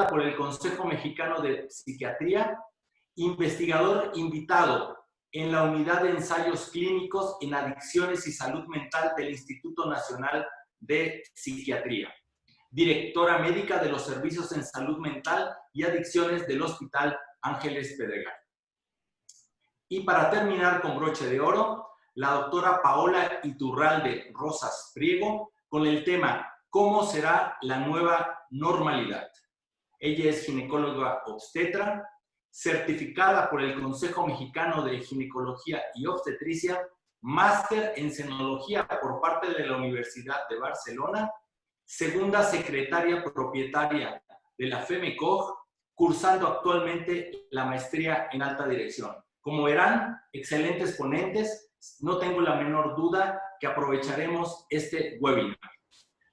por el Consejo Mexicano de Psiquiatría, investigador invitado en la Unidad de Ensayos Clínicos en Adicciones y Salud Mental del Instituto Nacional de Psiquiatría, directora médica de los Servicios en Salud Mental y Adicciones del Hospital Ángeles Pedregal. Y para terminar con broche de oro, la doctora Paola Iturralde Rosas Priego con el tema ¿Cómo será la nueva normalidad? Ella es ginecóloga obstetra, certificada por el Consejo Mexicano de Ginecología y Obstetricia, máster en cenología por parte de la Universidad de Barcelona, segunda secretaria propietaria de la FEMECOG, cursando actualmente la maestría en alta dirección. Como verán, excelentes ponentes, no tengo la menor duda que aprovecharemos este webinar.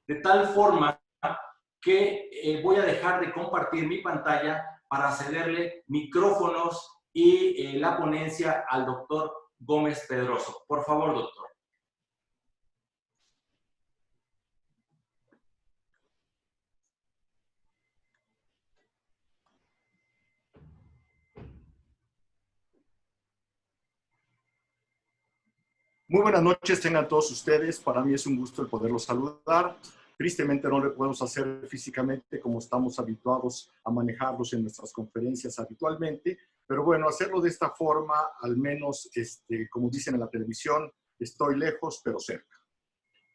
De tal forma que voy a dejar de compartir mi pantalla para cederle micrófonos y la ponencia al doctor Gómez Pedroso. Por favor, doctor. Muy buenas noches, tengan todos ustedes. Para mí es un gusto el poderlos saludar. Tristemente no lo podemos hacer físicamente como estamos habituados a manejarlos en nuestras conferencias habitualmente, pero bueno, hacerlo de esta forma, al menos, como dicen en la televisión, estoy lejos pero cerca.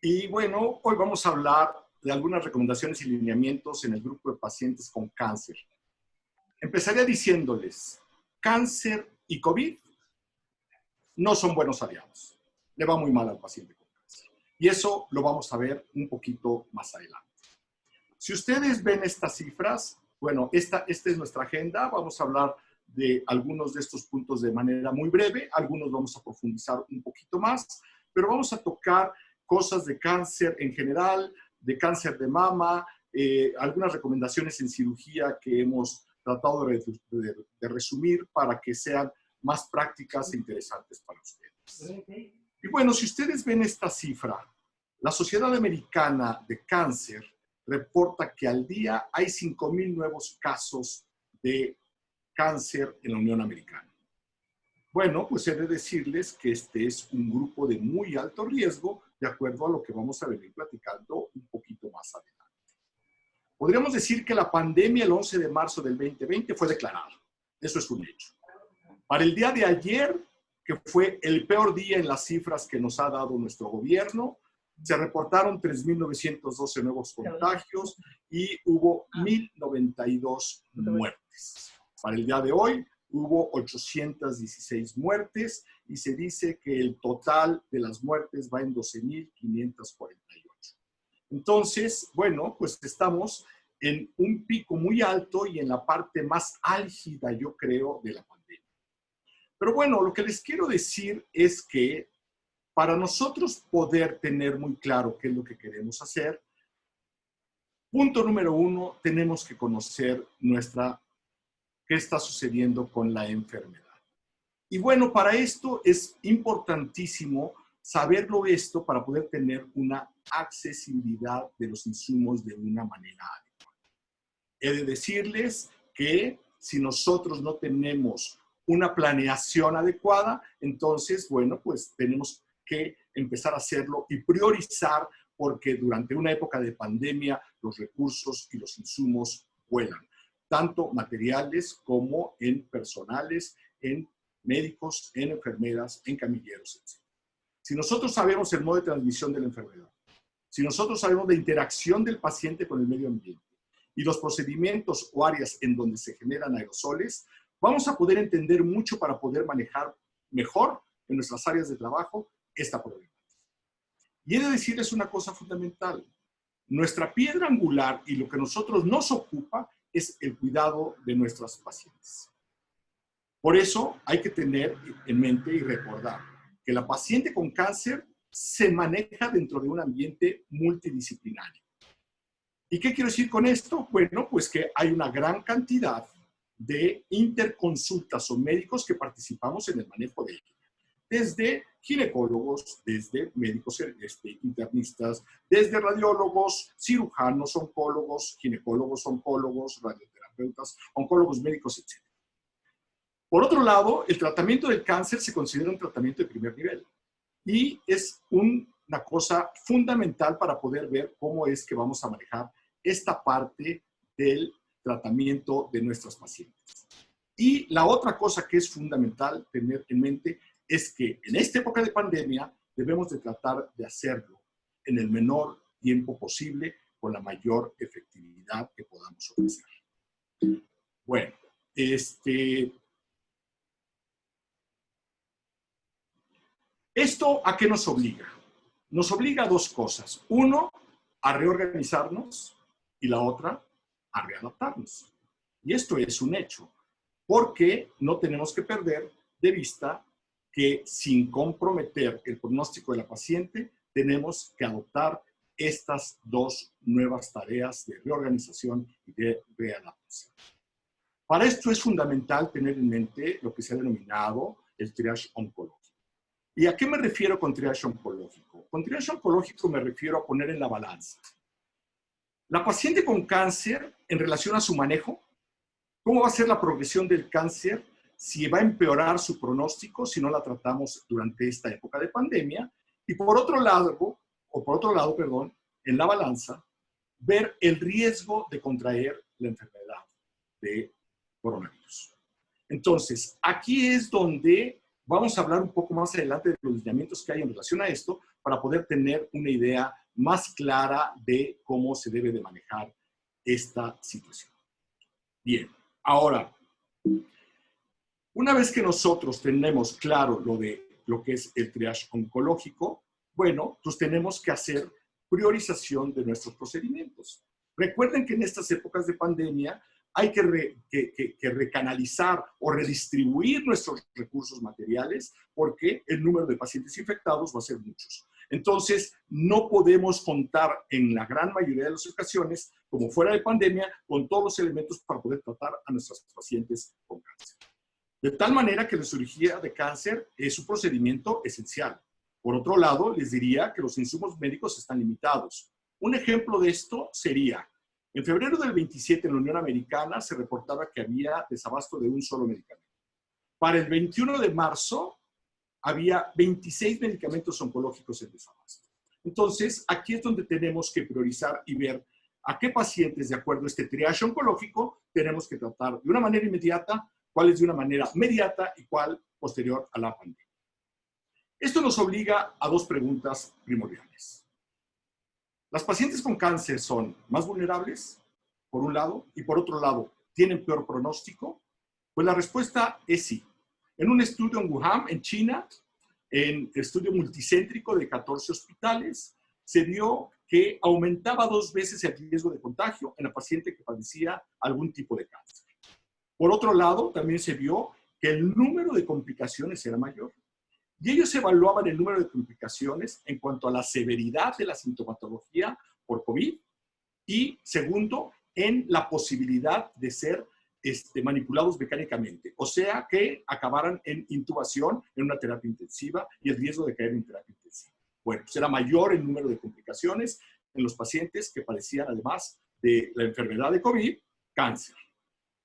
Y bueno, hoy vamos a hablar de algunas recomendaciones y lineamientos en el grupo de pacientes con cáncer. Empezaría diciéndoles, cáncer y COVID no son buenos aliados. Le va muy mal al paciente con cáncer. Y eso lo vamos a ver un poquito más adelante. Si ustedes ven estas cifras, bueno, esta es nuestra agenda. Vamos a hablar de algunos de estos puntos de manera muy breve. Algunos vamos a profundizar un poquito más, pero vamos a tocar cosas de cáncer en general, de cáncer de mama, algunas recomendaciones en cirugía que hemos tratado de resumir para que sean más prácticas e interesantes para ustedes. Y bueno, si ustedes ven esta cifra, la Sociedad Americana de Cáncer reporta que al día hay 5,000 nuevos casos de cáncer en la Unión Americana. Bueno, pues he de decirles que este es un grupo de muy alto riesgo, de acuerdo a lo que vamos a venir platicando un poquito más adelante. Podríamos decir que la pandemia el 11 de marzo del 2020 fue declarada. Eso es un hecho. Para el día de ayer, que fue el peor día en las cifras que nos ha dado nuestro gobierno, se reportaron 3,912 nuevos contagios y hubo 1,092 muertes. Para el día de hoy hubo 816 muertes y se dice que el total de las muertes va en 12,548. Entonces, bueno, pues estamos en un pico muy alto y en la parte más álgida, yo creo, de la pandemia. Pero bueno, lo que les quiero decir es que para nosotros poder tener muy claro qué es lo que queremos hacer, punto número 1, tenemos que conocer qué está sucediendo con la enfermedad. Y bueno, para esto es importantísimo saberlo esto para poder tener una accesibilidad de los insumos de una manera adecuada. He de decirles que si nosotros no tenemos una planeación adecuada, entonces, bueno, pues tenemos que empezar a hacerlo y priorizar porque durante una época de pandemia los recursos y los insumos vuelan, tanto materiales como en personales, en médicos, en enfermeras, en camilleros, etc. Si nosotros sabemos el modo de transmisión de la enfermedad, si nosotros sabemos la interacción del paciente con el medio ambiente y los procedimientos o áreas en donde se generan aerosoles, vamos a poder entender mucho para poder manejar mejor en nuestras áreas de trabajo esta problemática. Y he de decirles una cosa fundamental. Nuestra piedra angular y lo que a nosotros nos ocupa es el cuidado de nuestras pacientes. Por eso hay que tener en mente y recordar que la paciente con cáncer se maneja dentro de un ambiente multidisciplinario. ¿Y qué quiero decir con esto? Bueno, pues que hay una gran cantidad de interconsultas o médicos que participamos en el manejo de ella. Desde ginecólogos, desde médicos internistas, desde radiólogos, cirujanos, oncólogos, ginecólogos, oncólogos, radioterapeutas. terapeutas, oncólogos médicos, etc. Por otro lado, el tratamiento del cáncer se considera un tratamiento de primer nivel y es una cosa fundamental para poder ver cómo es que vamos a manejar esta parte del tratamiento de nuestros pacientes. Y la otra cosa que es fundamental tener en mente es que en esta época de pandemia debemos de tratar de hacerlo en el menor tiempo posible con la mayor efectividad que podamos ofrecer. Bueno, ¿esto a qué nos obliga? Nos obliga a dos cosas. Uno, a reorganizarnos y la otra, a readaptarnos. Y esto es un hecho, porque no tenemos que perder de vista que sin comprometer el pronóstico de la paciente, tenemos que adoptar estas dos nuevas tareas de reorganización y de readaptación. Para esto es fundamental tener en mente lo que se ha denominado el triage oncológico. ¿Y a qué me refiero con triage oncológico? Con triage oncológico me refiero a poner en la balanza la paciente con cáncer en relación a su manejo, cómo va a ser la progresión del cáncer, si va a empeorar su pronóstico si no la tratamos durante esta época de pandemia, y por otro lado, en la balanza, ver el riesgo de contraer la enfermedad de coronavirus. Entonces, aquí es donde vamos a hablar un poco más adelante de los lineamientos que hay en relación a esto para poder tener una idea más clara de cómo se debe de manejar esta situación. Bien, ahora, una vez que nosotros tenemos claro lo que es el triage oncológico, bueno, pues tenemos que hacer priorización de nuestros procedimientos. Recuerden que en estas épocas de pandemia hay que recanalizar o redistribuir nuestros recursos materiales porque el número de pacientes infectados va a ser muchos. Entonces, no podemos contar en la gran mayoría de las ocasiones, como fuera de pandemia, con todos los elementos para poder tratar a nuestros pacientes con cáncer. De tal manera que la cirugía de cáncer es un procedimiento esencial. Por otro lado, les diría que los insumos médicos están limitados. Un ejemplo de esto sería, en febrero del 27 en la Unión Americana se reportaba que había desabasto de un solo medicamento. Para el 21 de marzo había 26 medicamentos oncológicos en desabasto. Entonces, aquí es donde tenemos que priorizar y ver a qué pacientes, de acuerdo a este triage oncológico, tenemos que tratar de una manera inmediata, cuál es de una manera mediata y cuál posterior a la pandemia. Esto nos obliga a dos preguntas primordiales. ¿Las pacientes con cáncer son más vulnerables, por un lado, y por otro lado, tienen peor pronóstico? Pues la respuesta es sí. En un estudio en Wuhan, en China, en estudio multicéntrico de 14 hospitales, se vio que aumentaba 2 veces el riesgo de contagio en la paciente que padecía algún tipo de cáncer. Por otro lado, también se vio que el número de complicaciones era mayor. Y ellos evaluaban el número de complicaciones en cuanto a la severidad de la sintomatología por COVID y, segundo, en la posibilidad de ser manipulados mecánicamente. O sea, que acabaran en intubación, en una terapia intensiva y el riesgo de caer en terapia intensiva. Bueno, pues era mayor el número de complicaciones en los pacientes que padecían, además de la enfermedad de COVID, cáncer.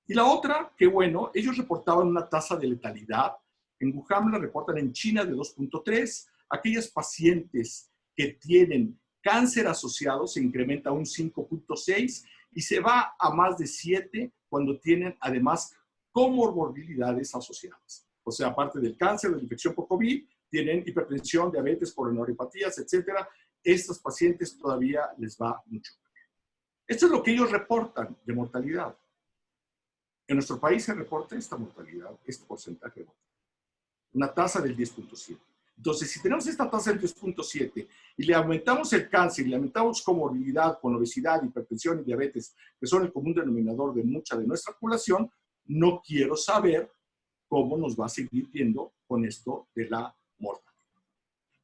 Y la otra, que bueno, ellos reportaban una tasa de letalidad. En Wuhan la reportan en China de 2.3. Aquellas pacientes que tienen cáncer asociado se incrementa a un 5.6 y se va a más de 7 cuando tienen además comorbilidades asociadas. O sea, aparte del cáncer, de la infección por COVID, tienen hipertensión, diabetes, coronariopatías, etcétera. Estos pacientes todavía les va mucho peor. Esto es lo que ellos reportan de mortalidad. En nuestro país se reporta esta mortalidad, este porcentaje de mortalidad. Una tasa del 10.7. Entonces, si tenemos esta tasa del 10.7 y le aumentamos el cáncer y le aumentamos comorbilidad con obesidad, hipertensión y diabetes, que son el común denominador de mucha de nuestra población, no quiero saber cómo nos va a seguir viendo con esto de la mortalidad.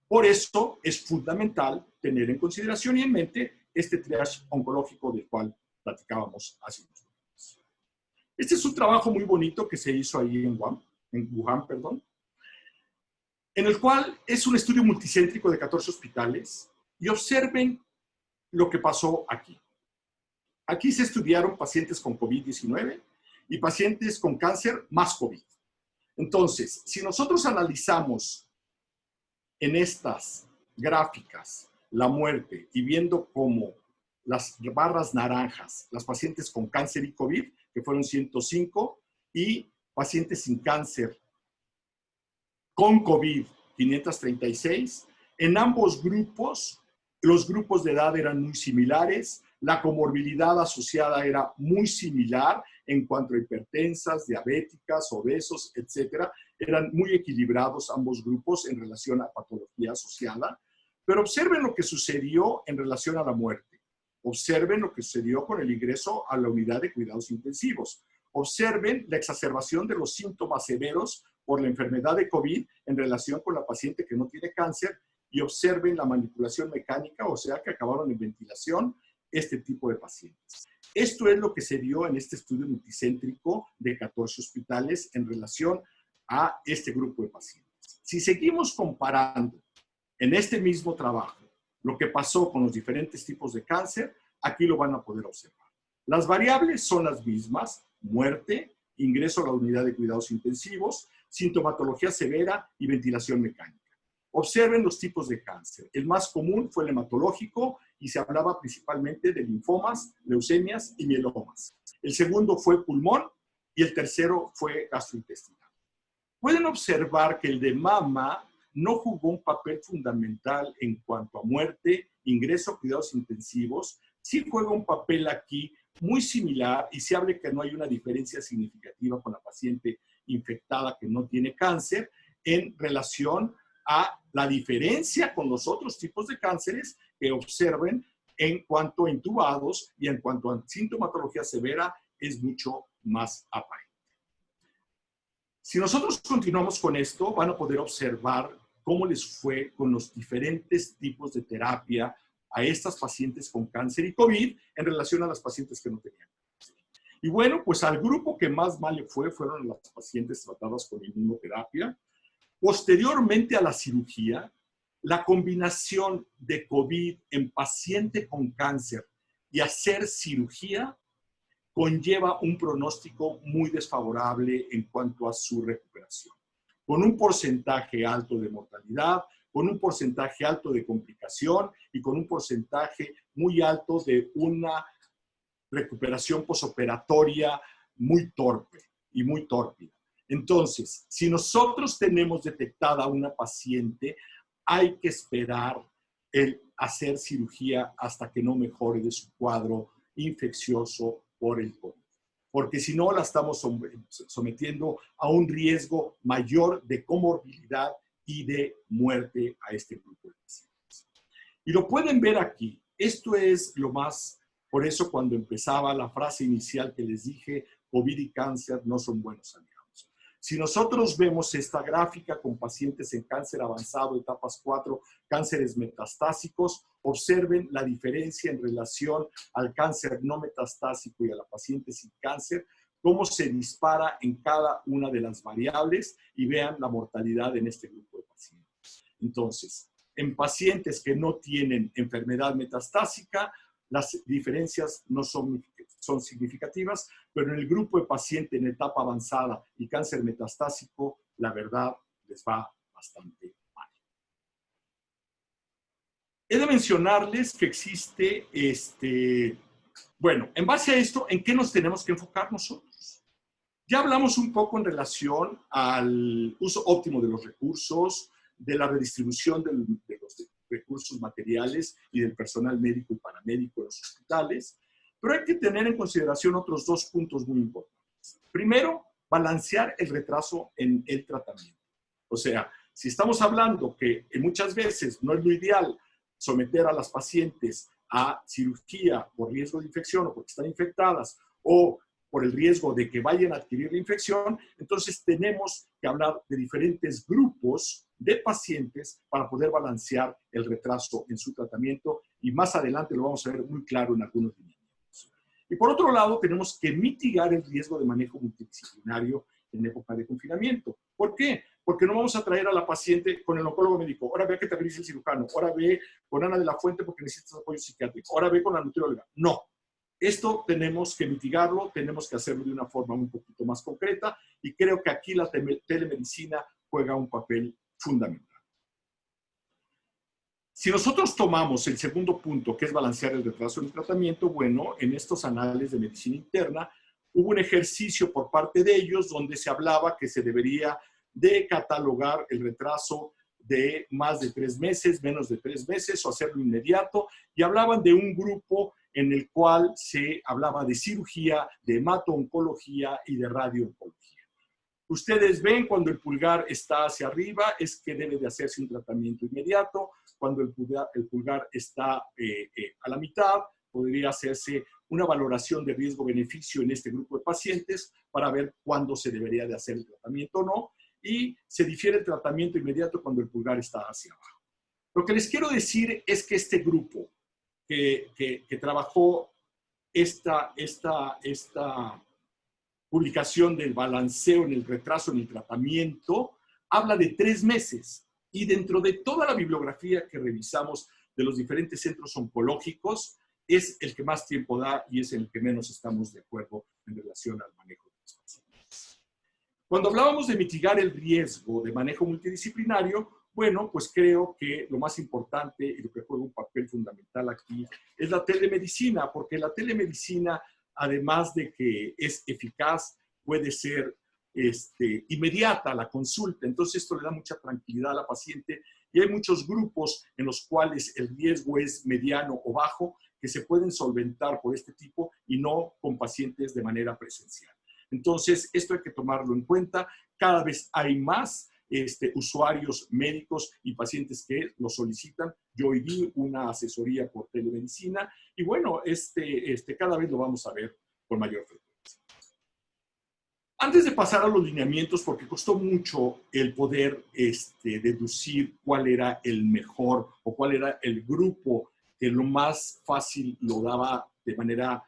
Por eso es fundamental tener en consideración y en mente este triage oncológico del cual platicábamos hace unos minutos. Este es un trabajo muy bonito que se hizo ahí en Wuhan, en el cual es un estudio multicéntrico de 14 hospitales y observen lo que pasó aquí. Aquí se estudiaron pacientes con COVID-19 y pacientes con cáncer más COVID. Entonces, si nosotros analizamos en estas gráficas la muerte y viendo cómo las barras naranjas, las pacientes con cáncer y COVID, que fueron 105, y pacientes sin cáncer con COVID, 536, en ambos grupos, los grupos de edad eran muy similares, la comorbilidad asociada era muy similar en cuanto a hipertensas, diabéticas, obesos, etcétera. Eran muy equilibrados ambos grupos en relación a patología asociada. Pero observen lo que sucedió en relación a la muerte. Observen lo que sucedió con el ingreso a la unidad de cuidados intensivos. Observen la exacerbación de los síntomas severos por la enfermedad de COVID en relación con la paciente que no tiene cáncer y observen la manipulación mecánica, o sea, que acabaron en ventilación este tipo de pacientes. Esto es lo que se dio en este estudio multicéntrico de 14 hospitales en relación a este grupo de pacientes. Si seguimos comparando en este mismo trabajo lo que pasó con los diferentes tipos de cáncer, aquí lo van a poder observar. Las variables son las mismas: muerte, ingreso a la unidad de cuidados intensivos, sintomatología severa y ventilación mecánica. Observen los tipos de cáncer. El más común fue el hematológico y se hablaba principalmente de linfomas, leucemias y mielomas. El segundo fue pulmón y el tercero fue gastrointestinal. Pueden observar que el de mama no jugó un papel fundamental en cuanto a muerte, ingreso a cuidados intensivos. Sí juega un papel aquí muy similar y se habla que no hay una diferencia significativa con la paciente infectada que no tiene cáncer en relación a la diferencia con los otros tipos de cánceres que observen en cuanto a intubados y en cuanto a sintomatología severa es mucho más aparente. Si nosotros continuamos con esto, van a poder observar cómo les fue con los diferentes tipos de terapia a estas pacientes con cáncer y COVID en relación a las pacientes que no tenían cáncer. Y bueno, pues al grupo que más mal le fue fueron las pacientes tratadas con inmunoterapia. Posteriormente a la cirugía, la combinación de COVID en paciente con cáncer y hacer cirugía conlleva un pronóstico muy desfavorable en cuanto a su recuperación, con un porcentaje alto de mortalidad, con un porcentaje alto de complicación y con un porcentaje muy alto de una recuperación posoperatoria muy torpe y muy tórpida. Entonces, si nosotros tenemos detectada una paciente, hay que esperar el hacer cirugía hasta que no mejore de su cuadro infeccioso por el COVID. Porque si no, la estamos sometiendo a un riesgo mayor de comorbilidad y de muerte a este grupo de pacientes. Y lo pueden ver aquí. Esto es lo más, por eso cuando empezaba la frase inicial que les dije, COVID y cáncer no son buenos amigos. Si nosotros vemos esta gráfica con pacientes en cáncer avanzado, etapas 4, cánceres metastásicos, observen la diferencia en relación al cáncer no metastásico y a la paciente sin cáncer, cómo se dispara en cada una de las variables y vean la mortalidad en este grupo de pacientes. Entonces, en pacientes que no tienen enfermedad metastásica, las diferencias no son significativas, pero en el grupo de pacientes en etapa avanzada y cáncer metastásico, la verdad les va bastante mal. He de mencionarles que existe, bueno, en base a esto, ¿en qué nos tenemos que enfocar nosotros? Ya hablamos un poco en relación al uso óptimo de los recursos, de la redistribución de los recursos materiales y del personal médico y paramédico en los hospitales, pero hay que tener en consideración otros dos puntos muy importantes. Primero, balancear el retraso en el tratamiento. O sea, si estamos hablando que muchas veces no es lo ideal someter a las pacientes a cirugía por riesgo de infección o porque están infectadas o por el riesgo de que vayan a adquirir la infección, entonces tenemos que hablar de diferentes grupos de pacientes para poder balancear el retraso en su tratamiento y más adelante lo vamos a ver muy claro en algunos lineamientos. Y por otro lado, tenemos que mitigar el riesgo de manejo multidisciplinario en época de confinamiento. ¿Por qué? Porque no vamos a traer a la paciente con el oncólogo médico, ahora ve que te revise el cirujano, ahora ve con Ana de la Fuente porque necesitas apoyo psiquiátrico, ahora ve con la nutrióloga. No. esto tenemos que mitigarlo, tenemos que hacerlo de una forma un poquito más concreta y creo que aquí la telemedicina juega un papel fundamental. Si nosotros tomamos el segundo punto, que es balancear el retraso en el tratamiento, bueno, en estos anales de medicina interna hubo un ejercicio por parte de ellos donde se hablaba que se debería de catalogar el retraso de más de 3 meses, menos de 3 meses o hacerlo inmediato, y hablaban de un grupo en el cual se hablaba de cirugía, de hemato-oncología y de radio-oncología. Ustedes ven cuando el pulgar está hacia arriba es que debe de hacerse un tratamiento inmediato. Cuando el pulgar está a la mitad, podría hacerse una valoración de riesgo-beneficio en este grupo de pacientes para ver cuándo se debería de hacer el tratamiento o no. Y se difiere el tratamiento inmediato cuando el pulgar está hacia abajo. Lo que les quiero decir es que este grupo que trabajó esta publicación del balanceo en el retraso en el tratamiento, habla de 3 meses. Y dentro de toda la bibliografía que revisamos de los diferentes centros oncológicos, es el que más tiempo da y es el que menos estamos de acuerdo en relación al manejo de los pacientes. Cuando hablábamos de mitigar el riesgo de manejo multidisciplinario, bueno, pues creo que lo más importante y lo que juega un papel fundamental aquí es la telemedicina, porque la telemedicina, además de que es eficaz, puede ser inmediata la consulta. Entonces esto le da mucha tranquilidad a la paciente y hay muchos grupos en los cuales el riesgo es mediano o bajo que se pueden solventar por este tipo y no con pacientes de manera presencial. Entonces esto hay que tomarlo en cuenta. Cada vez hay más usuarios médicos y pacientes que lo solicitan. Yo hoy di una asesoría por telemedicina y bueno, cada vez lo vamos a ver con mayor frecuencia. Antes de pasar a los lineamientos, porque costó mucho el poder deducir cuál era el mejor o cuál era el grupo que lo más fácil lo daba de manera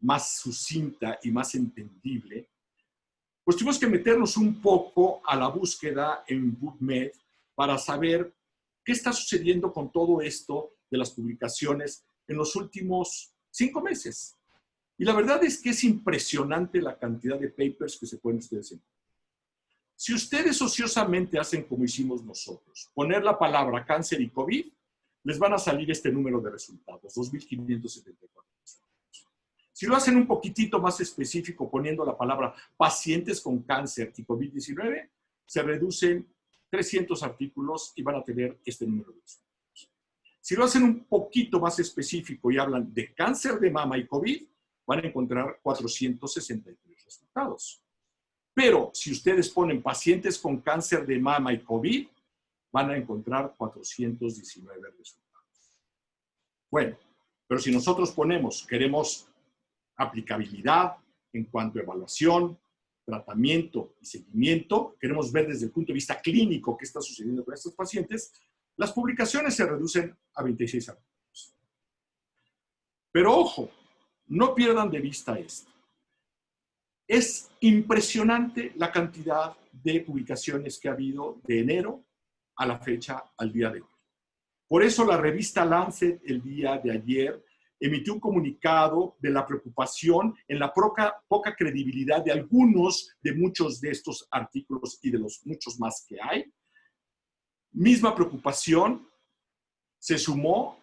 más sucinta y más entendible, pues tuvimos que meternos un poco a la búsqueda en PubMed para saber qué está sucediendo con todo esto de las publicaciones en los últimos 5 meses. Y la verdad es que es impresionante la cantidad de papers que se pueden ustedes encontrar. Si ustedes ociosamente hacen como hicimos nosotros, poner la palabra cáncer y COVID, les van a salir este número de resultados, 2.574 resultados. Si lo hacen un poquitito más específico, poniendo la palabra pacientes con cáncer y COVID-19, se reducen 300 artículos y van a tener este número de resultados. Si lo hacen un poquito más específico y hablan de cáncer de mama y COVID, van a encontrar 463 resultados. Pero si ustedes ponen pacientes con cáncer de mama y COVID, van a encontrar 419 resultados. Bueno, pero si nosotros queremos aplicabilidad en cuanto a evaluación, tratamiento y seguimiento, queremos ver desde el punto de vista clínico qué está sucediendo con estos pacientes, las publicaciones se reducen a 26 artículos. Pero ojo, no pierdan de vista esto. Es impresionante la cantidad de publicaciones que ha habido de enero a la fecha, al día de hoy. Por eso la revista Lancet el día de ayer emitió un comunicado de la preocupación en la poca credibilidad de muchos de estos artículos y de los muchos más que hay. Misma preocupación se sumó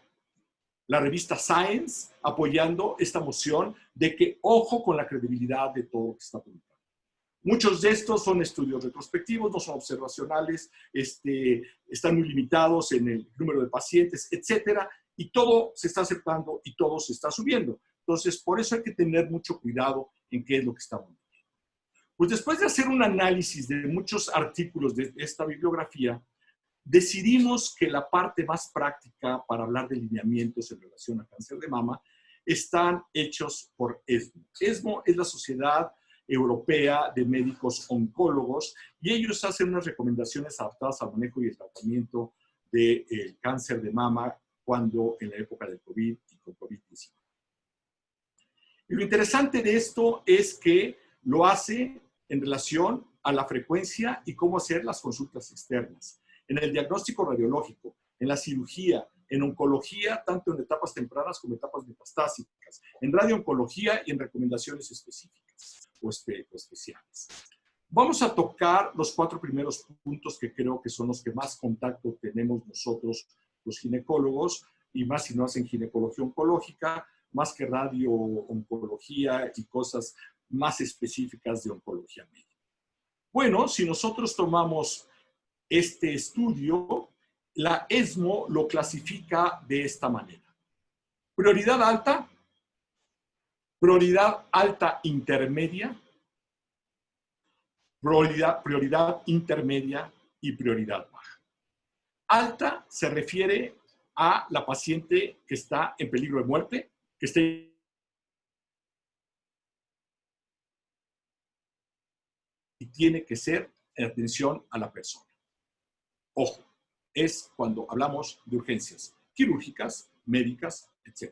la revista Science apoyando esta moción de que ojo con la credibilidad de todo lo que está publicado. Muchos de estos son estudios retrospectivos, no son observacionales, están muy limitados en el número de pacientes, etcétera, y todo se está aceptando y todo se está subiendo. Entonces, por eso hay que tener mucho cuidado en qué es lo que estamos viendo. Pues después de hacer un análisis de muchos artículos de esta bibliografía, decidimos que la parte más práctica para hablar de lineamientos en relación a cáncer de mama están hechos por ESMO. ESMO es la Sociedad Europea de Médicos Oncólogos y ellos hacen unas recomendaciones adaptadas al manejo y el tratamiento del cáncer de mama cuando en la época del COVID y con COVID-19. Y lo interesante de esto es que lo hace en relación a la frecuencia y cómo hacer las consultas externas, en el diagnóstico radiológico, en la cirugía, en oncología, tanto en etapas tempranas como etapas metastásicas, en radiooncología y en recomendaciones específicas o especiales. Vamos a tocar los 4 primeros puntos que creo que son los que más contacto tenemos nosotros, los ginecólogos, y más si no hacen ginecología oncológica, más que radiooncología y cosas más específicas de oncología médica. Bueno, si nosotros tomamos este estudio, la ESMO lo clasifica de esta manera. Prioridad alta intermedia, prioridad intermedia y prioridad baja. Alta se refiere a la paciente que está en peligro de muerte, que esté y tiene que ser en atención a la persona. Ojo, es cuando hablamos de urgencias quirúrgicas, médicas, etc.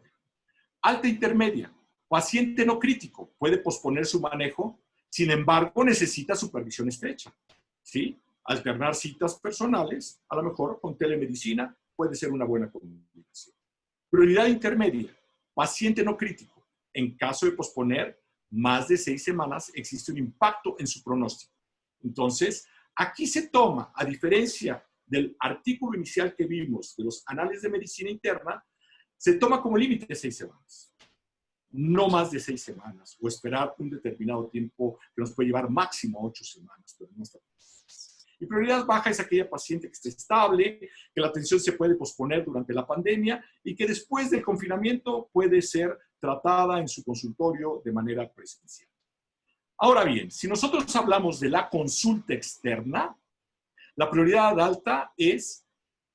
Alta intermedia, paciente no crítico, puede posponer su manejo, sin embargo necesita supervisión estrecha, ¿sí? Alternar citas personales, a lo mejor con telemedicina, puede ser una buena combinación. Prioridad intermedia, paciente no crítico. En caso de posponer más de 6 semanas, existe un impacto en su pronóstico. Entonces, aquí se toma, a diferencia del artículo inicial que vimos de los anales de medicina interna, se toma como límite 6 semanas. No más de 6 semanas, o esperar un determinado tiempo que nos puede llevar máximo 8 semanas, pero no está. Y prioridad baja es aquella paciente que esté estable, que la atención se puede posponer durante la pandemia y que después del confinamiento puede ser tratada en su consultorio de manera presencial. Ahora bien, si nosotros hablamos de la consulta externa, la prioridad alta es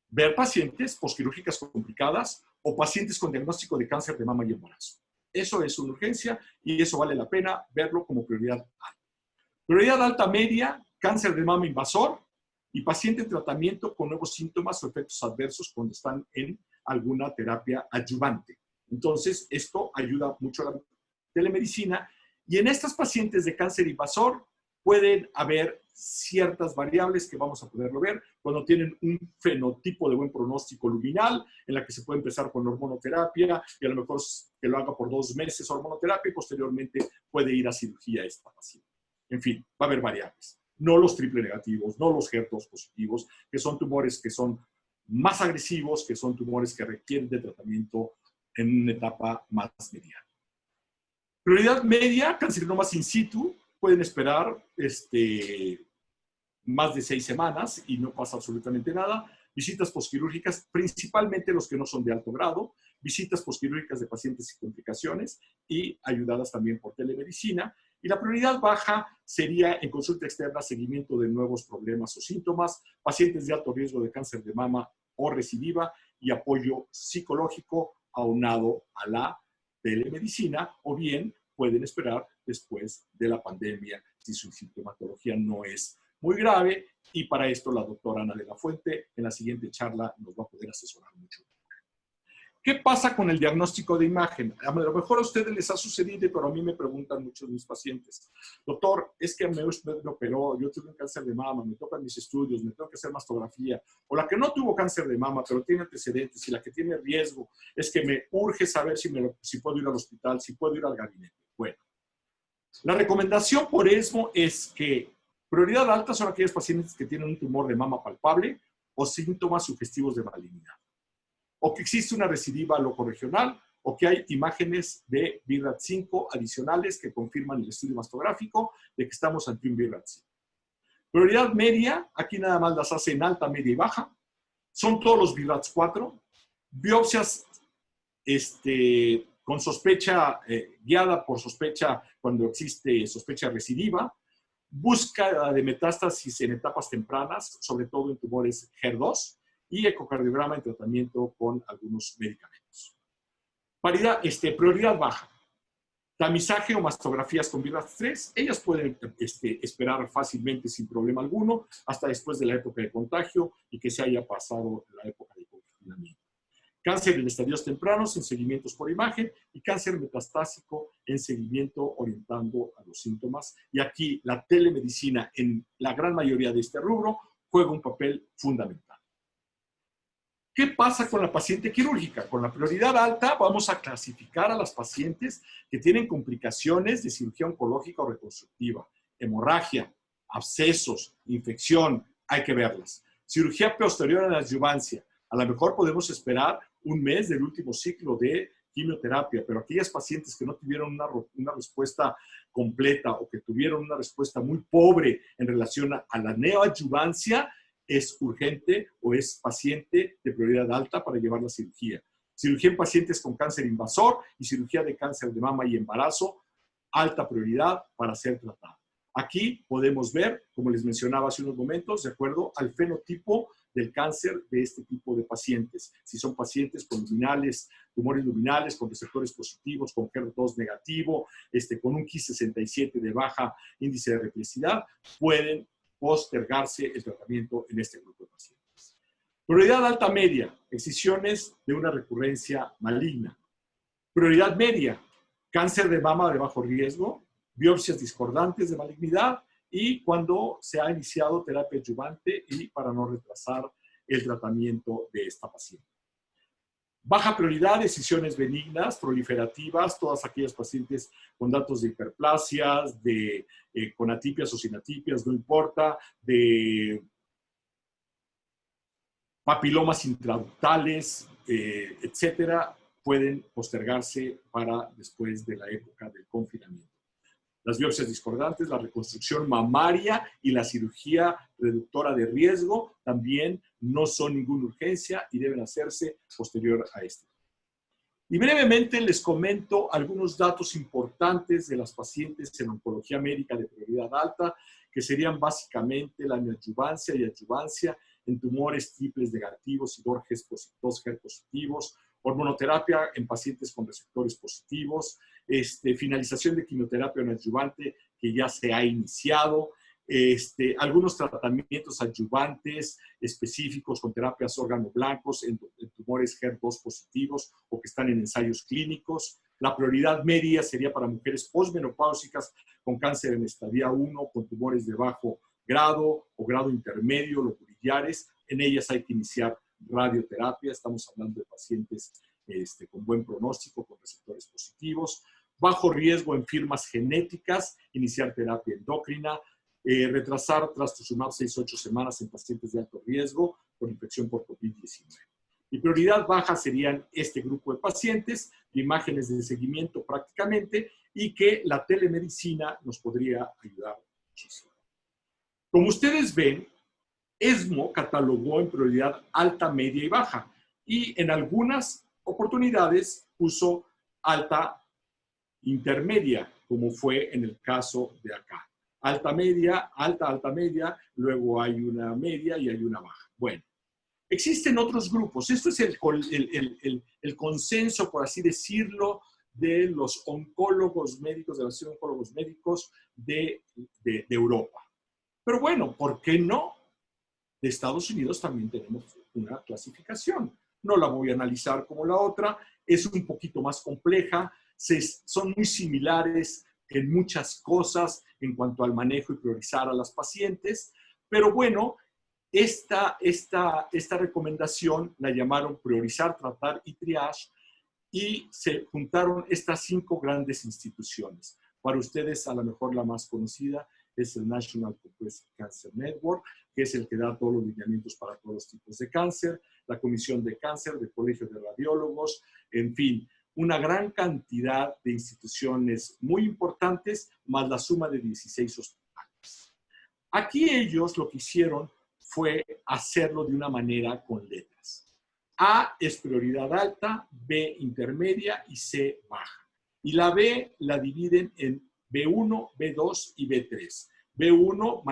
ver pacientes posquirúrgicas complicadas o pacientes con diagnóstico de cáncer de mama y embarazo. Eso es una urgencia y eso vale la pena verlo como prioridad alta. Prioridad alta media, cáncer de mama invasor y paciente en tratamiento con nuevos síntomas o efectos adversos cuando están en alguna terapia adyuvante. Entonces, esto ayuda mucho a la telemedicina. Y en estas pacientes de cáncer invasor pueden haber ciertas variables que vamos a poderlo ver cuando tienen un fenotipo de buen pronóstico luminal, en la que se puede empezar con hormonoterapia y a lo mejor que lo haga por 2 meses hormonoterapia y posteriormente puede ir a cirugía esta paciente. En fin, va a haber variables. No los triple negativos, no los HER2 positivos, que son tumores que son más agresivos, que son tumores que requieren de tratamiento en una etapa más mediana. Prioridad media, carcinomas in situ, pueden esperar más de 6 semanas y no pasa absolutamente nada. Visitas posquirúrgicas, principalmente los que no son de alto grado, visitas posquirúrgicas de pacientes sin complicaciones y ayudadas también por telemedicina. Y la prioridad baja sería en consulta externa, seguimiento de nuevos problemas o síntomas, pacientes de alto riesgo de cáncer de mama o recidiva y apoyo psicológico aunado a la telemedicina, o bien pueden esperar después de la pandemia si su sintomatología no es muy grave, y para esto la doctora Ana de la Fuente en la siguiente charla nos va a poder asesorar mucho. ¿Qué pasa con el diagnóstico de imagen? A lo mejor a ustedes les ha sucedido, pero a mí me preguntan muchos de mis pacientes. Doctor, es que me operó, yo tuve un cáncer de mama, me tocan mis estudios, me tengo que hacer mastografía. O la que no tuvo cáncer de mama, pero tiene antecedentes, y la que tiene riesgo, es que me urge saber si puedo ir al hospital, si puedo ir al gabinete. Bueno, la recomendación por ESMO es que prioridad alta son aquellos pacientes que tienen un tumor de mama palpable o síntomas sugestivos de malignidad, o que existe una recidiva locorregional, o que hay imágenes de BRAF5 adicionales que confirman el estudio mastográfico de que estamos ante un BRAF5. Prioridad media, aquí nada más las hace en alta, media y baja. Son todos los BRAF4. Biopsias con sospecha, guiada por sospecha cuando existe sospecha recidiva. Búsqueda de metástasis en etapas tempranas, sobre todo en tumores HER2. Y ecocardiograma en tratamiento con algunos medicamentos. Prioridad baja. Tamizaje o mastografías con BRAF3, ellas pueden esperar fácilmente sin problema alguno hasta después de la época de contagio y que se haya pasado la época de confinamiento. Cáncer en estadios tempranos en seguimientos por imagen y cáncer metastásico en seguimiento orientando a los síntomas. Y aquí la telemedicina en la gran mayoría de este rubro juega un papel fundamental. ¿Qué pasa con la paciente quirúrgica? Con la prioridad alta vamos a clasificar a las pacientes que tienen complicaciones de cirugía oncológica o reconstructiva, hemorragia, abscesos, infección, hay que verlas. Cirugía posterior a la adyuvancia, a lo mejor podemos esperar un mes del último ciclo de quimioterapia, pero aquellas pacientes que no tuvieron una respuesta completa o que tuvieron una respuesta muy pobre en relación a la neoadyuvancia, es urgente o es paciente de prioridad alta para llevar la cirugía. Cirugía en pacientes con cáncer invasor y cirugía de cáncer de mama y embarazo, alta prioridad para ser tratada. Aquí podemos ver, como les mencionaba hace unos momentos, de acuerdo al fenotipo del cáncer de este tipo de pacientes. Si son pacientes con luminales, tumores luminales, con receptores positivos, con HER2 negativo, con un Ki67 de baja índice de replicidad, pueden postergarse el tratamiento en este grupo de pacientes. Prioridad alta media, excisiones de una recurrencia maligna. Prioridad media, cáncer de mama de bajo riesgo, biopsias discordantes de malignidad y cuando se ha iniciado terapia adyuvante y para no retrasar el tratamiento de esta paciente. Baja prioridad, decisiones benignas, proliferativas, todas aquellas pacientes con datos de hiperplasias, con atipias o sin atipias, no importa, de papilomas intraductales, etcétera, pueden postergarse para después de la época del confinamiento. Las biopsias discordantes, la reconstrucción mamaria y la cirugía reductora de riesgo también no son ninguna urgencia y deben hacerse posterior a esto. Y brevemente les comento algunos datos importantes de las pacientes en oncología médica de prioridad alta, que serían básicamente la neoadyuvancia y adyuvancia en tumores triples negativos y dos HER positivos, hormonoterapia en pacientes con receptores positivos, finalización de quimioterapia neoadyuvante que ya se ha iniciado, algunos tratamientos adyuvantes específicos con terapias órgano blancos en tumores HER2 positivos o que están en ensayos clínicos. La prioridad media sería para mujeres posmenopáusicas con cáncer en estadia 1, con tumores de bajo grado o grado intermedio, locurillares. En ellas hay que iniciar radioterapia. Estamos hablando de pacientes con buen pronóstico, con receptores positivos. Bajo riesgo en firmas genéticas, iniciar terapia endocrina. Retrasar trastuzumab 6-8 semanas en pacientes de alto riesgo por infección por COVID-19. Y prioridad baja serían este grupo de pacientes, de imágenes de seguimiento prácticamente, y que la telemedicina nos podría ayudar muchísimo. Como ustedes ven, ESMO catalogó en prioridad alta, media y baja, y en algunas oportunidades puso alta intermedia, como fue en el caso de acá. Alta, media, alta, alta, media, luego hay una media y hay una baja. Bueno, existen otros grupos. Esto es el consenso, por así decirlo, de los oncólogos médicos, de la Asociación de Oncólogos Médicos de Europa. Pero bueno, ¿por qué no? De Estados Unidos también tenemos una clasificación. No la voy a analizar como la otra, es un poquito más compleja, son muy similares en muchas cosas en cuanto al manejo y priorizar a las pacientes, pero bueno, esta recomendación la llamaron priorizar, tratar y triage, y se juntaron estas 5 grandes instituciones. Para ustedes, a lo mejor la más conocida es el National Comprehensive Cancer Network, que es el que da todos los lineamientos para todos los tipos de cáncer, la Comisión de Cáncer, del Colegio de Radiólogos, en fin, una gran cantidad de instituciones muy importantes, más la suma de 16 hospitales. Aquí ellos lo que hicieron fue hacerlo de una manera con letras. A es prioridad alta, B intermedia y C baja. Y la B la dividen en B1, B2 y B3. B1,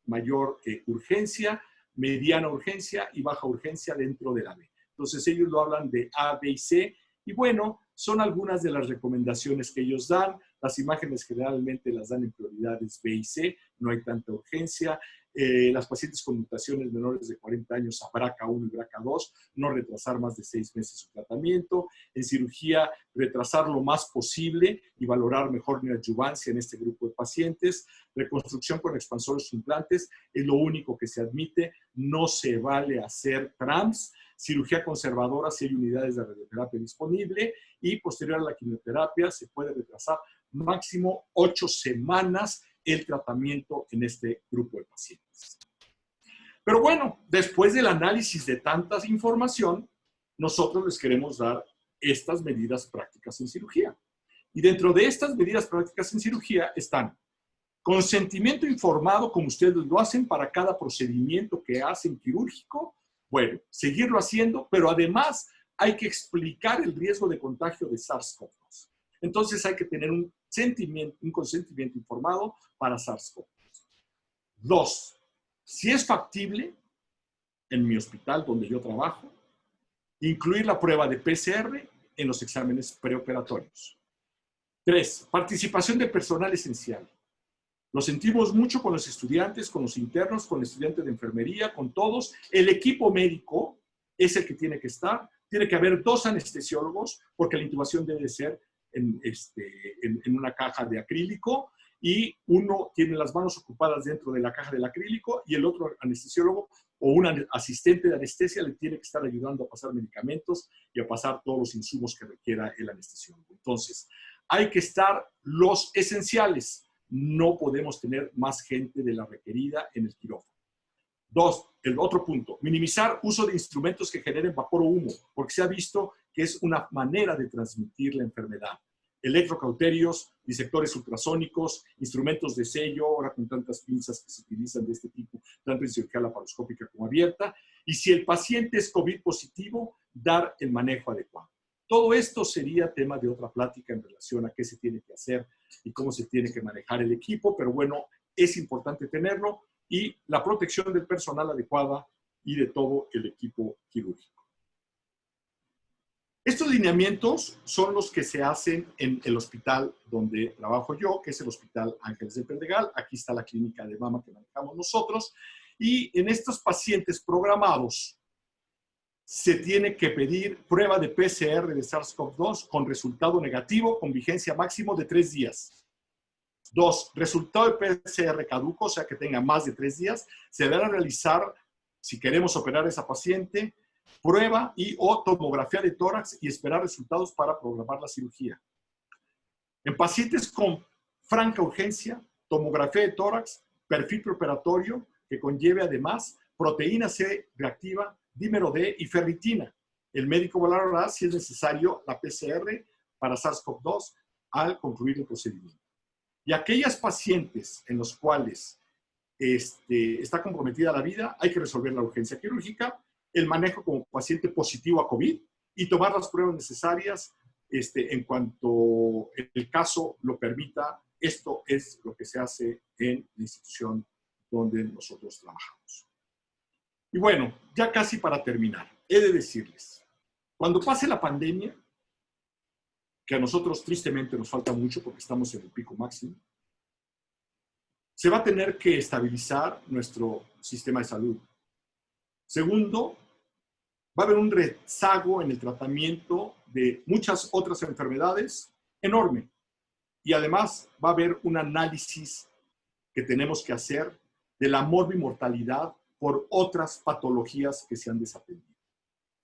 mayor urgencia, mediana urgencia y baja urgencia dentro de la B. Entonces ellos lo hablan de A, B y C. Y bueno, son algunas de las recomendaciones que ellos dan. Las imágenes generalmente las dan en prioridades B y C, no hay tanta urgencia. Las pacientes con mutaciones menores de 40 años a BRCA1 y BRCA2, no retrasar más de 6 meses su tratamiento. En cirugía, retrasar lo más posible y valorar mejor neoadyuvancia en este grupo de pacientes. Reconstrucción con expansores o implantes es lo único que se admite. No se vale hacer TRAMS. cirugía conservadora si hay unidades de radioterapia disponible, y posterior a la quimioterapia se puede retrasar máximo 8 semanas el tratamiento en este grupo de pacientes. Pero bueno, después del análisis de tanta información, nosotros les queremos dar estas medidas prácticas en cirugía. Y dentro de estas medidas prácticas en cirugía están consentimiento informado, como ustedes lo hacen para cada procedimiento que hacen quirúrgico. Bueno, seguirlo haciendo, pero además hay que explicar el riesgo de contagio de SARS-CoV-2. Entonces hay que tener un consentimiento informado para SARS-CoV-2. 2, si es factible, en mi hospital donde yo trabajo, incluir la prueba de PCR en los exámenes preoperatorios. 3, participación del personal esencial. Lo sentimos mucho con los estudiantes, con los internos, con el estudiante de enfermería, con todos. El equipo médico es el que tiene que estar. Tiene que haber 2 anestesiólogos, porque la intubación debe ser en una caja de acrílico, y uno tiene las manos ocupadas dentro de la caja del acrílico y el otro anestesiólogo o un asistente de anestesia le tiene que estar ayudando a pasar medicamentos y a pasar todos los insumos que requiera el anestesiólogo. Entonces, hay que estar los esenciales. No podemos tener más gente de la requerida en el quirófano. 2, el otro punto, minimizar uso de instrumentos que generen vapor o humo, porque se ha visto que es una manera de transmitir la enfermedad. Electrocauterios, disectores ultrasónicos, instrumentos de sello, ahora con tantas pinzas que se utilizan de este tipo, tanto en cirugía laparoscópica como abierta. Y si el paciente es COVID positivo, dar el manejo adecuado. Todo esto sería tema de otra plática en relación a qué se tiene que hacer y cómo se tiene que manejar el equipo, pero bueno, es importante tenerlo, y la protección del personal adecuada y de todo el equipo quirúrgico. Estos lineamientos son los que se hacen en el hospital donde trabajo yo, que es el Hospital Ángeles del Pedregal. Aquí está la clínica de mama que manejamos nosotros. Y en estos pacientes programados se tiene que pedir prueba de PCR de SARS-CoV-2 con resultado negativo, con vigencia máximo de 3 días. 2, resultado de PCR caduco, o sea que tenga más de 3 días, se deberá realizar, si queremos operar a esa paciente, prueba y o tomografía de tórax y esperar resultados para programar la cirugía. En pacientes con franca urgencia, tomografía de tórax, perfil preoperatorio que conlleve además proteína C reactiva, dímero D y ferritina. El médico valorará si es necesario la PCR para SARS-CoV-2 al concluir el procedimiento. Y aquellas pacientes en los cuales está comprometida la vida, hay que resolver la urgencia quirúrgica, el manejo como paciente positivo a COVID y tomar las pruebas necesarias en cuanto el caso lo permita. Esto es lo que se hace en la institución donde nosotros trabajamos. Y bueno, ya casi para terminar, he de decirles, cuando pase la pandemia, que a nosotros tristemente nos falta mucho porque estamos en el pico máximo, se va a tener que estabilizar nuestro sistema de salud. Segundo, va a haber un rezago en el tratamiento de muchas otras enfermedades enorme. Y además va a haber un análisis que tenemos que hacer de la morbimortalidad por otras patologías que se han desatendido.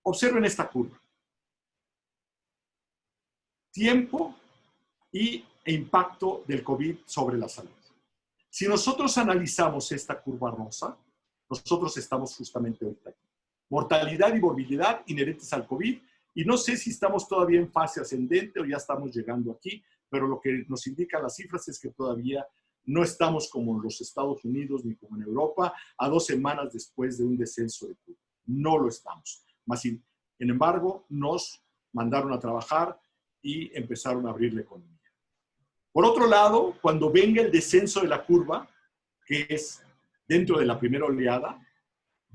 Observen esta curva. Tiempo e impacto del COVID sobre la salud. Si nosotros analizamos esta curva rosa, nosotros estamos justamente ahorita aquí. Mortalidad y morbilidad inherentes al COVID, y no sé si estamos todavía en fase ascendente o ya estamos llegando aquí, pero lo que nos indican las cifras es que todavía no estamos como en los Estados Unidos ni como en Europa, a 2 semanas después de un descenso de curva. No lo estamos. Sin embargo, nos mandaron a trabajar y empezaron a abrir la economía. Por otro lado, cuando venga el descenso de la curva, que es dentro de la primera oleada,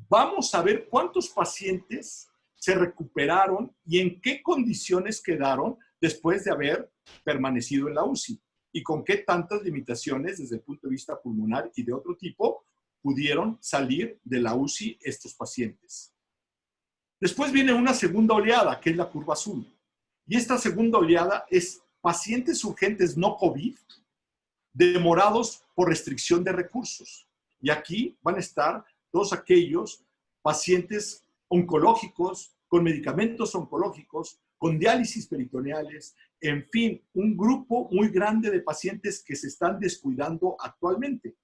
vamos a ver cuántos pacientes se recuperaron y en qué condiciones quedaron después de haber permanecido en la UCI y con qué tantas limitaciones desde el punto de vista pulmonar y de otro tipo pudieron salir de la UCI estos pacientes. Después viene una segunda oleada, que es la curva azul. Y esta segunda oleada es pacientes urgentes no COVID demorados por restricción de recursos. Y aquí van a estar todos aquellos pacientes oncológicos, con medicamentos oncológicos, con diálisis peritoneales, en fin, un grupo muy grande de pacientes que se están descuidando actualmente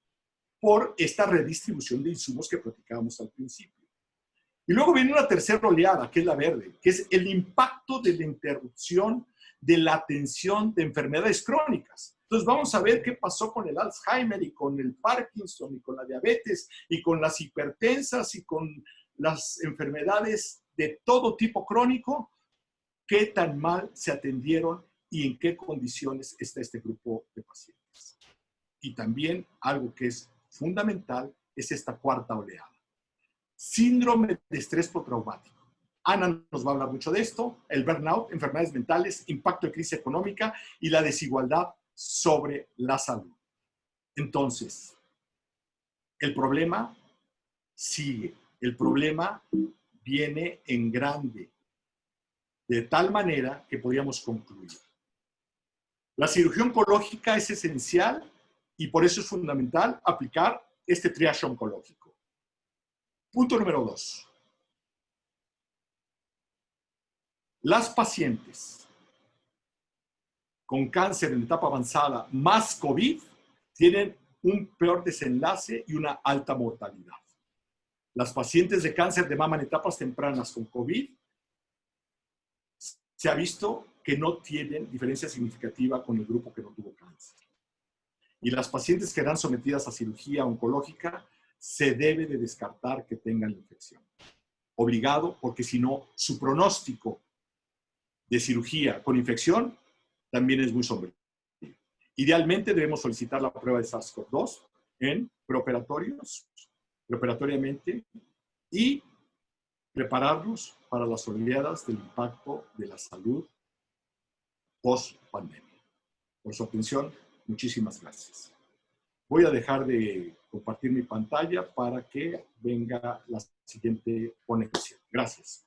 por esta redistribución de insumos que platicábamos al principio. Y luego viene una tercera oleada, que es la verde, que es el impacto de la interrupción de la atención de enfermedades crónicas. Entonces vamos a ver qué pasó con el Alzheimer y con el Parkinson y con la diabetes y con las hipertensas y con las enfermedades de todo tipo crónico, qué tan mal se atendieron y en qué condiciones está este grupo de pacientes. Y también algo que es fundamental es esta cuarta oleada. Síndrome de estrés postraumático. Ana nos va a hablar mucho de esto, el burnout, enfermedades mentales, impacto de crisis económica y la desigualdad sobre la salud. Entonces, el problema sigue. El problema viene en grande, de tal manera que podríamos concluir. La cirugía oncológica es esencial y por eso es fundamental aplicar este triaje oncológico. Punto número 2. Las pacientes con cáncer en etapa avanzada más COVID tienen un peor desenlace y una alta mortalidad. Las pacientes de cáncer de mama en etapas tempranas con COVID se ha visto que no tienen diferencia significativa con el grupo que no tuvo cáncer. Y las pacientes que eran sometidas a cirugía oncológica se debe de descartar que tengan infección. Obligado, porque si no, su pronóstico de cirugía con infección también es muy sombrío. Idealmente debemos solicitar la prueba de SARS-CoV-2 en preoperatoriamente y prepararnos para las oleadas del impacto de la salud post-pandemia. Por su atención, muchísimas gracias. Voy a dejar de compartir mi pantalla para que venga la siguiente conexión. Gracias.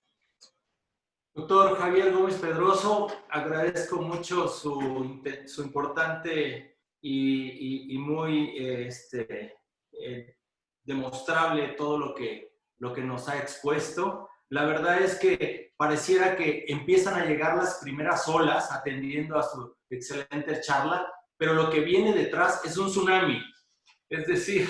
Doctor Javier Gómez Pedroso, agradezco mucho su importante y muy demostrable todo lo que nos ha expuesto. La verdad es que pareciera que empiezan a llegar las primeras olas atendiendo a su excelente charla, pero lo que viene detrás es un tsunami. Es decir,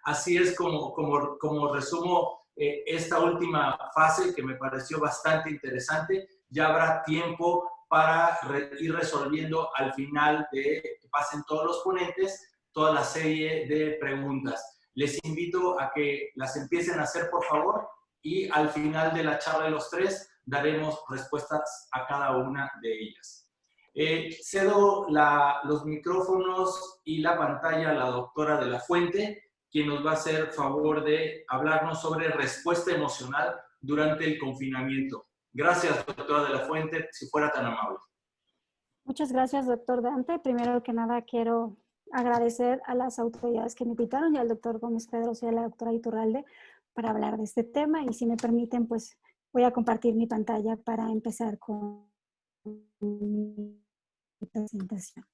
así es como resumo esta última fase que me pareció bastante interesante. Ya habrá tiempo para ir resolviendo al final de que pasen todos los ponentes toda la serie de preguntas. Les invito a que las empiecen a hacer, por favor, y al final de la charla de los tres daremos respuestas a cada una de ellas. Cedo los micrófonos y la pantalla a la doctora de la Fuente, quien nos va a hacer favor de hablarnos sobre respuesta emocional durante el confinamiento. Gracias, doctora de la Fuente, si fuera tan amable. Muchas gracias, doctor Dante. Primero que nada, quiero agradecer a las autoridades que me invitaron y al doctor Gómez Pedroso y a la doctora Iturralde para hablar de este tema. Y si me permiten, pues voy a compartir mi pantalla para empezar con mi presentación.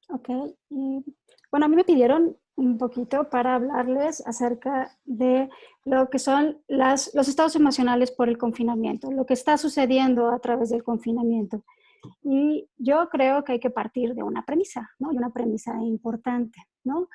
Ok. Y, bueno, a mí me pidieron un poquito para hablarles acerca de lo que son los estados emocionales por el confinamiento, lo que está sucediendo a través del confinamiento. Y yo creo que hay que partir de una premisa, ¿no? Y una premisa importante, ¿no?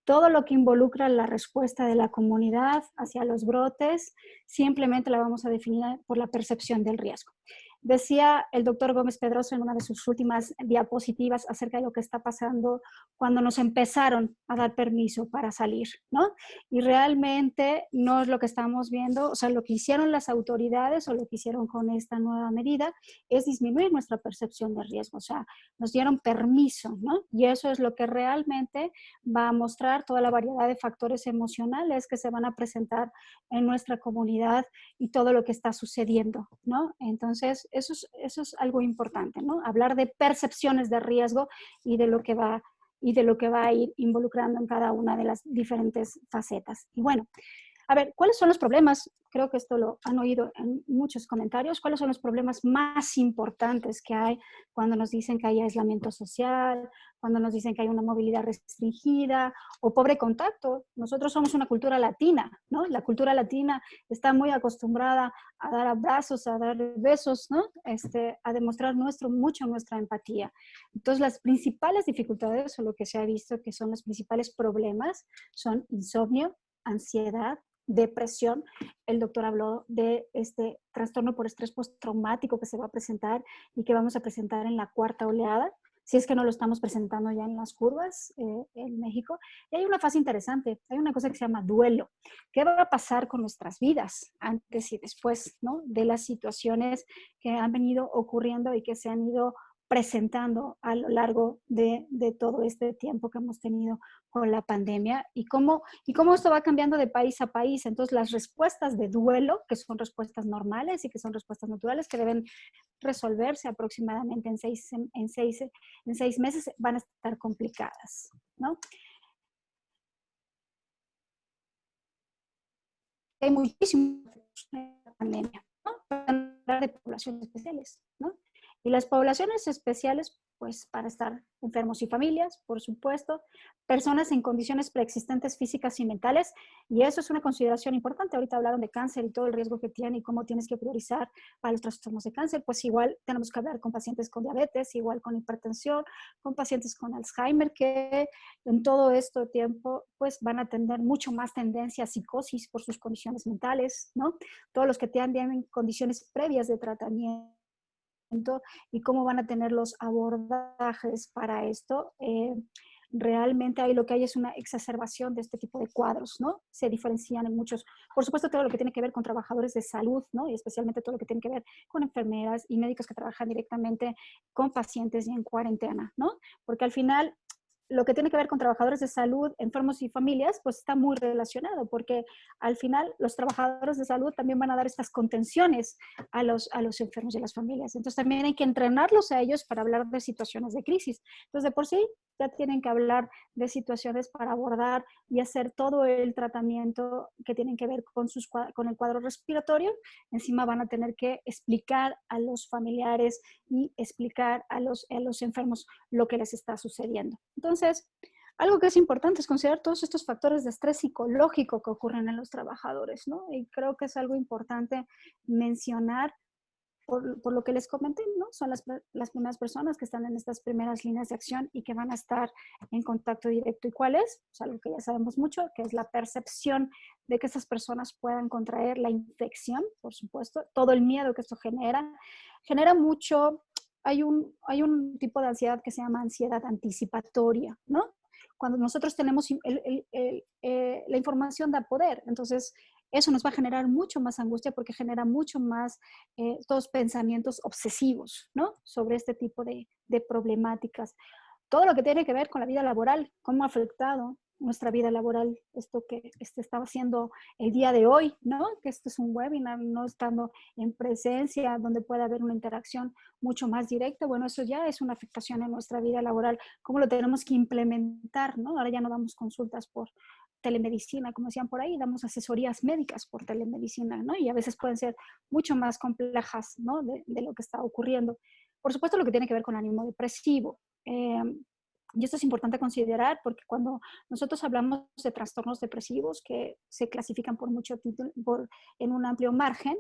Todo lo que involucra la respuesta de la comunidad hacia los brotes, simplemente la vamos a definir por la percepción del riesgo. Decía el doctor Gómez Pedroso en una de sus últimas diapositivas acerca de lo que está pasando cuando nos empezaron a dar permiso para salir, ¿no? Y realmente no es lo que estamos viendo, o sea, lo que hicieron las autoridades o lo que hicieron con esta nueva medida es disminuir nuestra percepción de riesgo, o sea, nos dieron permiso, ¿no? Y eso es lo que realmente va a mostrar toda la variedad de factores emocionales que se van a presentar en nuestra comunidad y todo lo que está sucediendo, ¿no? Entonces, eso es algo importante, ¿no? Hablar de percepciones de riesgo y de lo que va a ir involucrando en cada una de las diferentes facetas. Y bueno, a ver, ¿cuáles son los problemas creo que esto lo han oído en muchos comentarios, ¿cuáles son los problemas más importantes que hay cuando nos dicen que hay aislamiento social, cuando nos dicen que hay una movilidad restringida o pobre contacto? Nosotros somos una cultura latina, ¿no? La cultura latina está muy acostumbrada a dar abrazos, a dar besos, ¿no? A demostrar mucho nuestra empatía. Entonces, las principales dificultades, o lo que se ha visto que son los principales problemas, son insomnio, ansiedad, depresión. El doctor habló de este trastorno por estrés postraumático que se va a presentar y que vamos a presentar en la cuarta oleada, si es que no lo estamos presentando ya en las curvas en México. Y hay una fase interesante, hay una cosa que se llama duelo. ¿Qué va a pasar con nuestras vidas antes y después, ¿no? De las situaciones que han venido ocurriendo y que se han ido presentando a lo largo de todo este tiempo que hemos tenido con la pandemia y cómo esto va cambiando de país a país. Entonces, las respuestas de duelo, que son respuestas normales y que son respuestas naturales, que deben resolverse aproximadamente en seis meses, van a estar complicadas, ¿no? Hay muchísimos en la pandemia, ¿no? Para hablar de poblaciones especiales, ¿no? Y las poblaciones especiales, pues para estar enfermos y familias, por supuesto, personas en condiciones preexistentes físicas y mentales, y eso es una consideración importante. Ahorita hablaron de cáncer y todo el riesgo que tiene y cómo tienes que priorizar para los trastornos de cáncer, pues igual tenemos que hablar con pacientes con diabetes, igual con hipertensión, con pacientes con Alzheimer, que en todo este tiempo pues van a tener mucho más tendencia a psicosis por sus condiciones mentales, ¿no? Todos los que tienen condiciones previas de tratamiento y cómo van a tener los abordajes para esto. Realmente lo que hay es una exacerbación de este tipo de cuadros, ¿no? Se diferencian en muchos, por supuesto, todo lo que tiene que ver con trabajadores de salud, ¿no? Y especialmente todo lo que tiene que ver con enfermeras y médicos que trabajan directamente con pacientes y en cuarentena, ¿no? Porque al final lo que tiene que ver con trabajadores de salud, enfermos y familias, pues está muy relacionado, porque al final los trabajadores de salud también van a dar estas contenciones a los enfermos y a las familias. Entonces también hay que entrenarlos a ellos para hablar de situaciones de crisis. Entonces de por sí ya tienen que hablar de situaciones para abordar y hacer todo el tratamiento que tienen que ver con el cuadro respiratorio. Encima van a tener que explicar a los familiares y explicar a los enfermos lo que les está sucediendo. Entonces, algo que es importante es considerar todos estos factores de estrés psicológico que ocurren en los trabajadores, ¿no? Y creo que es algo importante mencionar por lo que les comenté, ¿no? Son las primeras personas que están en estas primeras líneas de acción y que van a estar en contacto directo. ¿Y cuál es? Pues algo que ya sabemos mucho, que es la percepción de que estas personas puedan contraer la infección, por supuesto, todo el miedo que esto genera mucho. Hay un tipo de ansiedad que se llama ansiedad anticipatoria, ¿no? Cuando nosotros tenemos la información da poder, entonces eso nos va a generar mucho más angustia porque genera mucho más todos pensamientos obsesivos, ¿no? Sobre este tipo de problemáticas. Todo lo que tiene que ver con la vida laboral, cómo ha afectado nuestra vida laboral, esto que estaba haciendo el día de hoy, ¿no? Que esto es un webinar, no estando en presencia, donde puede haber una interacción mucho más directa. Bueno, eso ya es una afectación en nuestra vida laboral. ¿Cómo lo tenemos que implementar, no? Ahora ya no damos consultas por telemedicina, como decían por ahí, damos asesorías médicas por telemedicina, ¿no? Y a veces pueden ser mucho más complejas, ¿no? De lo que está ocurriendo. Por supuesto, lo que tiene que ver con ánimo depresivo. Y esto es importante considerar porque cuando nosotros hablamos de trastornos depresivos que se clasifican en un amplio margen,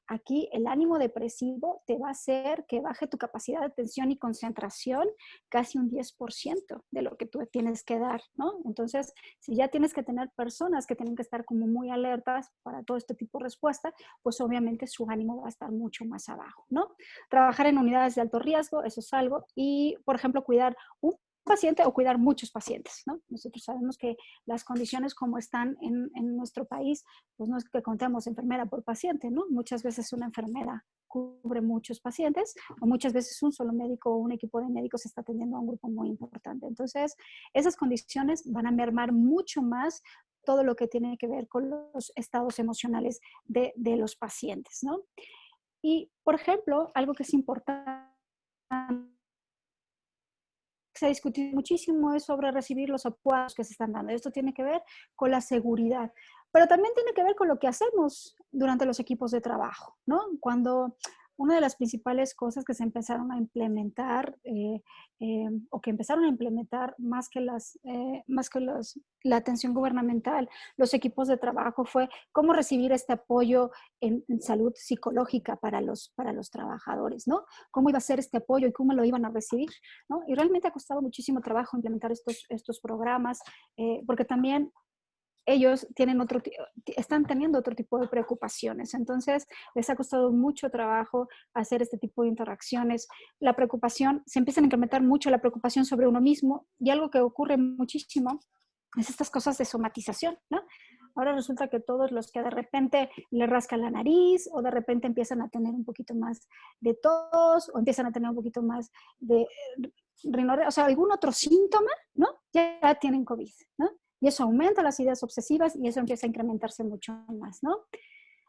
aquí el ánimo depresivo te va a hacer que baje tu capacidad de atención y concentración casi un 10% de lo que tú tienes que dar, ¿no? Entonces, si ya tienes que tener personas que tienen que estar como muy alertas para todo este tipo de respuesta, pues obviamente su ánimo va a estar mucho más abajo, ¿no? Trabajar en unidades de alto riesgo, eso es algo, y por ejemplo, cuidar un paciente o cuidar muchos pacientes, ¿no? Nosotros sabemos que las condiciones como están en nuestro país, pues no es que contemos enfermera por paciente, ¿no? Muchas veces una enfermera cubre muchos pacientes o muchas veces un solo médico o un equipo de médicos está atendiendo a un grupo muy importante. Entonces, esas condiciones van a mermar mucho más todo lo que tiene que ver con los estados emocionales de los pacientes, ¿no? Y, por ejemplo, algo que es importante se ha discutido muchísimo es sobre recibir los apoyos que se están dando. Esto tiene que ver con la seguridad. Pero también tiene que ver con lo que hacemos durante los equipos de trabajo, ¿no? Cuando una de las principales cosas que se empezaron a implementar o que empezaron a implementar la atención gubernamental, los equipos de trabajo, fue cómo recibir este apoyo en salud psicológica para los trabajadores, ¿no? Cómo iba a ser este apoyo y cómo lo iban a recibir, ¿no? Y realmente ha costado muchísimo trabajo implementar estos programas, porque también ellos están teniendo otro tipo de preocupaciones. Entonces, les ha costado mucho trabajo hacer este tipo de interacciones. La preocupación, se empiezan a incrementar mucho la preocupación sobre uno mismo, y algo que ocurre muchísimo es estas cosas de somatización, ¿no? Ahora resulta que todos los que de repente le rascan la nariz o de repente empiezan a tener un poquito más de tos o empiezan a tener un poquito más de rinorrea, o sea, algún otro síntoma, ¿no? Ya tienen COVID, ¿no? Y eso aumenta las ideas obsesivas y eso empieza a incrementarse mucho más, ¿no?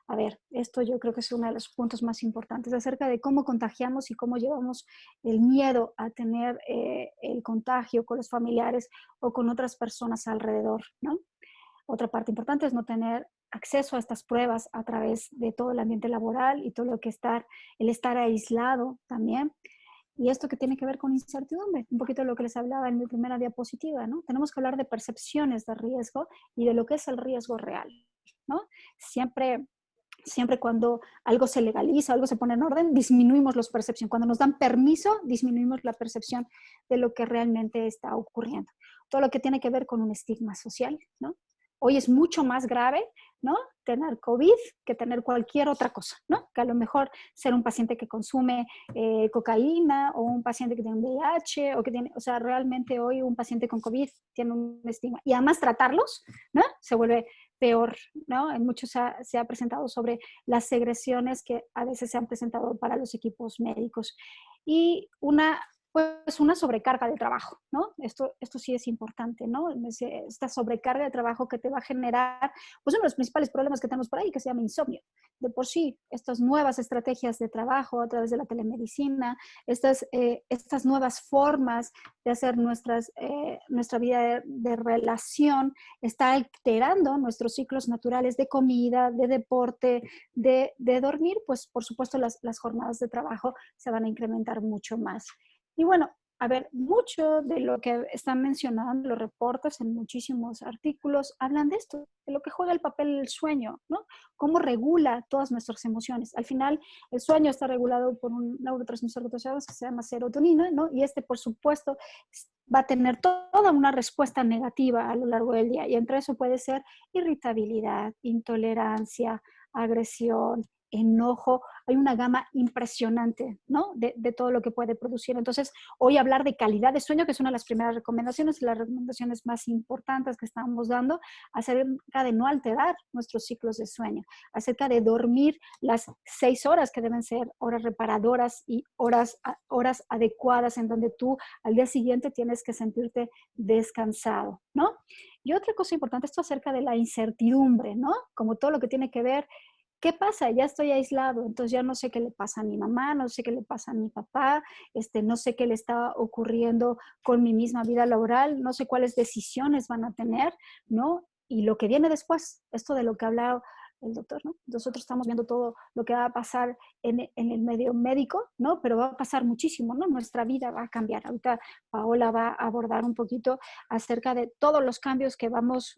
A ver, esto yo creo que es uno de los puntos más importantes acerca de cómo contagiamos y cómo llevamos el miedo a tener el contagio con los familiares o con otras personas alrededor, ¿no? Otra parte importante es no tener acceso a estas pruebas a través de todo el ambiente laboral y todo lo que el estar aislado también. Y esto que tiene que ver con incertidumbre, un poquito de lo que les hablaba en mi primera diapositiva, ¿no? Tenemos que hablar de percepciones de riesgo y de lo que es el riesgo real, ¿no? Siempre cuando algo se legaliza, algo se pone en orden, disminuimos las percepciones. Cuando nos dan permiso, disminuimos la percepción de lo que realmente está ocurriendo. Todo lo que tiene que ver con un estigma social, ¿no? Hoy es mucho más grave, ¿no? Tener COVID que tener cualquier otra cosa, ¿no? Que a lo mejor ser un paciente que consume cocaína o un paciente que tiene un VIH o que tiene, o sea, realmente hoy un paciente con COVID tiene un estigma. Y además tratarlos, ¿no? Se vuelve peor, ¿no? En muchos se ha presentado sobre las segregaciones que a veces se han presentado para los equipos médicos. Y una sobrecarga de trabajo, ¿no? Esto sí es importante, ¿no? Esta sobrecarga de trabajo que te va a generar, pues uno de los principales problemas que tenemos por ahí, que se llama insomnio. De por sí, estas nuevas estrategias de trabajo a través de la telemedicina, estas nuevas formas de hacer nuestra vida de relación, está alterando nuestros ciclos naturales de comida, de deporte, de dormir, pues por supuesto las jornadas de trabajo se van a incrementar mucho más. Y bueno, a ver, mucho de lo que están mencionando los reportes en muchísimos artículos hablan de esto, de lo que juega el papel el sueño, ¿no? Cómo regula todas nuestras emociones. Al final, el sueño está regulado por un neurotransmisor que se llama serotonina, ¿no? Y por supuesto, va a tener toda una respuesta negativa a lo largo del día. Y entre eso puede ser irritabilidad, intolerancia, agresión, enojo. Hay una gama impresionante, ¿no? De todo lo que puede producir. Entonces, hoy hablar de calidad de sueño, que es una de las primeras recomendaciones, las recomendaciones más importantes que estamos dando, acerca de no alterar nuestros ciclos de sueño, acerca de dormir las 6 horas que deben ser horas reparadoras y horas adecuadas en donde tú al día siguiente tienes que sentirte descansado, ¿no? Y otra cosa importante, esto acerca de la incertidumbre, ¿no? Como todo lo que tiene que ver. ¿Qué pasa? Ya estoy aislado, entonces ya no sé qué le pasa a mi mamá, no sé qué le pasa a mi papá, no sé qué le está ocurriendo con mi misma vida laboral, no sé cuáles decisiones van a tener, ¿no? Y lo que viene después, esto de lo que ha hablado el doctor, ¿no? Nosotros estamos viendo todo lo que va a pasar en el medio médico, ¿no? Pero va a pasar muchísimo, ¿no? Nuestra vida va a cambiar. Ahorita Paola va a abordar un poquito acerca de todos los cambios que vamos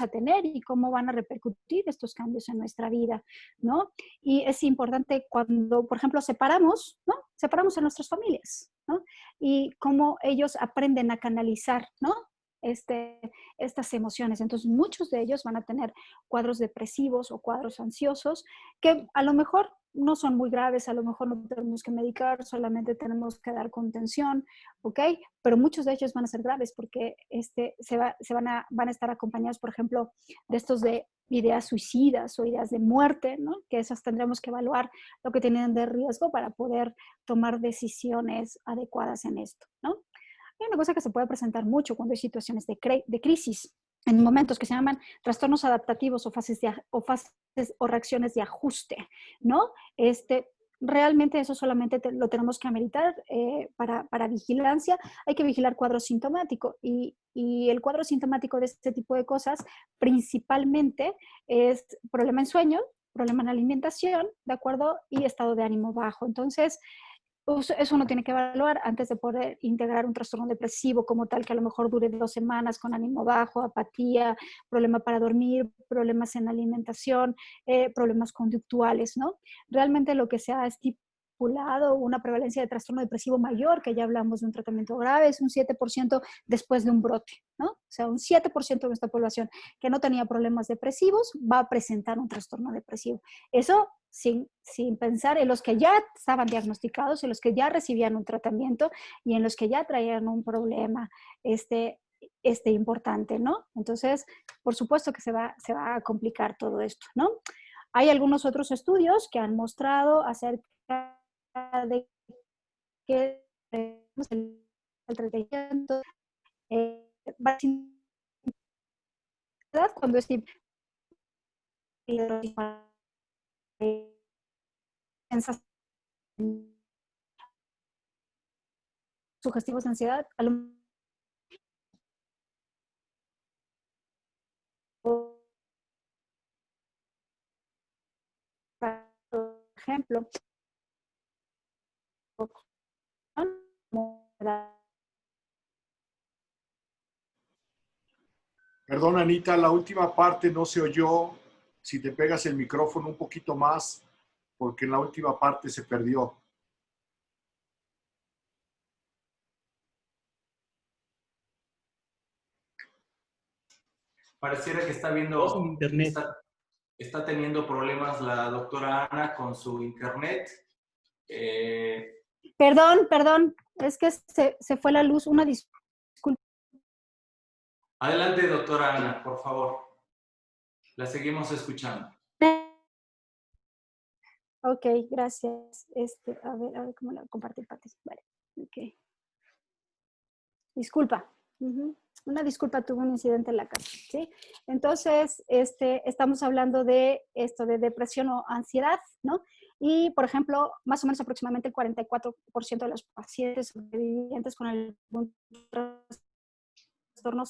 a tener y cómo van a repercutir estos cambios en nuestra vida, ¿no? Y es importante cuando, por ejemplo, separamos, ¿no? Separamos a nuestras familias, ¿no? Y cómo ellos aprenden a canalizar, ¿no? Estas emociones. Entonces, muchos de ellos van a tener cuadros depresivos o cuadros ansiosos que a lo mejor no son muy graves, a lo mejor no tenemos que medicar, solamente tenemos que dar contención, ¿ok? Pero muchos de ellos van a ser graves porque van a estar acompañados, por ejemplo, de estos de ideas suicidas o ideas de muerte, ¿no? Que esas tendremos que evaluar lo que tienen de riesgo para poder tomar decisiones adecuadas en esto, ¿no? Hay una cosa que se puede presentar mucho cuando hay situaciones de crisis, en momentos que se llaman trastornos adaptativos o fases o reacciones de ajuste, ¿no? realmente eso solamente lo tenemos que ameritar para vigilancia. Hay que vigilar cuadro sintomático y el cuadro sintomático de este tipo de cosas principalmente es problema en sueño, problema en alimentación, ¿de acuerdo? Y estado de ánimo bajo. Entonces, pues, eso uno tiene que evaluar antes de poder integrar un trastorno depresivo como tal, que a lo mejor dure 2 semanas con ánimo bajo, apatía, problema para dormir, problemas en alimentación, problemas conductuales, ¿no? Realmente lo que se ha estipulado una prevalencia de trastorno depresivo mayor, que ya hablamos de un tratamiento grave, es un 7% después de un brote, ¿no? O sea, un 7% de nuestra población que no tenía problemas depresivos va a presentar un trastorno depresivo. Eso sin pensar en los que ya estaban diagnosticados, en los que ya recibían un tratamiento y en los que ya traían un problema importante, ¿no? Entonces, por supuesto que se va a complicar todo esto, ¿no? Hay algunos otros estudios que han mostrado acerca de que el 30% cuando es sugestivos de ansiedad, a lo mejor, por ejemplo, Perdón, Anita, la última parte no se oyó. Si te pegas el micrófono un poquito más, porque en la última parte se perdió. Pareciera que internet. está teniendo problemas la doctora Ana con su internet. Perdón, es que se fue la luz, una disculpa. Adelante, doctora Ana, por favor. La seguimos escuchando. Ok, gracias. A ver cómo la compartir, Pati. Vale, ok. Disculpa. Una disculpa, tuve un incidente en la casa, ¿sí? Entonces, estamos hablando de esto de depresión o ansiedad, ¿no? Y, por ejemplo, más o menos aproximadamente el 44% de los pacientes sobrevivientes con algún trastorno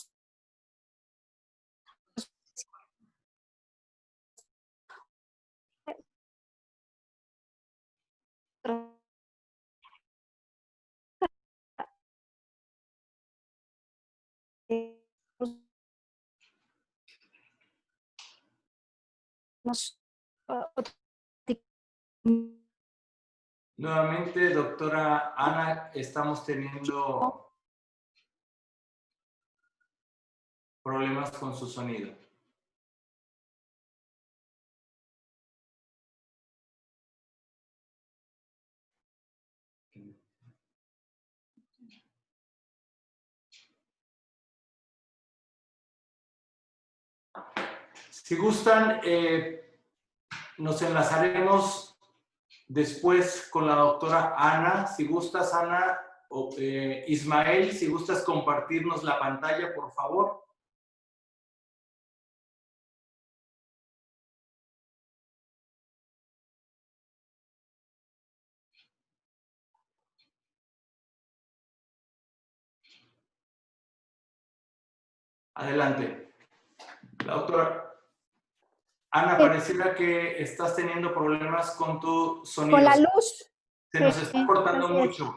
Nuevamente, doctora Ana, estamos teniendo problemas con su sonido. Si gustan, nos enlazaremos después con la doctora Ana. Si gustas, Ana, o Ismael, si gustas compartirnos la pantalla, por favor. Adelante. La doctora Ana, pareciera que estás teniendo problemas con tu sonido. Con la luz. Se nos está cortando mucho.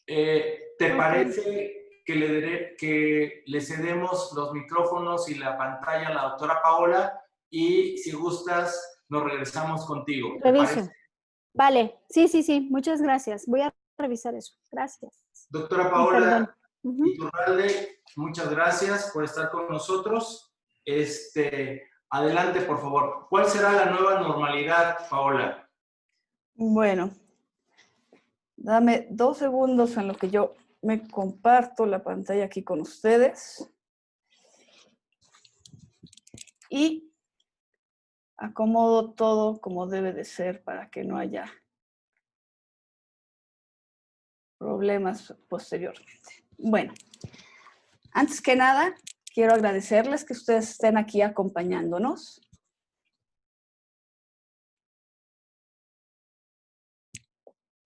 ¿Te parece que le cedemos los micrófonos y la pantalla a la doctora Paola? Y si gustas, nos regresamos contigo. ¿Te parece? Vale, sí. Muchas gracias. Voy a revisar eso. Gracias. Doctora Paola Iturralde, muchas gracias por estar con nosotros. Adelante, por favor. ¿Cuál será la nueva normalidad, Paola? Bueno, dame 2 segundos en lo que yo me comparto la pantalla aquí con ustedes. Y acomodo todo como debe de ser para que no haya problemas posteriormente. Bueno, antes que nada, quiero agradecerles que ustedes estén aquí acompañándonos.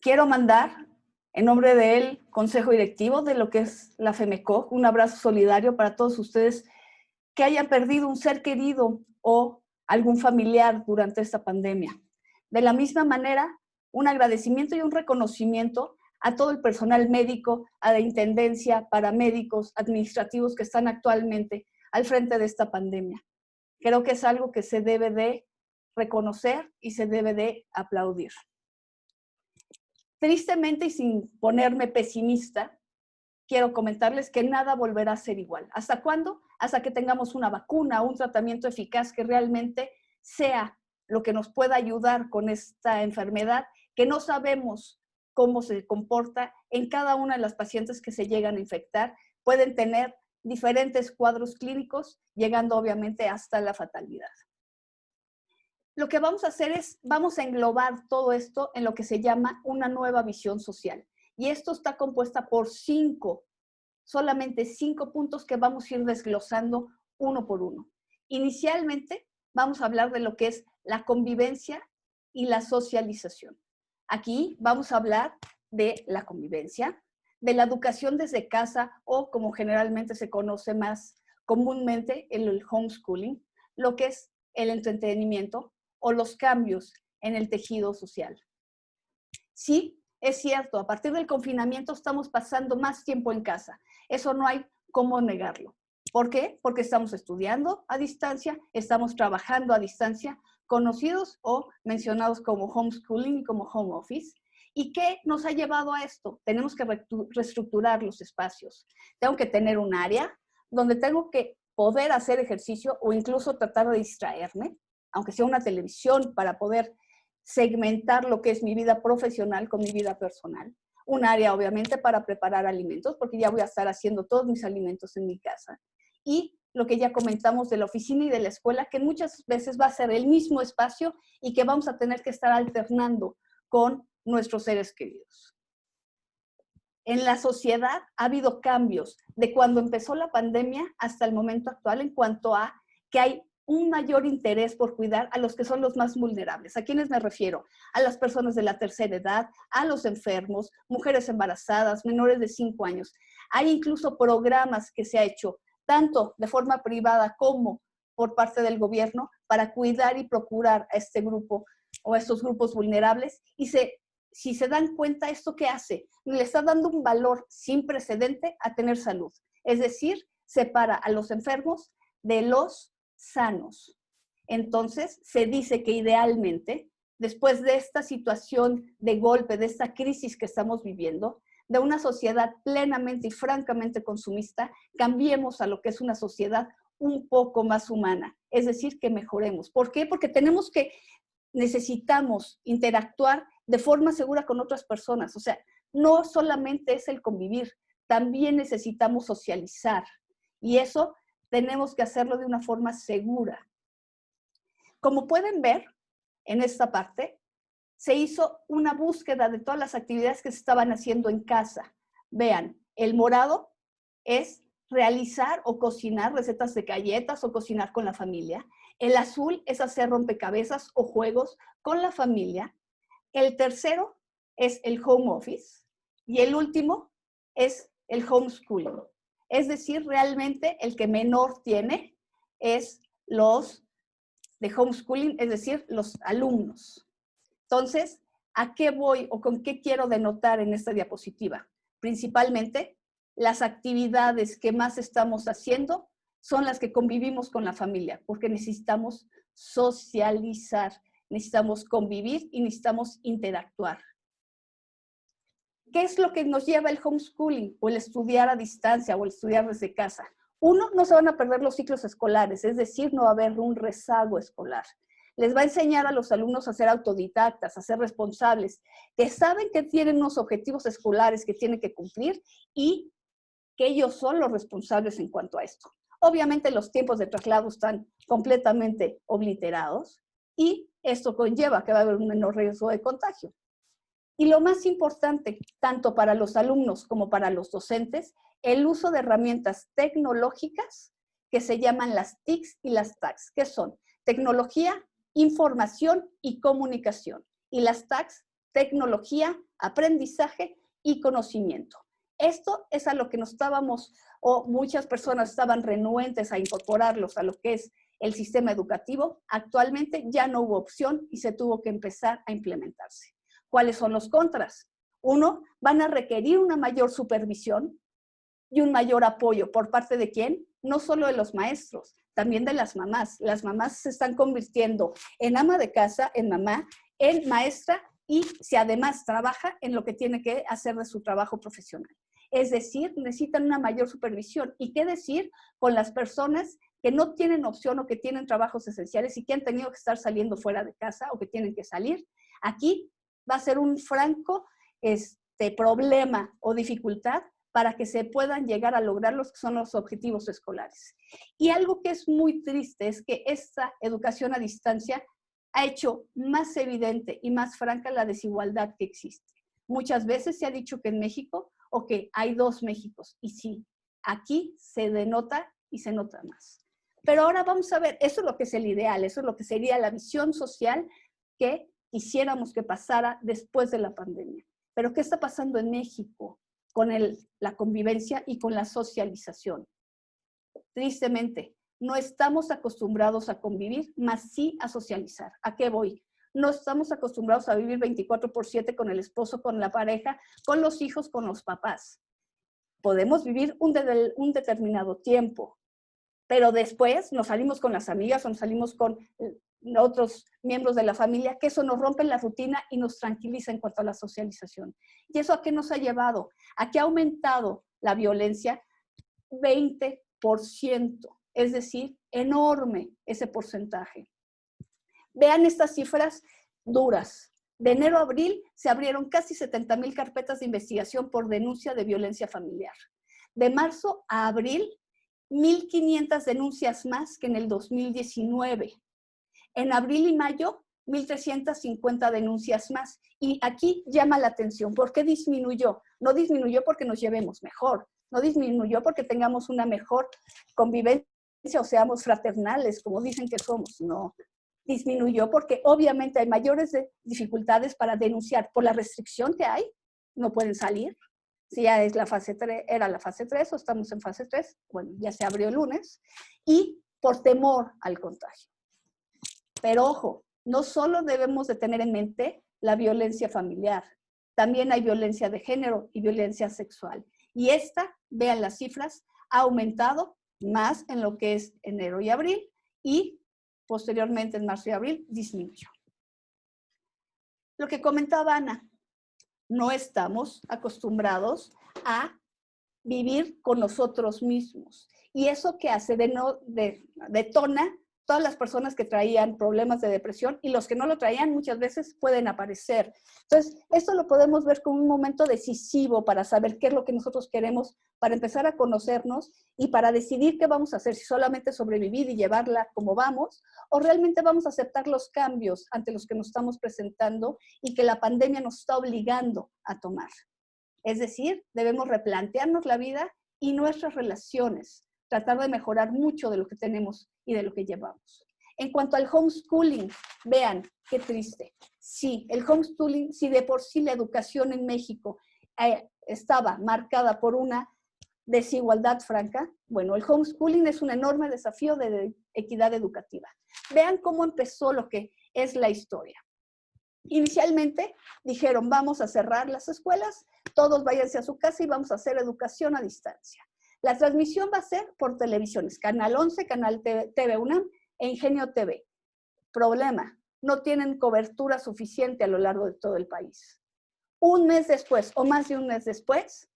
quiero mandar, en nombre del Consejo Directivo de lo que es la FEMECOG, un abrazo solidario para todos ustedes que hayan perdido un ser querido o algún familiar durante esta pandemia. De la misma manera, un agradecimiento y un reconocimiento a todo el personal médico, a la intendencia, paramédicos, administrativos que están actualmente al frente de esta pandemia. Creo que es algo que se debe de reconocer y se debe de aplaudir. Tristemente y sin ponerme pesimista, quiero comentarles que nada volverá a ser igual. ¿Hasta cuándo? Hasta que tengamos una vacuna, un tratamiento eficaz que realmente sea lo que nos pueda ayudar con esta enfermedad, que no sabemos cómo se comporta en cada una de las pacientes que se llegan a infectar. Pueden tener diferentes cuadros clínicos, llegando obviamente hasta la fatalidad. Lo que vamos a hacer es, vamos a englobar todo esto en lo que se llama una nueva visión social. Y esto está compuesta por solamente 5 puntos que vamos a ir desglosando uno por uno. Inicialmente, vamos a hablar de lo que es la convivencia y la socialización. Aquí vamos a hablar de la convivencia, de la educación desde casa o como generalmente se conoce más comúnmente el homeschooling, lo que es el entretenimiento o los cambios en el tejido social. Sí, es cierto, a partir del confinamiento estamos pasando más tiempo en casa. Eso no hay cómo negarlo. ¿Por qué? Porque estamos estudiando a distancia, estamos trabajando a distancia, conocidos o mencionados como homeschooling y como home office. ¿Y qué nos ha llevado a esto? Tenemos que reestructurar los espacios. Tengo que tener un área donde tengo que poder hacer ejercicio o incluso tratar de distraerme, aunque sea una televisión, para poder segmentar lo que es mi vida profesional con mi vida personal. Un área, obviamente, para preparar alimentos, porque ya voy a estar haciendo todos mis alimentos en mi casa. Y lo que ya comentamos de la oficina y de la escuela, que muchas veces va a ser el mismo espacio y que vamos a tener que estar alternando con nuestros seres queridos. En la sociedad ha habido cambios de cuando empezó la pandemia hasta el momento actual en cuanto a que hay un mayor interés por cuidar a los que son los más vulnerables. ¿A quiénes me refiero? A las personas de la tercera edad, a los enfermos, mujeres embarazadas, menores de 5 años. Hay incluso programas que se ha hecho, tanto de forma privada como por parte del gobierno, para cuidar y procurar a este grupo o a estos grupos vulnerables. Y si se dan cuenta, ¿esto qué hace? Le está dando un valor sin precedente a tener salud. Es decir, separa a los enfermos de los sanos. Entonces, se dice que idealmente, después de esta situación de golpe, de esta crisis que estamos viviendo, de una sociedad plenamente y francamente consumista, cambiemos a lo que es una sociedad un poco más humana. Es decir, que mejoremos. ¿Por qué? Porque necesitamos interactuar de forma segura con otras personas. O sea, no solamente es el convivir, también necesitamos socializar. Y eso tenemos que hacerlo de una forma segura. Como pueden ver, en esta parte, se hizo una búsqueda de todas las actividades que se estaban haciendo en casa. Vean, el morado es realizar o cocinar recetas de galletas o cocinar con la familia. El azul es hacer rompecabezas o juegos con la familia. El tercero es el home office. Y el último es el homeschooling. Es decir, realmente el que menor tiene es los de homeschooling, es decir, los alumnos. Entonces, ¿a qué voy o con qué quiero denotar en esta diapositiva? Principalmente, las actividades que más estamos haciendo son las que convivimos con la familia, porque necesitamos socializar, necesitamos convivir y necesitamos interactuar. ¿Qué es lo que nos lleva el homeschooling o el estudiar a distancia o el estudiar desde casa? Uno, no se van a perder los ciclos escolares, es decir, no va a haber un rezago escolar. Les va a enseñar a los alumnos a ser autodidactas, a ser responsables, que saben que tienen unos objetivos escolares que tienen que cumplir y que ellos son los responsables en cuanto a esto. Obviamente los tiempos de traslado están completamente obliterados y esto conlleva que va a haber un menor riesgo de contagio. Y lo más importante, tanto para los alumnos como para los docentes, el uso de herramientas tecnológicas que se llaman las TICs y las TACs, que son tecnología, información y comunicación. Y las TACs tecnología, aprendizaje y conocimiento. Esto es a lo que nos estábamos, o muchas personas estaban renuentes a incorporarlos a lo que es el sistema educativo. Actualmente ya no hubo opción y se tuvo que empezar a implementarse. ¿Cuáles son los contras? Uno, van a requerir una mayor supervisión y un mayor apoyo. ¿Por parte de quién? No solo de los maestros, también de las mamás. Las mamás se están convirtiendo en ama de casa, en mamá, en maestra, y si además trabaja en lo que tiene que hacer de su trabajo profesional. Es decir, necesitan una mayor supervisión. ¿Y qué decir con las personas que no tienen opción o que tienen trabajos esenciales y que han tenido que estar saliendo fuera de casa o que tienen que salir? Aquí va a ser un franco problema o dificultad para que se puedan llegar a lograr los que son los objetivos escolares. Y algo que es muy triste es que esta educación a distancia ha hecho más evidente y más franca la desigualdad que existe. Muchas veces se ha dicho que en México, o que hay dos Méxicos, y sí, aquí se denota y se nota más. Pero ahora vamos a ver, eso es lo que es el ideal, eso es lo que sería la visión social que quisiéramos que pasara después de la pandemia. Pero ¿qué está pasando en México con la convivencia y con la socialización? Tristemente, no estamos acostumbrados a convivir, más sí a socializar. ¿A qué voy? No estamos acostumbrados a vivir 24/7 con el esposo, con la pareja, con los hijos, con los papás. Podemos vivir un determinado tiempo, pero después nos salimos con las amigas o nos salimos con otros miembros de la familia, que eso nos rompe la rutina y nos tranquiliza en cuanto a la socialización. ¿Y eso a qué nos ha llevado? A que ha aumentado la violencia 20%, es decir, enorme ese porcentaje. Vean estas cifras duras. De enero a abril se abrieron casi 70,000 carpetas de investigación por denuncia de violencia familiar. De marzo a abril, 1,500 denuncias más que en el 2019. En abril y mayo, 1,350 denuncias más. Y aquí llama la atención. ¿Por qué disminuyó? No disminuyó porque nos llevemos mejor. No disminuyó porque tengamos una mejor convivencia o seamos fraternales, como dicen que somos. No. Disminuyó porque obviamente hay mayores dificultades para denunciar por la restricción que hay. No pueden salir. Si ya es la fase 3, era la fase 3 o estamos en fase 3, bueno, ya se abrió el lunes. Y por temor al contagio. Pero ojo, no solo debemos de tener en mente la violencia familiar, también hay violencia de género y violencia sexual. Y esta, vean las cifras, ha aumentado más en lo que es enero y abril y posteriormente en marzo y abril disminuyó. Lo que comentaba Ana, no estamos acostumbrados a vivir con nosotros mismos. Y eso que hace detona todas las personas que traían problemas de depresión y los que no lo traían muchas veces pueden aparecer. Entonces, esto lo podemos ver como un momento decisivo para saber qué es lo que nosotros queremos, para empezar a conocernos y para decidir qué vamos a hacer, si solamente sobrevivir y llevarla como vamos, o realmente vamos a aceptar los cambios ante los que nos estamos presentando y que la pandemia nos está obligando a tomar. Es decir, debemos replantearnos la vida y nuestras relaciones, tratar de mejorar mucho de lo que tenemos y de lo que llevamos. En cuanto al homeschooling, vean, qué triste. Sí, el homeschooling, si de por sí la educación en México estaba marcada por una desigualdad franca, bueno, el homeschooling es un enorme desafío de equidad educativa. Vean cómo empezó lo que es la historia. Inicialmente dijeron, vamos a cerrar las escuelas, todos váyanse a su casa y vamos a hacer educación a distancia. La transmisión va a ser por televisiones, Canal 11, Canal TV UNAM e Ingenio TV. Problema, no tienen cobertura suficiente a lo largo de todo el país. Un mes después, o más de un mes después,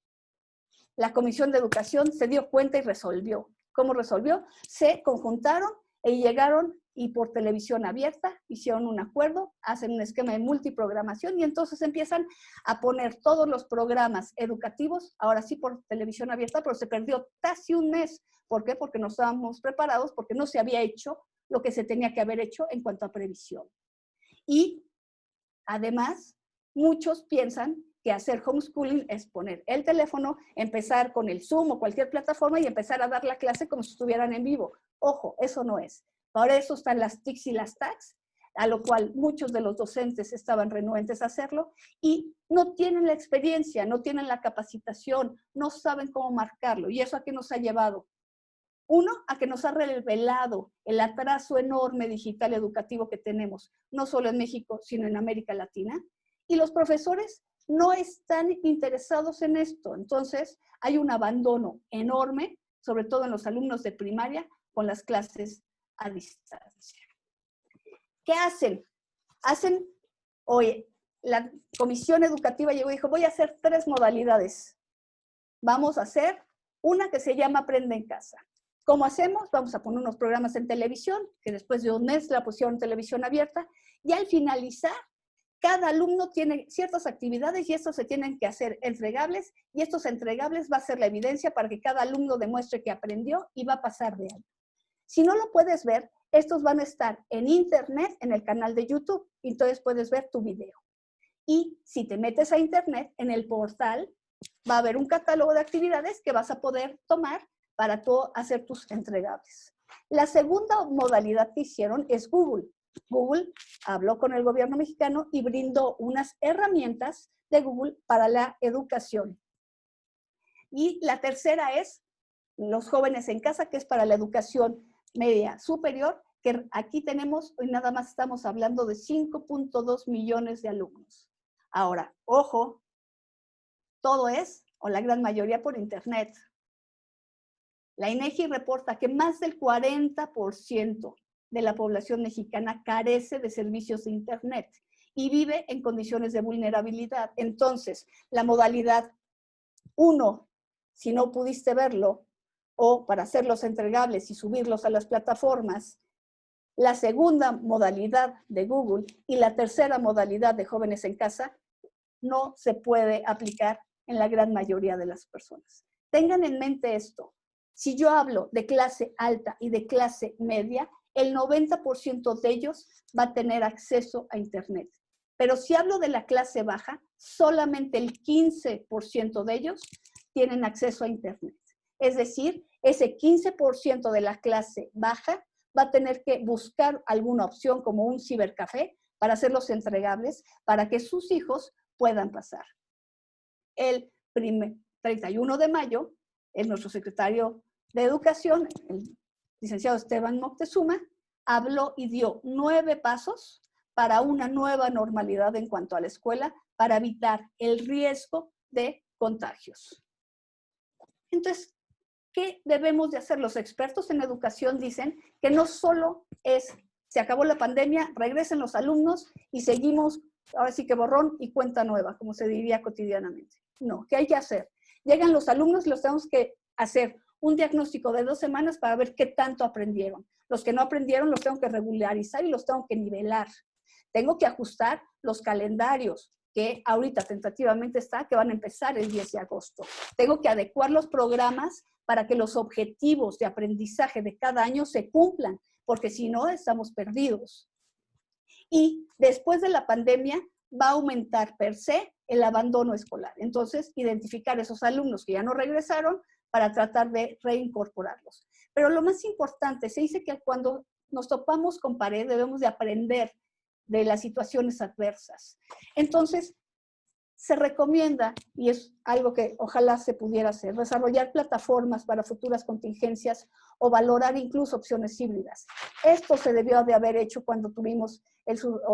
la Comisión de Educación se dio cuenta y resolvió. ¿Cómo resolvió? Se conjuntaron y llegaron y por televisión abierta hicieron un acuerdo, hacen un esquema de multiprogramación y entonces empiezan a poner todos los programas educativos, ahora sí por televisión abierta, pero se perdió casi un mes. ¿Por qué? Porque no estábamos preparados, porque no se había hecho lo que se tenía que haber hecho en cuanto a previsión. Y además, muchos piensan que hacer homeschooling es poner el teléfono, empezar con el Zoom o cualquier plataforma y empezar a dar la clase como si estuvieran en vivo. Ojo, eso no es. Para eso están las TICs y las TACs. a lo cual muchos de los docentes estaban renuentes a hacerlo, y no tienen la experiencia, no tienen la capacitación, no saben cómo marcarlo. ¿Y eso a qué nos ha llevado? Uno, a que nos ha revelado el atraso enorme digital educativo que tenemos, no solo en México, sino en América Latina. Y los profesores no están interesados en esto. Entonces, hay un abandono enorme, sobre todo en los alumnos de primaria, con las clases a distancia. ¿Qué hacen? Oye, la Comisión Educativa llegó y dijo, voy a hacer 3 modalidades. Vamos a hacer una que se llama Aprende en Casa. ¿Cómo hacemos? Vamos a poner unos programas en televisión, que después de un mes la pusieron en televisión abierta, y al finalizar, cada alumno tiene ciertas actividades y estos se tienen que hacer entregables, y estos entregables va a ser la evidencia para que cada alumno demuestre que aprendió y va a pasar de año. Si no lo puedes ver, estos van a estar en internet, en el canal de YouTube, y entonces puedes ver tu video. Y si te metes a internet, en el portal, va a haber un catálogo de actividades que vas a poder tomar para hacer tus entregables. La segunda modalidad que hicieron es Google. Google habló con el gobierno mexicano y brindó unas herramientas de Google para la educación. Y la tercera es los jóvenes en casa, que es para la educación media superior, que aquí tenemos, hoy nada más estamos hablando de 5.2 millones de alumnos. Ahora, ojo, todo es, o la gran mayoría, por internet. La INEGI reporta que más del 40% de la población mexicana carece de servicios de internet y vive en condiciones de vulnerabilidad. Entonces, la modalidad 1, si no pudiste verlo, o para hacerlos entregables y subirlos a las plataformas, la segunda modalidad de Google y la tercera modalidad de jóvenes en casa, no se puede aplicar en la gran mayoría de las personas. Tengan en mente esto. Si yo hablo de clase alta y de clase media, el 90% de ellos va a tener acceso a internet. Pero si hablo de la clase baja, solamente el 15% de ellos tienen acceso a internet. Es decir, ese 15% de la clase baja va a tener que buscar alguna opción como un cibercafé para hacerlos entregables para que sus hijos puedan pasar. El 31 de mayo, nuestro secretario de Educación, el licenciado Esteban Moctezuma, habló y dio 9 pasos para una nueva normalidad en cuanto a la escuela para evitar el riesgo de contagios. Entonces, ¿qué debemos de hacer? Los expertos en educación dicen que no solo es, se acabó la pandemia, regresen los alumnos y seguimos, ahora sí que borrón y cuenta nueva, como se diría cotidianamente. No, ¿qué hay que hacer? Llegan los alumnos y los tenemos que hacer un diagnóstico de 2 semanas para ver qué tanto aprendieron. Los que no aprendieron los tengo que regularizar y los tengo que nivelar. Tengo que ajustar los calendarios, que ahorita tentativamente está, que van a empezar el 10 de agosto. Tengo que adecuar los programas para que los objetivos de aprendizaje de cada año se cumplan, porque si no, estamos perdidos. Y después de la pandemia va a aumentar per se el abandono escolar. Entonces, identificar esos alumnos que ya no regresaron para tratar de reincorporarlos. Pero lo más importante, se dice que cuando nos topamos con pared debemos de aprender de las situaciones adversas. Entonces, se recomienda, y es algo que ojalá se pudiera hacer, desarrollar plataformas para futuras contingencias o valorar incluso opciones híbridas. Esto se debió de haber hecho cuando tuvimos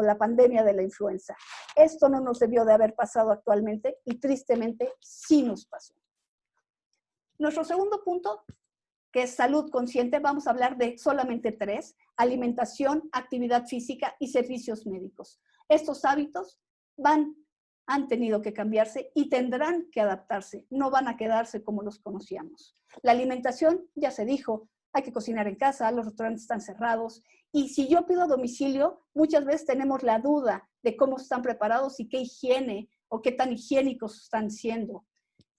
la pandemia de la influenza. Esto no nos debió de haber pasado actualmente y tristemente sí nos pasó. Nuestro segundo punto, que es salud consciente, vamos a hablar de solamente 3, alimentación, actividad física y servicios médicos. Estos hábitos han tenido que cambiarse y tendrán que adaptarse, no van a quedarse como los conocíamos. La alimentación, ya se dijo, hay que cocinar en casa, los restaurantes están cerrados, y si yo pido domicilio, muchas veces tenemos la duda de cómo están preparados y qué higiene o qué tan higiénicos están siendo.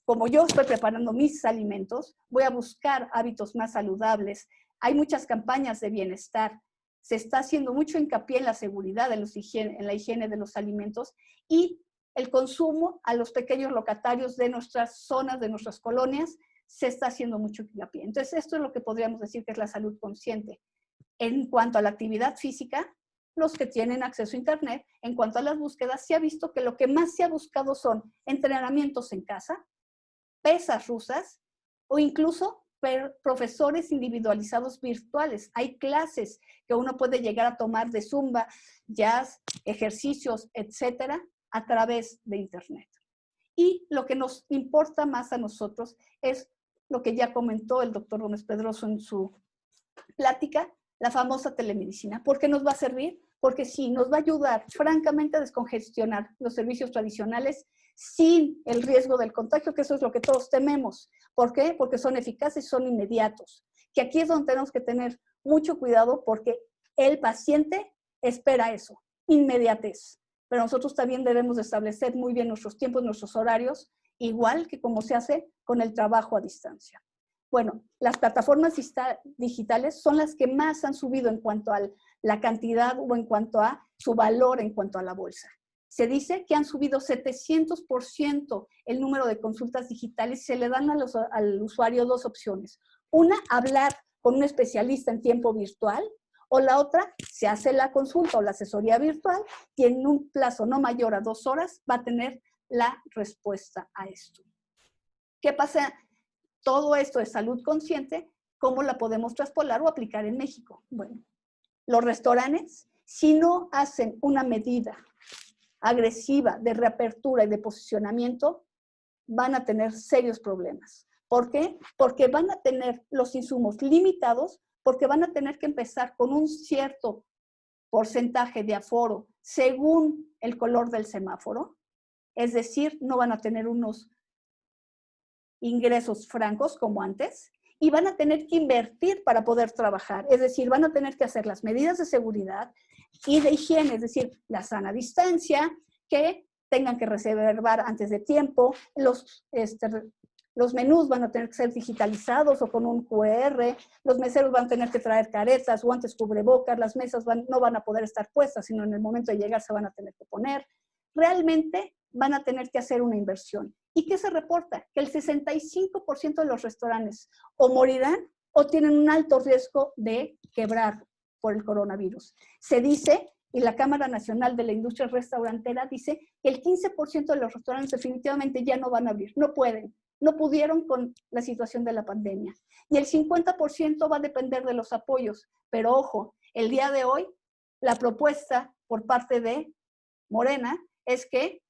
Como yo estoy preparando mis alimentos, voy a buscar hábitos más saludables. Hay muchas campañas de bienestar. Se está haciendo mucho hincapié en la seguridad, en la higiene de los alimentos y el consumo a los pequeños locatarios de nuestras zonas, de nuestras colonias, se está haciendo mucho hincapié. Entonces, esto es lo que podríamos decir que es la salud consciente. En cuanto a la actividad física, los que tienen acceso a Internet, en cuanto a las búsquedas, se ha visto que lo que más se ha buscado son entrenamientos en casa, pesas rusas o incluso profesores individualizados virtuales. Hay clases que uno puede llegar a tomar de Zumba, jazz, ejercicios, etcétera, a través de Internet. Y lo que nos importa más a nosotros es lo que ya comentó el doctor Gómez Pedroso en su plática, la famosa telemedicina. ¿Por qué nos va a servir? Porque sí, nos va a ayudar francamente a descongestionar los servicios tradicionales sin el riesgo del contagio, que eso es lo que todos tememos. ¿Por qué? Porque son eficaces y son inmediatos. Que aquí es donde tenemos que tener mucho cuidado porque el paciente espera eso, inmediatez. Pero nosotros también debemos establecer muy bien nuestros tiempos, nuestros horarios, igual que como se hace con el trabajo a distancia. Bueno, las plataformas digitales son las que más han subido en cuanto a la cantidad o en cuanto a su valor en cuanto a la bolsa. Se dice que han subido 700% el número de consultas digitales y se le dan al usuario dos opciones. Una, hablar con un especialista en tiempo virtual, o la otra, se hace la consulta o la asesoría virtual y en un plazo no mayor a 2 horas va a tener la respuesta a esto. ¿Qué pasa? Todo esto de salud consciente, ¿cómo la podemos traspolar o aplicar en México? Bueno, los restaurantes, si no hacen una medida agresiva de reapertura y de posicionamiento, van a tener serios problemas. ¿Por qué? Porque van a tener los insumos limitados, porque van a tener que empezar con un cierto porcentaje de aforo según el color del semáforo. Es decir, no van a tener unos ingresos francos como antes y van a tener que invertir para poder trabajar. Es decir, van a tener que hacer las medidas de seguridad y de higiene, es decir, la sana distancia, que tengan que reservar antes de tiempo, los menús van a tener que ser digitalizados o con un QR, los meseros van a tener que traer caretas, guantes, cubrebocas, las mesas no van a poder estar puestas, sino en el momento de llegar se van a tener que poner. Realmente van a tener que hacer una inversión. ¿Y qué se reporta? Que el 65% de los restaurantes o morirán o tienen un alto riesgo de quebrar por el coronavirus. Se dice, y la Cámara Nacional de la Industria Restaurantera dice que el 15% de los restaurantes definitivamente ya no van a abrir, no pueden, no pudieron con la situación de la pandemia. Y el 50% va a depender de los apoyos. Pero ojo, el día de hoy, la propuesta por parte de Morena es que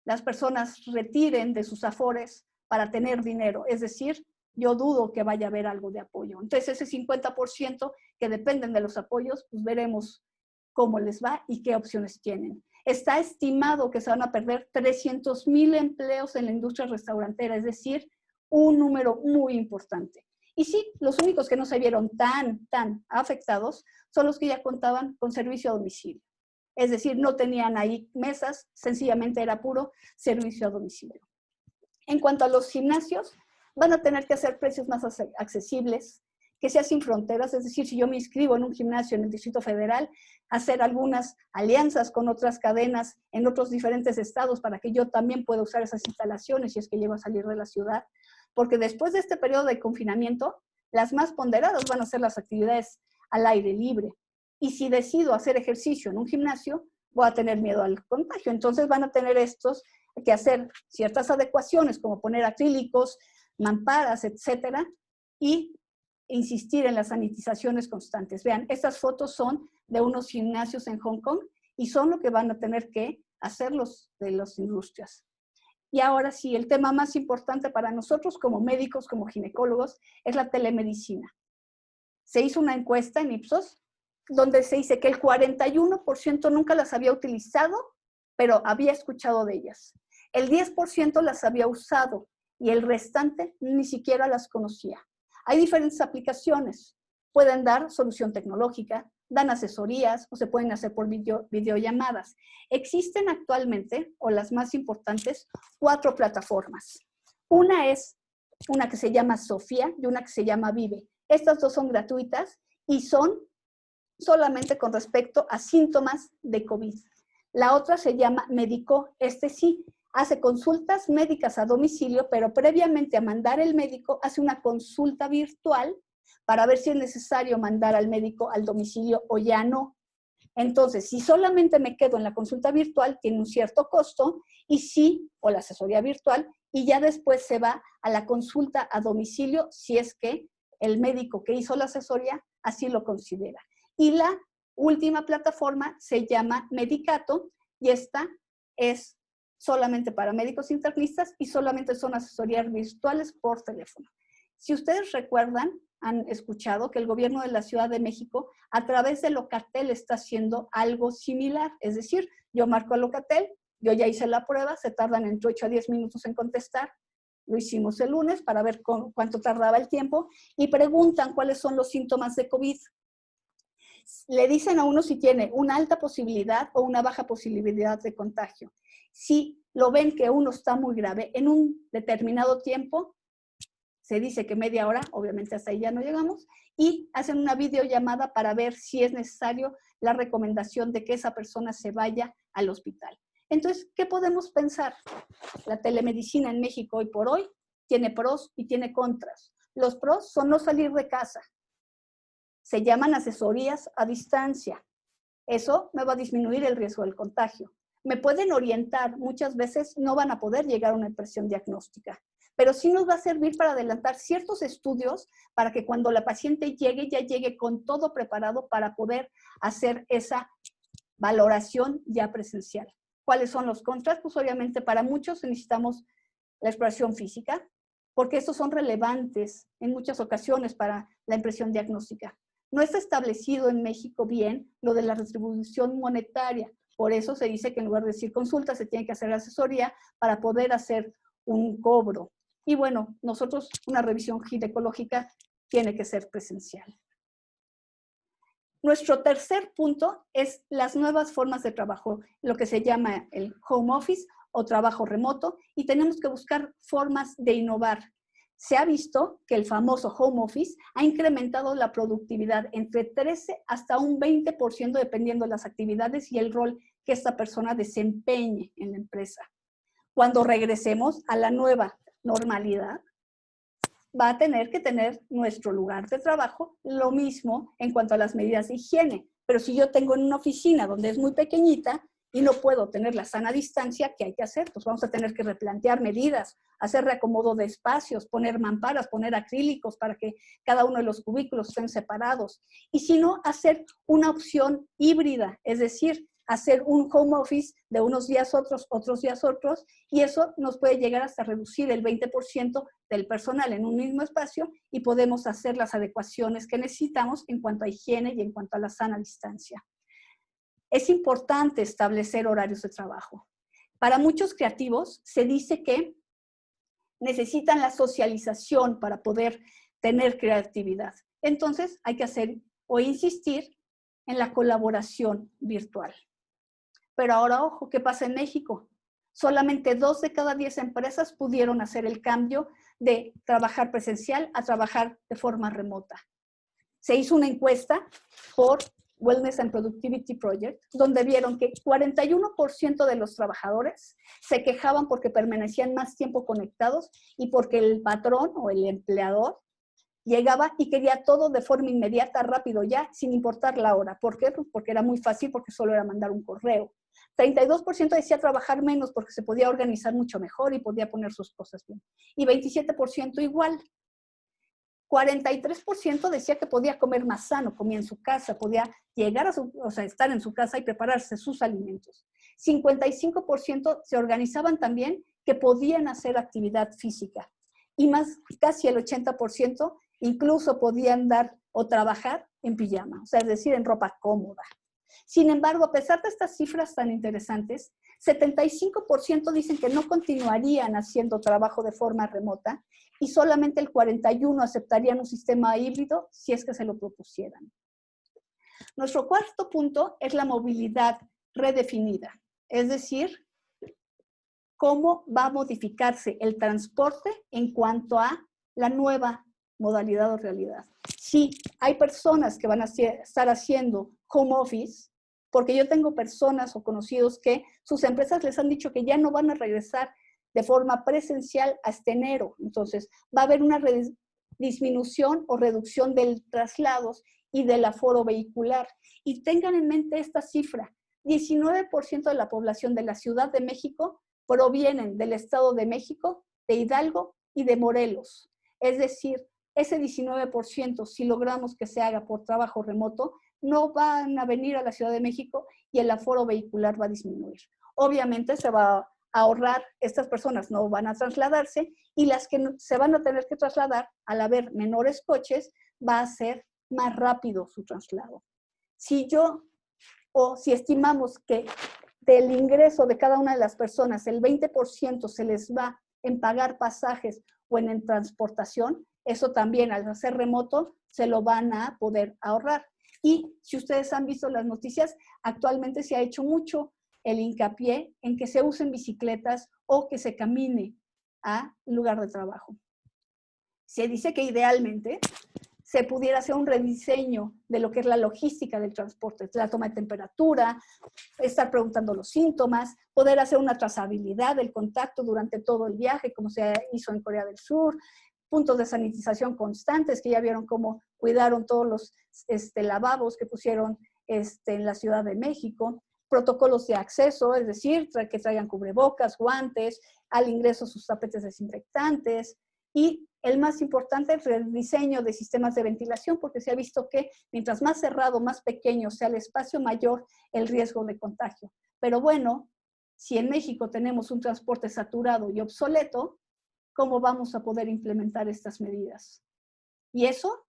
las personas retiren de sus afores para tener dinero. Es decir, yo dudo que vaya a haber algo de apoyo. Entonces, ese 50% que dependen de los apoyos, pues veremos cómo les va y qué opciones tienen. Está estimado que se van a perder 300,000 empleos en la industria restaurantera, es decir, un número muy importante. Y sí, los únicos que no se vieron tan afectados son los que ya contaban con servicio a domicilio. Es decir, no tenían ahí mesas, sencillamente era puro servicio a domicilio. En cuanto a los gimnasios, van a tener que hacer precios más accesibles, que sea sin fronteras, es decir, si yo me inscribo en un gimnasio en el Distrito Federal, hacer algunas alianzas con otras cadenas en otros diferentes estados para que yo también pueda usar esas instalaciones si es que llego a salir de la ciudad, porque después de este periodo de confinamiento, las más ponderadas van a ser las actividades al aire libre. Y si decido hacer ejercicio en un gimnasio, voy a tener miedo al contagio. Entonces van a tener estos que hacer ciertas adecuaciones, como poner acrílicos, mamparas, etcétera, y insistir en las sanitizaciones constantes. Vean, estas fotos son de unos gimnasios en Hong Kong y son lo que van a tener que hacer de las industrias. Y ahora sí, el tema más importante para nosotros como médicos, como ginecólogos, es la telemedicina. Se hizo una encuesta en Ipsos donde se dice que el 41% nunca las había utilizado, pero había escuchado de ellas. El 10% las había usado y el restante ni siquiera las conocía. Hay diferentes aplicaciones. Pueden dar solución tecnológica, dan asesorías o se pueden hacer por videollamadas. Existen actualmente, o las más importantes, 4 plataformas. Una es una que se llama Sofía y una que se llama Vive. Estas dos son gratuitas y son solamente con respecto a síntomas de COVID. La otra se llama Médico. Este sí hace consultas médicas a domicilio, pero previamente a mandar el médico hace una consulta virtual para ver si es necesario mandar al médico al domicilio o ya no. Entonces, si solamente me quedo en la consulta virtual, tiene un cierto costo, o la asesoría virtual, y ya después se va a la consulta a domicilio si es que el médico que hizo la asesoría así lo considera. Y la última plataforma se llama Medicato, y esta es solamente para médicos internistas y solamente son asesorías virtuales por teléfono. Si ustedes recuerdan, han escuchado que el gobierno de la Ciudad de México a través de Locatel está haciendo algo similar. Es decir, yo marco a Locatel, yo ya hice la prueba, se tardan entre 8 a 10 minutos en contestar. Lo hicimos el lunes para ver cuánto tardaba el tiempo y preguntan cuáles son los síntomas de COVID. Le dicen a uno si tiene una alta posibilidad o una baja posibilidad de contagio. Si lo ven que uno está muy grave, en un determinado tiempo, se dice que media hora, obviamente hasta ahí ya no llegamos, y hacen una videollamada para ver si es necesario la recomendación de que esa persona se vaya al hospital. Entonces, ¿qué podemos pensar? La telemedicina en México hoy por hoy tiene pros y tiene contras. Los pros son no salir de casa. Se llaman asesorías a distancia. Eso me va a disminuir el riesgo del contagio. Me pueden orientar, muchas veces no van a poder llegar a una impresión diagnóstica, pero sí nos va a servir para adelantar ciertos estudios para que cuando la paciente llegue, ya llegue con todo preparado para poder hacer esa valoración ya presencial. ¿Cuáles son los contras? Pues obviamente para muchos necesitamos la exploración física, porque estos son relevantes en muchas ocasiones para la impresión diagnóstica. No está establecido en México bien lo de la retribución monetaria. Por eso se dice que en lugar de decir consulta, se tiene que hacer asesoría para poder hacer un cobro. Y bueno, nosotros una revisión ginecológica tiene que ser presencial. Nuestro tercer punto es las nuevas formas de trabajo, lo que se llama el home office o trabajo remoto, y tenemos que buscar formas de innovar. Se ha visto que el famoso home office ha incrementado la productividad entre 13 hasta un 20% dependiendo de las actividades y el rol que esta persona desempeñe en la empresa. Cuando regresemos a la nueva normalidad, va a tener que tener nuestro lugar de trabajo lo mismo en cuanto a las medidas de higiene. Pero si yo tengo en una oficina donde es muy pequeñita y no puedo tener la sana distancia, ¿qué hay que hacer? Pues vamos a tener que replantear medidas, hacer reacomodo de espacios, poner mamparas, poner acrílicos para que cada uno de los cubículos estén separados. Y si no, hacer una opción híbrida, es decir, hacer un home office de unos días otros días otros, y eso nos puede llegar hasta reducir el 20% del personal en un mismo espacio y podemos hacer las adecuaciones que necesitamos en cuanto a higiene y en cuanto a la sana distancia. Es importante establecer horarios de trabajo. Para muchos creativos se dice que necesitan la socialización para poder tener creatividad. Entonces hay que hacer o insistir en la colaboración virtual. Pero ahora, ojo, ¿qué pasa en México? Solamente 2 de cada 10 empresas pudieron hacer el cambio de trabajar presencial a trabajar de forma remota. Se hizo una encuesta por Wellness and Productivity Project, donde vieron que 41% de los trabajadores se quejaban porque permanecían más tiempo conectados y porque el patrón o el empleador llegaba y quería todo de forma inmediata, rápido ya, sin importar la hora. ¿Por qué? Pues porque era muy fácil, porque solo era mandar un correo. 32% decía trabajar menos porque se podía organizar mucho mejor y podía poner sus cosas bien. Y 27% igual. 43% decía que podía comer más sano, comía en su casa, podía llegar a estar en su casa y prepararse sus alimentos. 55% se organizaban también que podían hacer actividad física. Y más, casi el 80% incluso podían dar o trabajar en pijama, o sea, es decir, en ropa cómoda. Sin embargo, a pesar de estas cifras tan interesantes, 75% dicen que no continuarían haciendo trabajo de forma remota y solamente el 41% aceptarían un sistema híbrido si es que se lo propusieran. Nuestro cuarto punto es la movilidad redefinida, es decir, cómo va a modificarse el transporte en cuanto a la nueva modalidad o realidad. Sí, hay personas que van a estar haciendo home office, porque yo tengo personas o conocidos que sus empresas les han dicho que ya no van a regresar de forma presencial hasta enero. Entonces, va a haber una disminución o reducción de traslados y del aforo vehicular. Y tengan en mente esta cifra, 19% de la población de la Ciudad de México provienen del Estado de México, de Hidalgo y de Morelos. Es decir, ese 19%, si logramos que se haga por trabajo remoto, no van a venir a la Ciudad de México y el aforo vehicular va a disminuir. Obviamente se va a ahorrar, estas personas no van a trasladarse y las que se van a tener que trasladar, al haber menores coches, va a ser más rápido su traslado. Si estimamos que del ingreso de cada una de las personas, el 20% se les va en pagar pasajes o en transportación, eso también al hacer remoto se lo van a poder ahorrar. Y si ustedes han visto las noticias, actualmente se ha hecho mucho el hincapié en que se usen bicicletas o que se camine al lugar de trabajo. Se dice que idealmente se pudiera hacer un rediseño de lo que es la logística del transporte, la toma de temperatura, estar preguntando los síntomas, poder hacer una trazabilidad del contacto durante todo el viaje, como se hizo en Corea del Sur, puntos de sanitización constantes, que ya vieron cómo cuidaron todos los lavabos que pusieron en la Ciudad de México, protocolos de acceso, es decir, que traigan cubrebocas, guantes, al ingreso sus tapetes desinfectantes, y el más importante, el rediseño de sistemas de ventilación, porque se ha visto que mientras más cerrado, más pequeño sea el espacio, mayor el riesgo de contagio. Pero bueno, si en México tenemos un transporte saturado y obsoleto, ¿cómo vamos a poder implementar estas medidas? Y eso,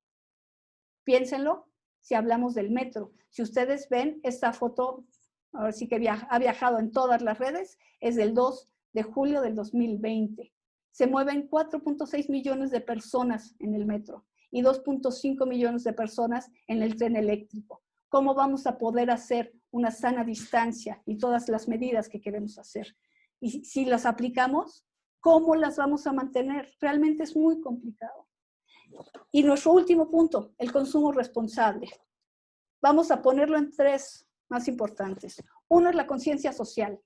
piénsenlo, si hablamos del metro. Si ustedes ven esta foto, ahora sí que ha viajado en todas las redes, es del 2 de julio del 2020. Se mueven 4.6 millones de personas en el metro y 2.5 millones de personas en el tren eléctrico. ¿Cómo vamos a poder hacer una sana distancia y todas las medidas que queremos hacer? Y si las aplicamos, ¿cómo las vamos a mantener? Realmente es muy complicado. Y nuestro último punto, el consumo responsable. Vamos a ponerlo en 3 más importantes. Uno es la conciencia social.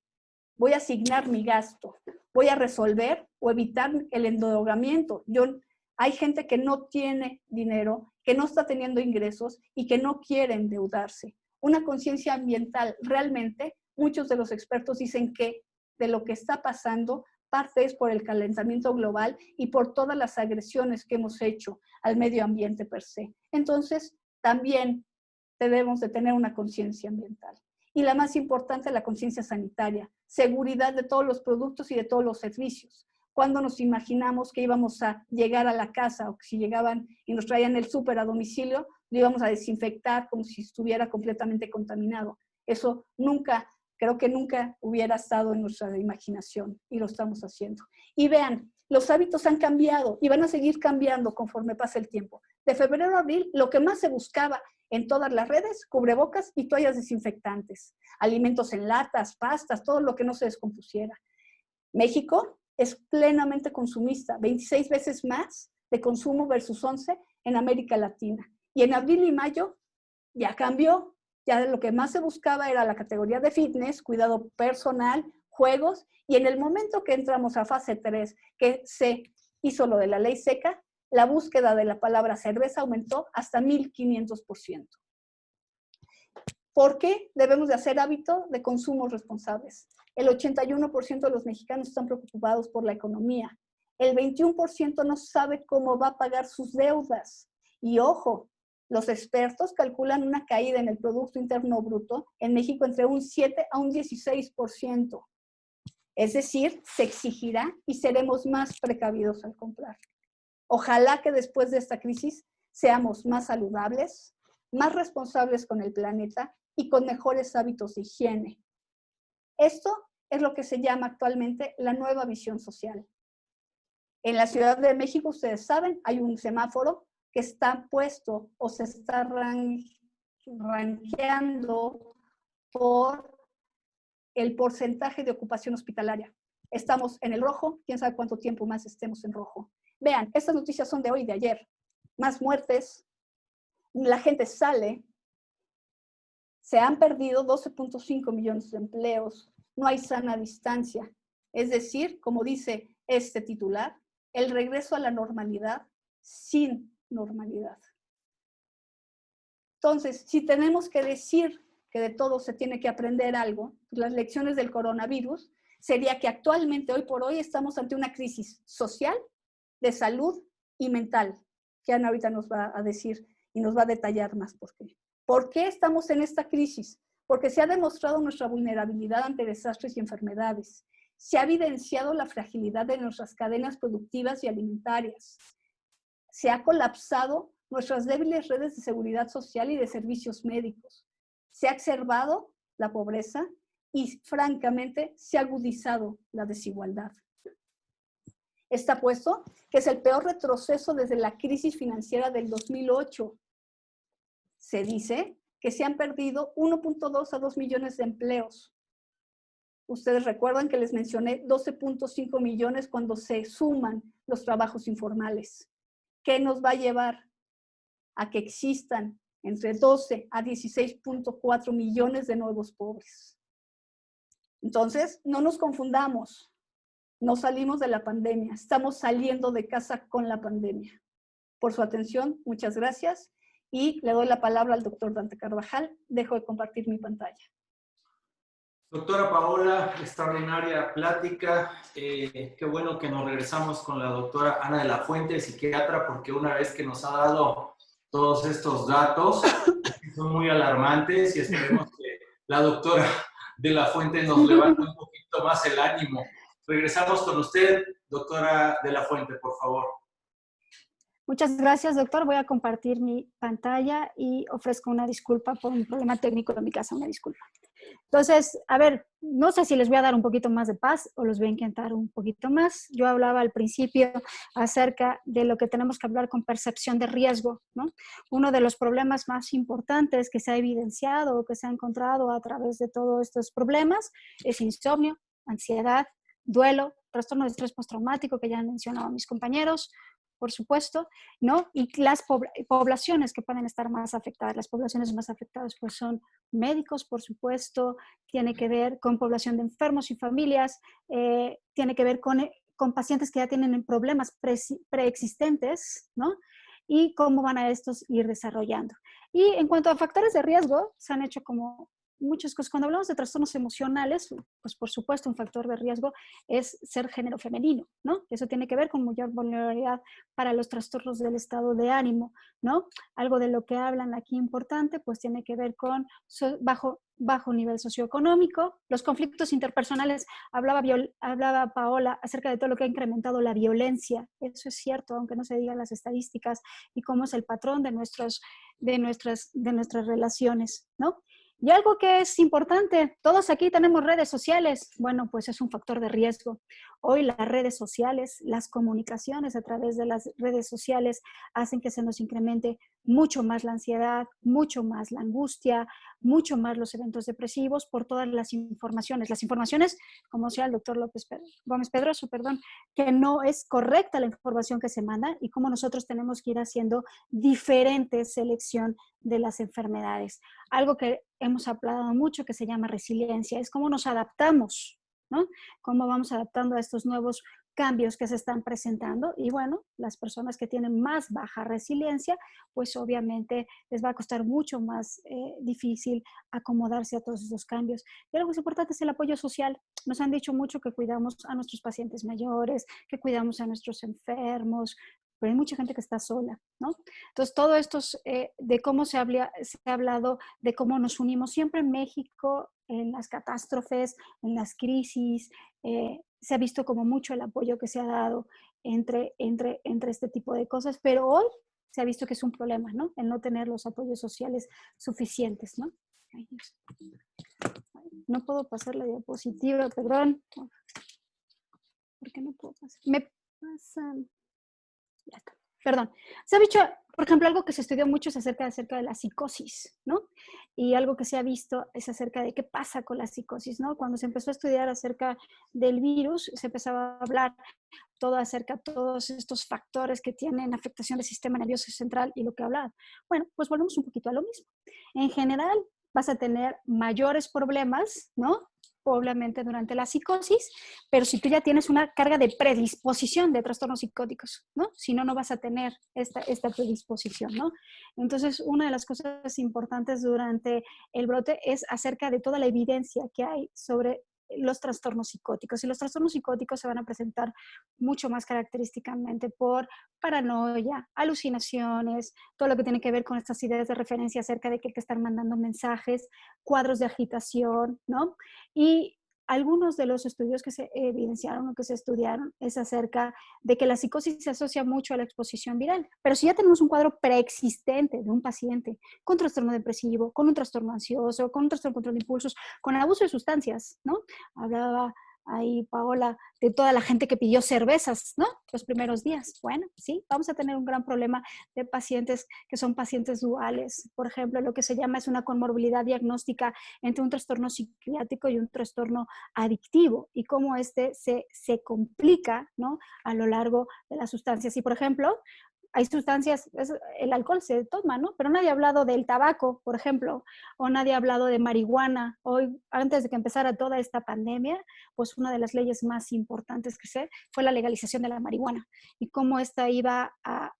Voy a asignar mi gasto. Voy a resolver o evitar el endeudamiento. Hay gente que no tiene dinero, que no está teniendo ingresos y que no quiere endeudarse. Una conciencia ambiental. Realmente, muchos de los expertos dicen que de lo que está pasando, parte es por el calentamiento global y por todas las agresiones que hemos hecho al medio ambiente per se. Entonces, también debemos de tener una conciencia ambiental. Y la más importante, la conciencia sanitaria, seguridad de todos los productos y de todos los servicios. Cuando nos imaginamos que íbamos a llegar a la casa o que si llegaban y nos traían el súper a domicilio, lo íbamos a desinfectar como si estuviera completamente contaminado. Eso creo que nunca hubiera estado en nuestra imaginación y lo estamos haciendo. Y vean, los hábitos han cambiado y van a seguir cambiando conforme pase el tiempo. De febrero a abril, lo que más se buscaba en todas las redes, cubrebocas y toallas desinfectantes, alimentos en latas, pastas, todo lo que no se descompusiera. México es plenamente consumista, 26 veces más de consumo versus 11 en América Latina. Y en abril y mayo ya cambió, ya lo que más se buscaba era la categoría de fitness, cuidado personal, juegos, y en el momento que entramos a fase 3, que se hizo lo de la ley seca, la búsqueda de la palabra cerveza aumentó hasta 1500%. ¿Por qué debemos de hacer hábito de consumos responsables? El 81% de los mexicanos están preocupados por la economía. El 21% no sabe cómo va a pagar sus deudas. Y ojo, los expertos calculan una caída en el Producto Interno Bruto en México entre un 7 a un 16%. Es decir, se exigirá y seremos más precavidos al comprar. Ojalá que después de esta crisis seamos más saludables, más responsables con el planeta y con mejores hábitos de higiene. Esto es lo que se llama actualmente la nueva visión social. En la Ciudad de México, ustedes saben, hay un semáforo que está puesto o se está rankeando por el porcentaje de ocupación hospitalaria. Estamos en el rojo, quién sabe cuánto tiempo más estemos en rojo. Vean, estas noticias son de hoy y de ayer. Más muertes, la gente sale, se han perdido 12.5 millones de empleos, no hay sana distancia. Es decir, como dice este titular, el regreso a la normalidad sin normalidad. Entonces, si tenemos que decir que de todo se tiene que aprender algo, las lecciones del coronavirus, sería que actualmente, hoy por hoy, estamos ante una crisis social, de salud y mental, que Ana ahorita nos va a decir y nos va a detallar más por qué. ¿Por qué estamos en esta crisis? Porque se ha demostrado nuestra vulnerabilidad ante desastres y enfermedades. Se ha evidenciado la fragilidad de nuestras cadenas productivas y alimentarias. Se ha colapsado nuestras débiles redes de seguridad social y de servicios médicos. Se ha exacerbado la pobreza y, francamente, se ha agudizado la desigualdad. Está puesto que es el peor retroceso desde la crisis financiera del 2008. Se dice que se han perdido 1.2 a 2 millones de empleos. Ustedes recuerdan que les mencioné 12.5 millones cuando se suman los trabajos informales. ¿Qué nos va a llevar a que existan entre 12 a 16.4 millones de nuevos pobres? Entonces, no nos confundamos. No salimos de la pandemia, estamos saliendo de casa con la pandemia. Por su atención, muchas gracias. Y le doy la palabra al doctor Dante Carvajal. Dejo de compartir mi pantalla. Doctora Paola, extraordinaria plática. Qué bueno que nos regresamos con la doctora Ana de la Fuente, psiquiatra, porque una vez que nos ha dado todos estos datos, son muy alarmantes y esperemos que la doctora de la Fuente nos levante un poquito más el ánimo. Regresamos con usted, doctora de la Fuente, por favor. Muchas gracias, doctor. Voy a compartir mi pantalla y ofrezco una disculpa por un problema técnico en mi casa, una disculpa. Entonces, a ver, no sé si les voy a dar un poquito más de paz o los voy a encantar un poquito más. Yo hablaba al principio acerca de lo que tenemos que hablar con percepción de riesgo, ¿no? Uno de los problemas más importantes que se ha evidenciado o que se ha encontrado a través de todos estos problemas es insomnio, ansiedad, duelo, trastorno de estrés postraumático que ya han mencionado mis compañeros, por supuesto, ¿no? Y las poblaciones que pueden estar más afectadas. Las poblaciones más afectadas pues son médicos, por supuesto, tiene que ver con población de enfermos y familias, tiene que ver con pacientes que ya tienen problemas preexistentes, ¿no? Y cómo van a estos ir desarrollando. Y en cuanto a factores de riesgo, se han hecho como muchas cosas. Cuando hablamos de trastornos emocionales, pues por supuesto un factor de riesgo es ser género femenino, ¿no? Eso tiene que ver con mayor vulnerabilidad para los trastornos del estado de ánimo, ¿no? Algo de lo que hablan aquí importante, pues tiene que ver con bajo nivel socioeconómico, los conflictos interpersonales. Hablaba Paola acerca de todo lo que ha incrementado la violencia. Eso es cierto, aunque no se digan las estadísticas, y cómo es el patrón de nuestras relaciones, ¿no? Y algo que es importante, todos aquí tenemos redes sociales. Bueno, pues es un factor de riesgo. Hoy las redes sociales, las comunicaciones a través de las redes sociales hacen que se nos incremente mucho más la ansiedad, mucho más la angustia, mucho más los eventos depresivos por todas las informaciones. Las informaciones, como decía el doctor Gómez Pedroso, que no es correcta la información que se manda y cómo nosotros tenemos que ir haciendo diferente selección de las enfermedades. Algo que hemos hablado mucho que se llama resiliencia, es cómo nos adaptamos, ¿no? Cómo vamos adaptando a estos nuevos cambios que se están presentando. Y bueno, las personas que tienen más baja resiliencia, pues obviamente les va a costar mucho más difícil acomodarse a todos esos cambios. Y algo que es importante es el apoyo social. Nos han dicho mucho que cuidamos a nuestros pacientes mayores, que cuidamos a nuestros enfermos, pero hay mucha gente que está sola, ¿no? Entonces, todo esto de cómo se ha hablado, de cómo nos unimos siempre en México, en las catástrofes, en las crisis, se ha visto como mucho el apoyo que se ha dado entre este tipo de cosas, pero hoy se ha visto que es un problema, ¿no? El no tener los apoyos sociales suficientes, ¿no? Ay, Dios. No puedo pasar la diapositiva, perdón. ¿Por qué no puedo pasar? Me pasan... Ya está. Perdón. Se ha dicho, por ejemplo, algo que se estudió mucho es acerca de la psicosis, ¿no? Y algo que se ha visto es acerca de qué pasa con la psicosis, ¿no? Cuando se empezó a estudiar acerca del virus, se empezaba a hablar todo acerca de todos estos factores que tienen afectación del sistema nervioso central y lo que hablaban. Bueno, pues volvemos un poquito a lo mismo. En general, vas a tener mayores problemas, ¿no? obviamente durante la psicosis, pero si tú ya tienes una carga de predisposición de trastornos psicóticos, ¿no? Si no, no vas a tener esta predisposición, ¿no? Entonces, una de las cosas importantes durante el brote es acerca de toda la evidencia que hay sobre los trastornos psicóticos. Y los trastornos psicóticos se van a presentar mucho más característicamente por paranoia, alucinaciones, todo lo que tiene que ver con estas ideas de referencia acerca de que hay que estar mandando mensajes, cuadros de agitación, ¿no? Y algunos de los estudios que se evidenciaron o que se estudiaron es acerca de que la psicosis se asocia mucho a la exposición viral. Pero si ya tenemos un cuadro preexistente de un paciente con trastorno depresivo, con un trastorno ansioso, con un trastorno de control de impulsos, con abuso de sustancias, ¿no? Hablaba ahí Paola de toda la gente que pidió cervezas, ¿no? Los primeros días. Bueno, sí, vamos a tener un gran problema de pacientes que son pacientes duales. Por ejemplo, lo que se llama es una comorbilidad diagnóstica entre un trastorno psiquiátrico y un trastorno adictivo y cómo se complica, ¿no? A lo largo de las sustancias. Y, por ejemplo, hay sustancias, el alcohol se toma, ¿no? Pero nadie ha hablado del tabaco, por ejemplo, o nadie ha hablado de marihuana. Hoy, antes de que empezara toda esta pandemia, pues una de las leyes más importantes que sé fue la legalización de la marihuana y cómo esta iba a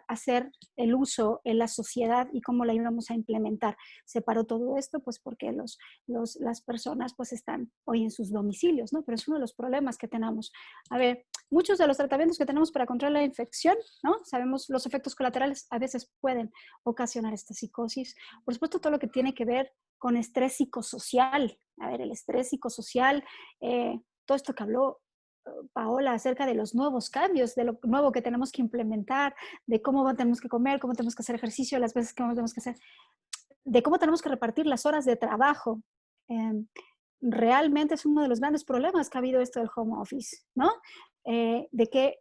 hacer el uso en la sociedad y cómo la íbamos a implementar. Se paró todo esto, pues porque las personas pues están hoy en sus domicilios, ¿no? Pero es uno de los problemas que tenemos. A ver, muchos de los tratamientos que tenemos para controlar la infección, ¿no? Sabemos los efectos colaterales a veces pueden ocasionar esta psicosis. Por supuesto, todo lo que tiene que ver con estrés psicosocial. A ver, el estrés psicosocial, todo esto que habló Paola acerca de los nuevos cambios, de lo nuevo que tenemos que implementar, de cómo tenemos que comer, cómo tenemos que hacer ejercicio, las veces que tenemos que hacer, de cómo tenemos que repartir las horas de trabajo. Realmente es uno de los grandes problemas que ha habido esto del home office, ¿no?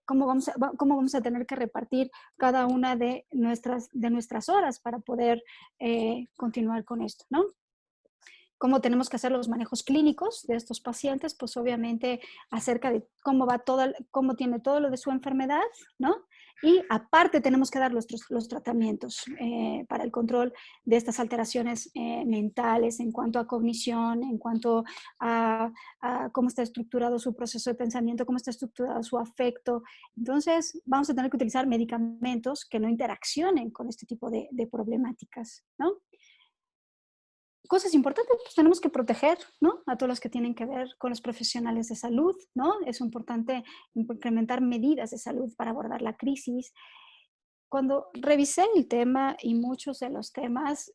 Cómo vamos a tener que repartir cada una de nuestras horas para poder continuar con esto, ¿no? Cómo tenemos que hacer los manejos clínicos de estos pacientes, pues obviamente acerca de cómo va cómo tiene todo lo de su enfermedad, ¿no? Y aparte tenemos que dar los tratamientos para el control de estas alteraciones mentales en cuanto a cognición, en cuanto a cómo está estructurado su proceso de pensamiento, cómo está estructurado su afecto. Entonces vamos a tener que utilizar medicamentos que no interaccionen con este tipo de problemáticas, ¿no? Cosas importantes, pues tenemos que proteger, ¿no? A todos los que tienen que ver con los profesionales de salud, ¿no? Es importante implementar medidas de salud para abordar la crisis. Cuando revisé el tema y muchos de los temas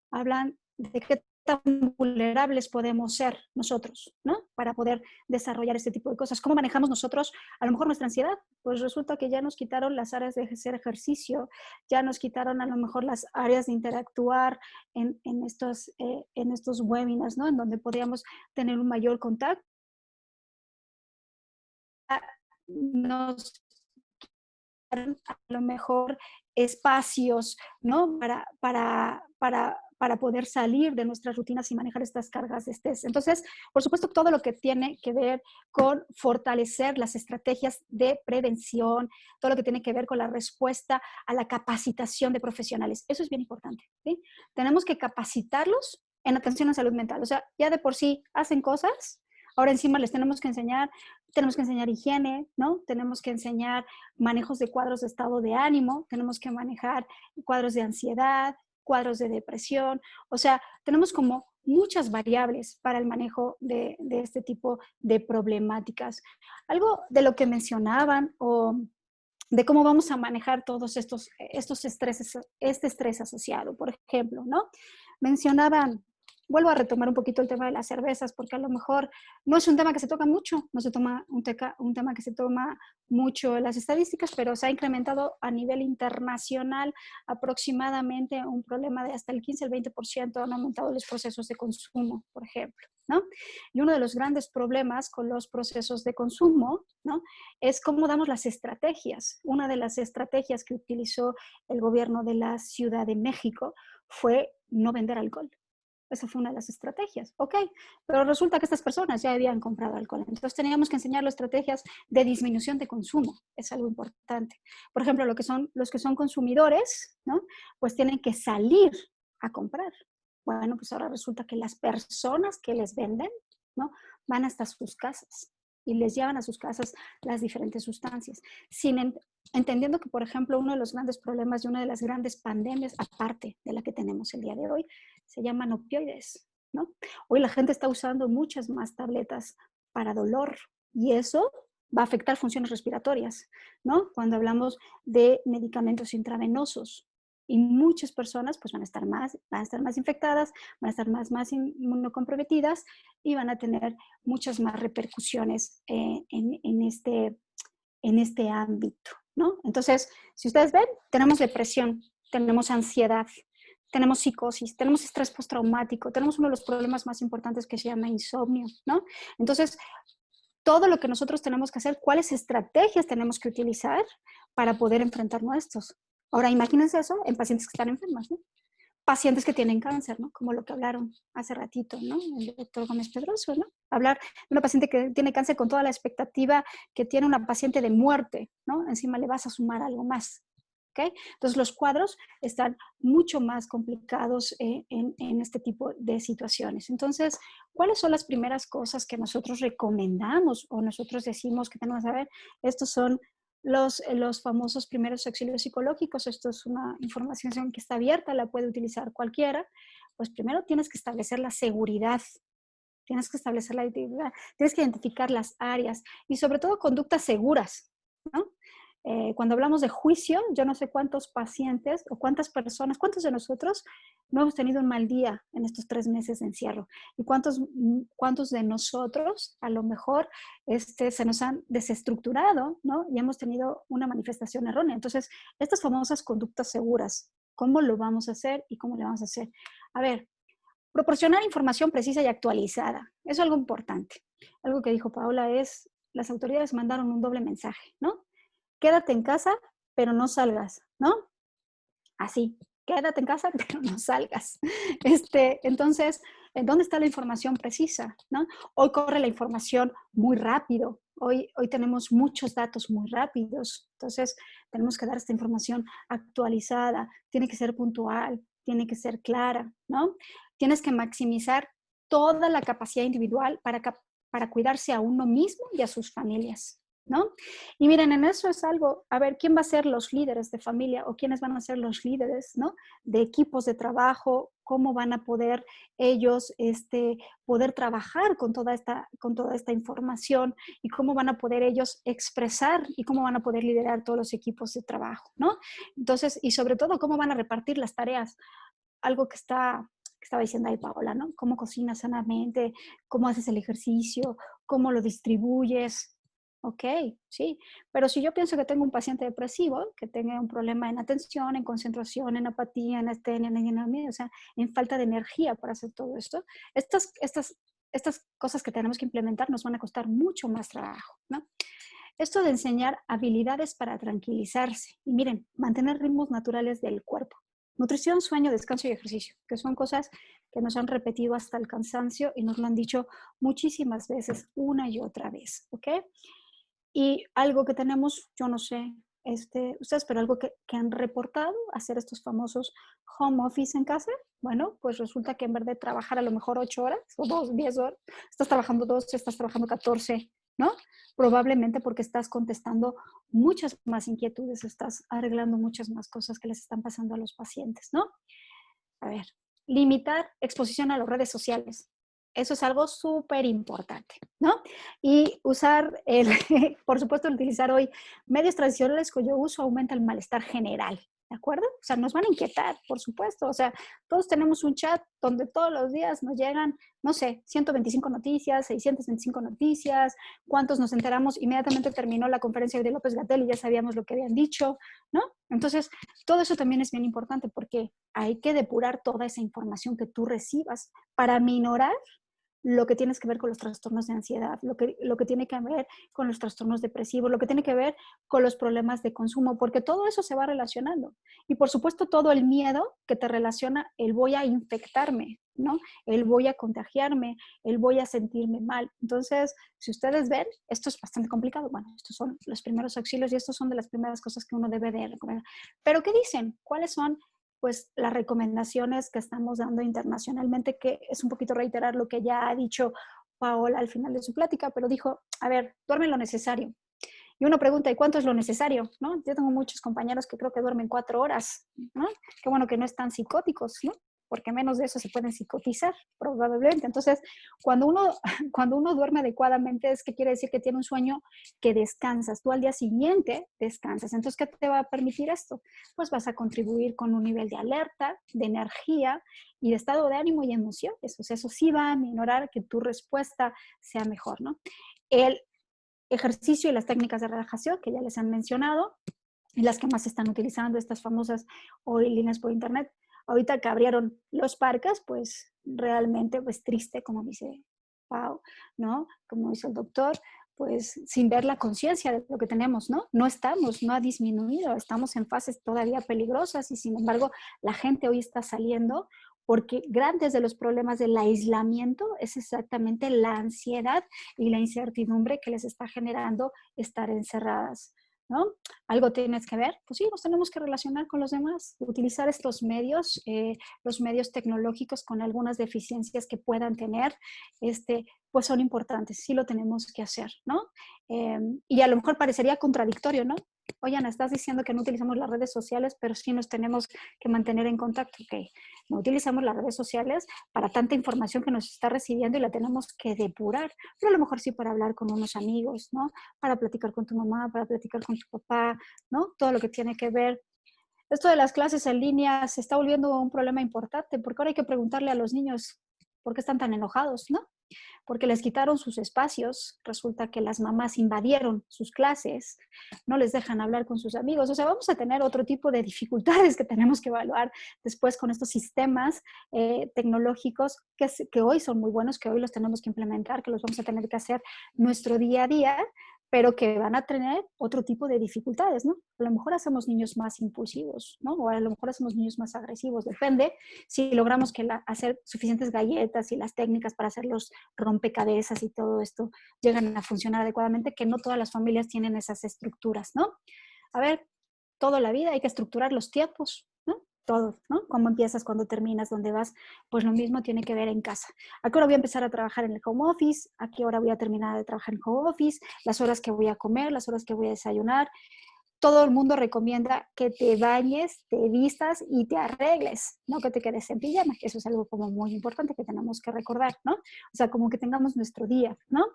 hablan de qué tan vulnerables podemos ser nosotros, ¿no? Para poder desarrollar este tipo de cosas. ¿Cómo manejamos nosotros a lo mejor nuestra ansiedad? Pues resulta que ya nos quitaron las áreas de hacer ejercicio, ya nos quitaron a lo mejor las áreas de interactuar en estos webinars, ¿no? En donde podríamos tener un mayor contacto. Nos quitaron a lo mejor espacios, ¿no? Para poder salir de nuestras rutinas y manejar estas cargas de estrés. Entonces, por supuesto, todo lo que tiene que ver con fortalecer las estrategias de prevención, todo lo que tiene que ver con la respuesta a la capacitación de profesionales. Eso es bien importante, ¿sí? Tenemos que capacitarlos en atención a salud mental. O sea, ya de por sí hacen cosas, ahora encima les tenemos que enseñar higiene, ¿no? Tenemos que enseñar manejos de cuadros de estado de ánimo, tenemos que manejar cuadros de ansiedad, cuadros de depresión, o sea, tenemos como muchas variables para el manejo de este tipo de problemáticas. Algo de lo que mencionaban o de cómo vamos a manejar todos estos estreses, este estrés asociado, por ejemplo, ¿no? Mencionaban, vuelvo a retomar un poquito el tema de las cervezas, porque a lo mejor no es un tema que se toca mucho, no se toma un tema que se toma mucho en las estadísticas, pero se ha incrementado a nivel internacional aproximadamente un problema de hasta el 15 al 20% han aumentado los procesos de consumo, por ejemplo, ¿no? Y uno de los grandes problemas con los procesos de consumo, ¿no? Es cómo damos las estrategias. Una de las estrategias que utilizó el gobierno de la Ciudad de México fue no vender alcohol. Esa fue una de las estrategias, ok, pero resulta que estas personas ya habían comprado alcohol, entonces teníamos que enseñarles estrategias de disminución de consumo, es algo importante. Por ejemplo, los que son consumidores, ¿no? Pues tienen que salir a comprar, Bueno, pues ahora resulta que las personas que les venden, ¿no? Van hasta sus casas y les llevan a sus casas las diferentes sustancias, entendiendo que, por ejemplo, uno de los grandes problemas y una de las grandes pandemias, aparte de la que tenemos el día de hoy, se llaman opioides, ¿no? Hoy la gente está usando muchas más tabletas para dolor y eso va a afectar funciones respiratorias, ¿no? Cuando hablamos de medicamentos intravenosos. Y muchas personas pues van a estar más infectadas, van a estar más inmunocomprometidas y van a tener muchas más repercusiones en este ámbito, ¿no? Entonces, si ustedes ven, tenemos depresión, tenemos ansiedad, tenemos psicosis, tenemos estrés postraumático, tenemos uno de los problemas más importantes que se llama insomnio, ¿no? Entonces, todo lo que nosotros tenemos que hacer, cuáles estrategias tenemos que utilizar para poder enfrentarnos a estos. Ahora, imagínense eso en pacientes que están enfermas, ¿no? Pacientes que tienen cáncer, ¿no? Como lo que hablaron hace ratito, ¿no? El doctor Gómez Pedroso, ¿no? Hablar de una paciente que tiene cáncer con toda la expectativa que tiene una paciente de muerte, ¿no? Encima le vas a sumar algo más, ¿ok? Entonces los cuadros están mucho más complicados en este tipo de situaciones. Entonces, ¿cuáles son las primeras cosas que nosotros recomendamos o nosotros decimos que tenemos que saber? Estos son los famosos primeros auxilios psicológicos. Esto es una información que está abierta, la puede utilizar cualquiera. Pues primero tienes que establecer la seguridad, tienes que establecer la identidad, tienes que identificar las áreas y sobre todo conductas seguras, ¿no? Cuando hablamos de juicio, yo no sé cuántos pacientes o cuántas personas, cuántos de nosotros no hemos tenido un mal día en estos 3 meses de encierro y cuántos de nosotros a lo mejor se nos han desestructurado, ¿no? Y hemos tenido una manifestación errónea. Entonces, estas famosas conductas seguras, ¿cómo lo vamos a hacer y cómo le vamos a hacer? A ver, proporcionar información precisa y actualizada. Eso es algo importante. Algo que dijo Paola es, las autoridades mandaron un doble mensaje, ¿no? Quédate en casa, pero no salgas, ¿no? Así, quédate en casa, pero no salgas. Entonces, ¿dónde está la información precisa, no? Hoy corre la información muy rápido. Hoy tenemos muchos datos muy rápidos. Entonces, tenemos que dar esta información actualizada. Tiene que ser puntual, tiene que ser clara, ¿no? Tienes que maximizar toda la capacidad individual para cuidarse a uno mismo y a sus familias, ¿no? Y miren, en eso es algo, a ver, ¿quién va a ser los líderes de familia o quiénes van a ser los líderes, ¿no? De equipos de trabajo, cómo van a poder ellos poder trabajar con toda esta información y cómo van a poder ellos expresar y cómo van a poder liderar todos los equipos de trabajo, ¿no? Entonces, y sobre todo, cómo van a repartir las tareas. Algo que estaba diciendo ahí Paola, ¿no? Cómo cocinas sanamente, cómo haces el ejercicio, cómo lo distribuyes. Ok, sí, pero si yo pienso que tengo un paciente depresivo, que tenga un problema en atención, en concentración, en apatía, en astenia, o sea, en falta de energía para hacer todo esto, estas cosas que tenemos que implementar nos van a costar mucho más trabajo, ¿no? Esto de enseñar habilidades para tranquilizarse. Y miren, mantener ritmos naturales del cuerpo. Nutrición, sueño, descanso y ejercicio, que son cosas que nos han repetido hasta el cansancio y nos lo han dicho muchísimas veces, una y otra vez, ¿ok? Y algo que tenemos, yo no sé, ustedes, pero algo que han reportado, hacer estos famosos home office en casa, bueno, pues resulta que en vez de trabajar a lo mejor 8 horas o 10 horas, estás trabajando 12, estás trabajando 14, ¿no? Probablemente porque estás contestando muchas más inquietudes, estás arreglando muchas más cosas que les están pasando a los pacientes, ¿no? A ver, limitar exposición a las redes sociales. Eso es algo súper importante, ¿no? Y usar, por supuesto, utilizar hoy medios tradicionales cuyo uso aumenta el malestar general, ¿de acuerdo? O sea, nos van a inquietar, por supuesto. O sea, todos tenemos un chat donde todos los días nos llegan, no sé, 125 noticias, 625 noticias, cuántos nos enteramos, inmediatamente terminó la conferencia de López-Gatell y ya sabíamos lo que habían dicho, ¿no? Entonces, todo eso también es bien importante porque hay que depurar toda esa información que tú recibas para minorar lo que tienes que ver con los trastornos de ansiedad, lo que tiene que ver con los trastornos depresivos, lo que tiene que ver con los problemas de consumo, porque todo eso se va relacionando. Y por supuesto todo el miedo que te relaciona, el voy a infectarme, ¿no? El voy a contagiarme, el voy a sentirme mal. Entonces, si ustedes ven, esto es bastante complicado. Bueno, estos son los primeros auxilios y estos son de las primeras cosas que uno debe de recomendar. Pero ¿qué dicen? ¿Cuáles son pues las recomendaciones que estamos dando internacionalmente, que es un poquito reiterar lo que ya ha dicho Paola al final de su plática, pero dijo, a ver, duerme lo necesario. Y uno pregunta, ¿y cuánto es lo necesario? ¿No? Yo tengo muchos compañeros que creo que duermen 4 horas, ¿no? Qué bueno que no están psicóticos, ¿no? Porque menos de eso se pueden psicotizar, probablemente. Entonces, cuando uno, cuando uno duerme adecuadamente, es que quiere decir que tiene un sueño que descansas. Tú al día siguiente descansas. Entonces, ¿qué te va a permitir esto? Pues vas a contribuir con un nivel de alerta, de energía y de estado de ánimo y emociones. O sea, eso sí va a minorar que tu respuesta sea mejor, ¿no? El ejercicio y las técnicas de relajación que ya les han mencionado y las que más se están utilizando, estas famosas hoy líneas por internet. Ahorita que abrieron los parques, pues realmente pues triste, como dice Pau, ¿no? Como dice el doctor, pues sin ver la conciencia de lo que tenemos, ¿no? No estamos, no ha disminuido, estamos en fases todavía peligrosas y sin embargo la gente hoy está saliendo porque grandes de los problemas del aislamiento es exactamente la ansiedad y la incertidumbre que les está generando estar encerradas, ¿no? ¿Algo tienes que ver? Pues sí, nos tenemos que relacionar con los demás, utilizar estos medios, los medios tecnológicos con algunas deficiencias que puedan tener, pues son importantes, sí lo tenemos que hacer, ¿no? Y a lo mejor parecería contradictorio, ¿no? Oye, Ana, estás diciendo que no utilizamos las redes sociales, pero sí nos tenemos que mantener en contacto. Ok, no utilizamos las redes sociales para tanta información que nos está recibiendo y la tenemos que depurar, pero a lo mejor sí para hablar con unos amigos, ¿no? Para platicar con tu mamá, para platicar con tu papá, ¿no? Todo lo que tiene que ver. Esto de las clases en línea se está volviendo un problema importante porque ahora hay que preguntarle a los niños por qué están tan enojados, ¿no? Porque les quitaron sus espacios, resulta que las mamás invadieron sus clases, no les dejan hablar con sus amigos, o sea, vamos a tener otro tipo de dificultades que tenemos que evaluar después con estos sistemas tecnológicos que hoy son muy buenos, que hoy los tenemos que implementar, que los vamos a tener que hacer nuestro día a día, pero que van a tener otro tipo de dificultades, ¿no? A lo mejor hacemos niños más impulsivos, ¿no? O a lo mejor hacemos niños más agresivos, depende si logramos hacer suficientes galletas y las técnicas para hacer los rompecabezas y todo esto llegan a funcionar adecuadamente, que no todas las familias tienen esas estructuras, ¿no? A ver, toda la vida hay que estructurar los tiempos, ¿no? Todo, ¿no? Cómo empiezas, cuándo terminas, dónde vas, pues lo mismo tiene que ver en casa. ¿A qué hora voy a empezar a trabajar en el home office? ¿A qué hora voy a terminar de trabajar en el home office? Las horas que voy a comer, las horas que voy a desayunar. Todo el mundo recomienda que te bañes, te vistas y te arregles, no que te quedes en pijama. Eso es algo como muy importante que tenemos que recordar, ¿no? O sea, como que tengamos nuestro día, ¿no?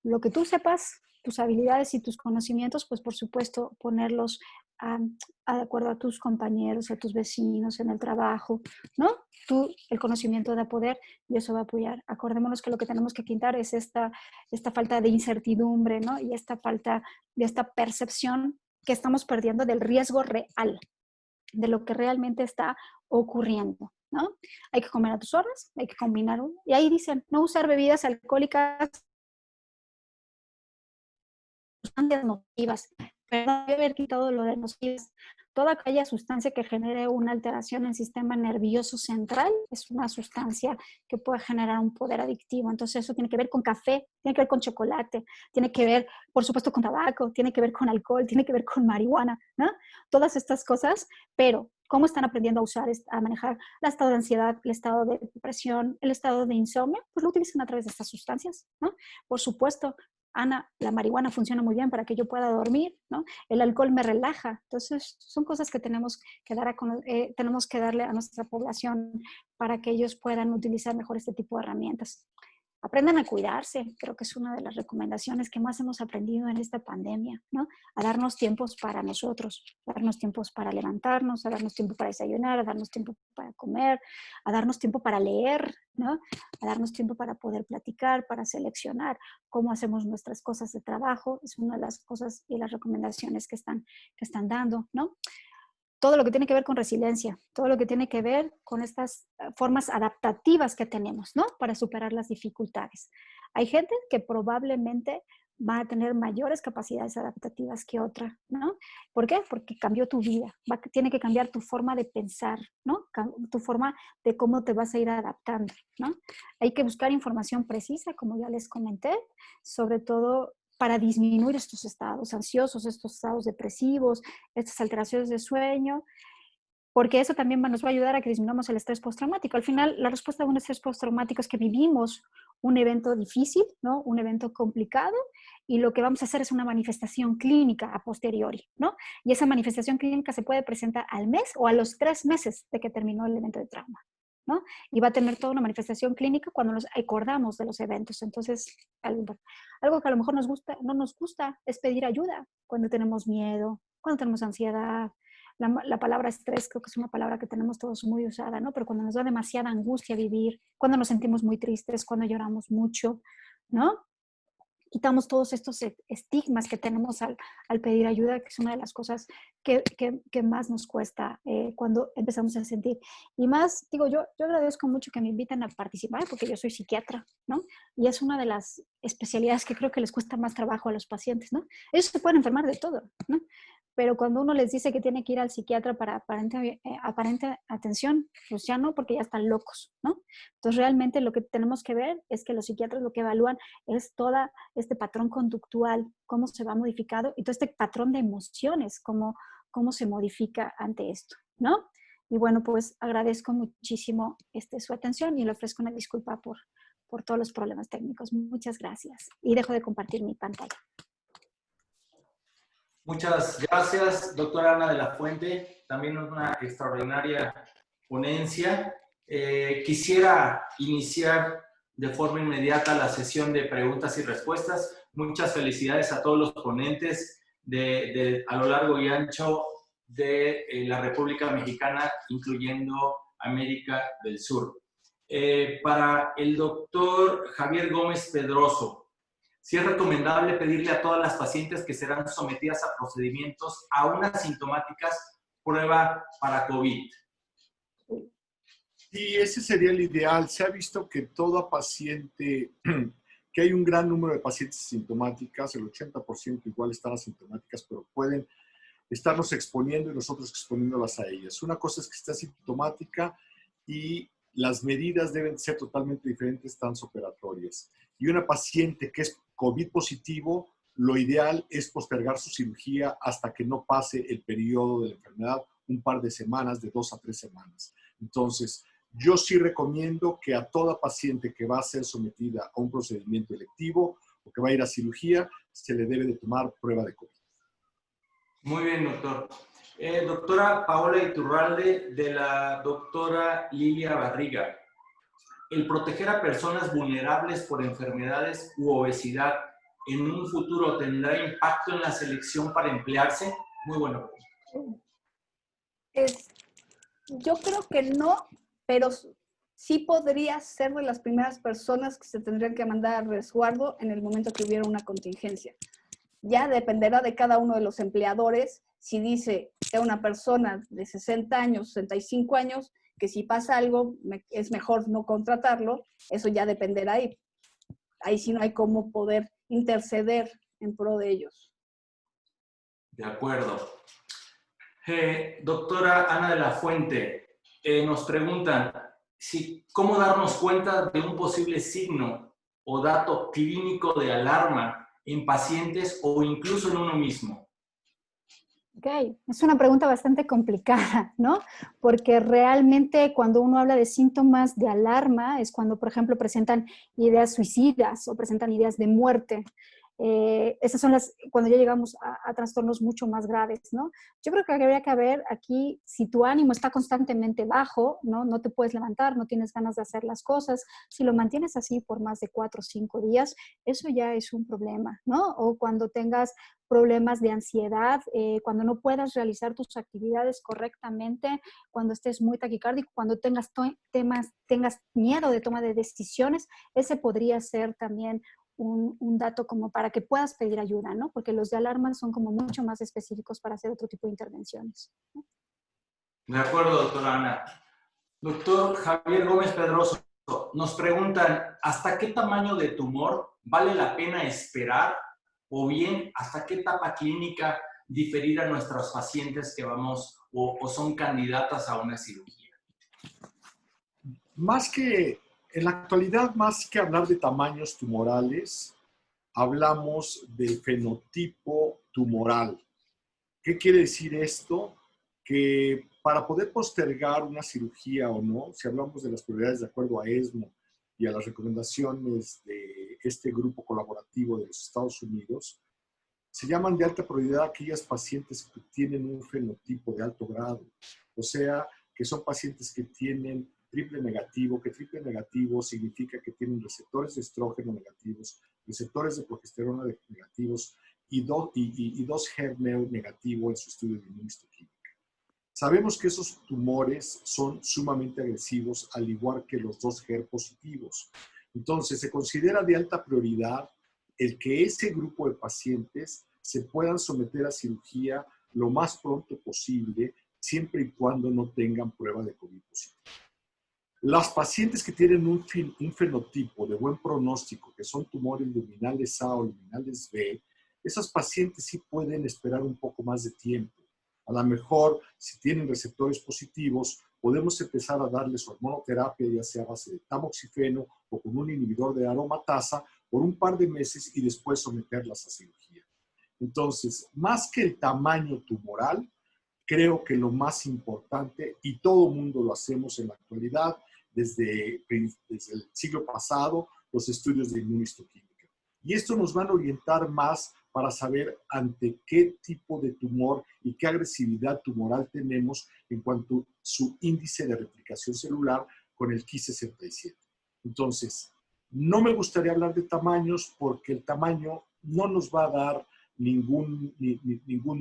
Lo que tú sepas, tus habilidades y tus conocimientos, pues por supuesto ponerlos de acuerdo a tus compañeros, a tus vecinos, en el trabajo, ¿no? Tú, el conocimiento da poder y eso va a apoyar. Acordémonos que lo que tenemos que quitar es esta falta de incertidumbre, ¿no? Y esta falta de esta percepción que estamos perdiendo del riesgo real, de lo que realmente está ocurriendo, ¿no? Hay que comer a tus horas, hay que combinar. Y ahí dicen, no usar bebidas alcohólicas, sustancias nocivas. Perdón, debe haber quitado lo de nocivas. Toda aquella sustancia que genere una alteración en el sistema nervioso central es una sustancia que puede generar un poder adictivo. Entonces eso tiene que ver con café, tiene que ver con chocolate, tiene que ver, por supuesto, con tabaco, tiene que ver con alcohol, tiene que ver con marihuana, ¿no? Todas estas cosas, pero ¿cómo están aprendiendo a usar, a manejar el estado de ansiedad, el estado de depresión, el estado de insomnio? Pues lo utilizan a través de estas sustancias, ¿no? Por supuesto, Ana, la marihuana funciona muy bien para que yo pueda dormir, ¿no? El alcohol me relaja. Entonces, son cosas que tenemos que tenemos que darle a nuestra población para que ellos puedan utilizar mejor este tipo de herramientas. Aprendan a cuidarse, creo que es una de las recomendaciones que más hemos aprendido en esta pandemia, ¿no? A darnos tiempos para nosotros, a darnos tiempos para levantarnos, a darnos tiempo para desayunar, a darnos tiempo para comer, a darnos tiempo para leer, ¿no? A darnos tiempo para poder platicar, para seleccionar cómo hacemos nuestras cosas de trabajo, es una de las cosas y las recomendaciones que están dando, ¿no? Todo lo que tiene que ver con resiliencia, todo lo que tiene que ver con estas formas adaptativas que tenemos, ¿no? Para superar las dificultades. Hay gente que probablemente va a tener mayores capacidades adaptativas que otra, ¿no? ¿Por qué? Porque cambió tu vida, tiene que cambiar tu forma de pensar, ¿no? Tu forma de cómo te vas a ir adaptando, ¿no? Hay que buscar información precisa, como ya les comenté, sobre todo para disminuir estos estados ansiosos, estos estados depresivos, estas alteraciones de sueño. porque eso también nos va a ayudar a que disminuyamos el estrés postraumático. Al final, la respuesta a un estrés postraumático es que vivimos un evento difícil, ¿no? Un evento complicado, y lo que vamos a hacer es una manifestación clínica a posteriori, ¿no? Y esa manifestación clínica se puede presentar al mes o a los 3 meses de que terminó el evento de trauma, ¿no? Y va a tener toda una manifestación clínica cuando nos acordamos de los eventos. Entonces, algo que a lo mejor no nos gusta es pedir ayuda cuando tenemos miedo, cuando tenemos ansiedad. La palabra estrés creo que es una palabra que tenemos todos muy usada, ¿no? Pero cuando nos da demasiada angustia vivir, cuando nos sentimos muy tristes, cuando lloramos mucho, ¿no? Quitamos todos estos estigmas que tenemos al pedir ayuda, que es una de las cosas que más nos cuesta cuando empezamos a sentir. Y más, digo, yo agradezco mucho que me invitan a participar, porque yo soy psiquiatra, ¿no? Y es una de las especialidades que creo que les cuesta más trabajo a los pacientes, ¿no? Ellos se pueden enfermar de todo, ¿no? Pero cuando uno les dice que tiene que ir al psiquiatra para aparente atención, pues ya no, porque ya están locos, ¿no? Entonces realmente lo que tenemos que ver es que los psiquiatras lo que evalúan es todo este patrón conductual, cómo se va modificado, y todo este patrón de emociones, cómo se modifica ante esto, ¿no? Y bueno, pues agradezco muchísimo su atención y le ofrezco una disculpa por todos los problemas técnicos. Muchas gracias. Y dejo de compartir mi pantalla. Muchas gracias, doctora Ana de la Fuente. También una extraordinaria ponencia. Quisiera iniciar de forma inmediata la sesión de preguntas y respuestas. Muchas felicidades a todos los ponentes a lo largo y ancho de la República Mexicana, incluyendo América del Sur. Para el doctor Javier Gómez Pedroso, si es recomendable pedirle a todas las pacientes que serán sometidas a procedimientos aún asintomáticas prueba para COVID. Y ese sería el ideal. Se ha visto que toda paciente, que hay un gran número de pacientes asintomáticas, el 80% igual están asintomáticas, pero pueden estarnos exponiendo y nosotros exponiéndolas a ellas. Una cosa es que esté asintomática y las medidas deben ser totalmente diferentes, transoperatorias. Y una paciente que es COVID positivo, lo ideal es postergar su cirugía hasta que no pase el periodo de la enfermedad, un par de semanas, de 2 a 3 semanas. Entonces, yo sí recomiendo que a toda paciente que va a ser sometida a un procedimiento electivo o que va a ir a cirugía, se le debe de tomar prueba de COVID. Muy bien, doctor. Doctora Paola Iturralde, de la doctora Lilia Barriga. ¿El proteger a personas vulnerables por enfermedades u obesidad en un futuro tendrá impacto en la selección para emplearse? Muy bueno. Yo creo que no, pero sí podría ser de las primeras personas que se tendrían que mandar a resguardo en el momento que hubiera una contingencia. Ya dependerá de cada uno de los empleadores si dice que una persona de 60 años, 65 años, que si pasa algo es mejor no contratarlo. Eso ya dependerá y ahí sí no hay cómo poder interceder en pro de ellos. De acuerdo. Doctora Ana de la Fuente, nos preguntan cómo darnos cuenta de un posible signo o dato clínico de alarma en pacientes o incluso en uno mismo. Ok, es una pregunta bastante complicada, ¿no? Porque realmente cuando uno habla de síntomas de alarma es cuando, por ejemplo, presentan ideas suicidas o presentan ideas de muerte. Esas son cuando ya llegamos a trastornos mucho más graves, ¿no? Yo creo que habría que ver aquí si tu ánimo está constantemente bajo, ¿no? No te puedes levantar, no tienes ganas de hacer las cosas. Si lo mantienes así por más de 4 o 5 días, eso ya es un problema, ¿no? O cuando tengas problemas de ansiedad, cuando no puedas realizar tus actividades correctamente, cuando estés muy taquicárdico, cuando tengas miedo de toma de decisiones, ese podría ser también un dato como para que puedas pedir ayuda, ¿no? Porque los de alarma son como mucho más específicos para hacer otro tipo de intervenciones, ¿no? De acuerdo, doctora Ana. Doctor Javier Gómez Pedroso, nos preguntan, ¿hasta qué tamaño de tumor vale la pena esperar? O bien, ¿hasta qué etapa clínica diferir a nuestros pacientes que vamos o son candidatas a una cirugía? En la actualidad, más que hablar de tamaños tumorales, hablamos de fenotipo tumoral. ¿Qué quiere decir esto? Que para poder postergar una cirugía o no, si hablamos de las prioridades de acuerdo a ESMO y a las recomendaciones de este grupo colaborativo de los Estados Unidos, se llaman de alta prioridad aquellas pacientes que tienen un fenotipo de alto grado, o sea, que son pacientes que tienen triple negativo, que triple negativo significa que tienen receptores de estrógeno negativos, receptores de progesterona negativos y dos HER2 negativo en su estudio de inmunohistoquímica. Sabemos que esos tumores son sumamente agresivos, al igual que los dos HER positivos. Entonces, se considera de alta prioridad el que ese grupo de pacientes se puedan someter a cirugía lo más pronto posible, siempre y cuando no tengan prueba de COVID positivo. Las pacientes que tienen un fenotipo de buen pronóstico, que son tumores luminales A o luminales B, esas pacientes sí pueden esperar un poco más de tiempo. A lo mejor, si tienen receptores positivos, podemos empezar a darles hormonoterapia, ya sea a base de tamoxifeno o con un inhibidor de aromatasa, por un par de meses y después someterlas a cirugía. Entonces, más que el tamaño tumoral, creo que lo más importante, y todo el mundo lo hacemos en la actualidad, desde el siglo pasado, los estudios de inmunohistoquímica. Y esto nos van a orientar más para saber ante qué tipo de tumor y qué agresividad tumoral tenemos en cuanto a su índice de replicación celular con el Ki-67. Entonces, no me gustaría hablar de tamaños porque el tamaño no nos va a dar ningún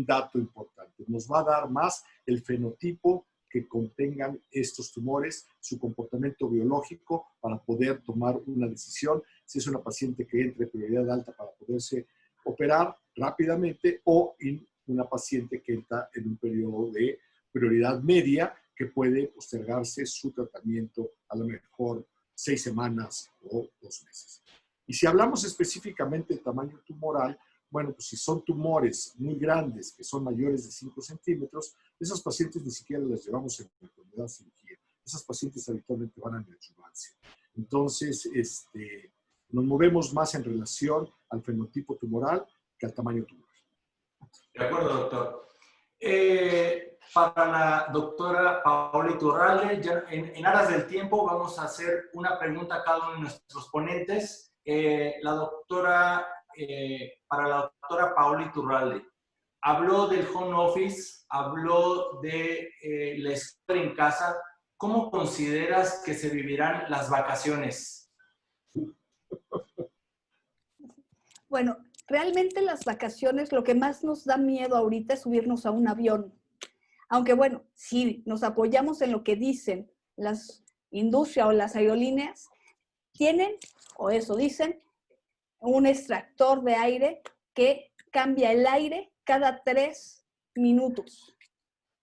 dato importante. Nos va a dar más el fenotipo que contengan estos tumores, su comportamiento biológico para poder tomar una decisión, si es una paciente que entre prioridad alta para poderse operar rápidamente o en una paciente que entra en un periodo de prioridad media que puede postergarse su tratamiento a lo mejor 6 semanas o 2 meses. Y si hablamos específicamente de tamaño tumoral, bueno, pues si son tumores muy grandes, que son mayores de 5 centímetros, esas pacientes ni siquiera las llevamos en la comunidad de cirugía. Esas pacientes habitualmente van a neoadjuvancia. Entonces, nos movemos más en relación al fenotipo tumoral que al tamaño tumoral. De acuerdo, doctor. Para la doctora Paola Iturralde, ya en aras del tiempo vamos a hacer una pregunta a cada uno de nuestros ponentes. Para la doctora Paola Iturralde, habló del home office, habló de la escuela en casa. ¿Cómo consideras que se vivirán las vacaciones? Bueno, realmente las vacaciones, lo que más nos da miedo ahorita es subirnos a un avión. Aunque bueno, si nos apoyamos en lo que dicen las industrias o las aerolíneas, tienen, o eso dicen, un extractor de aire que cambia el aire cada 3 minutos,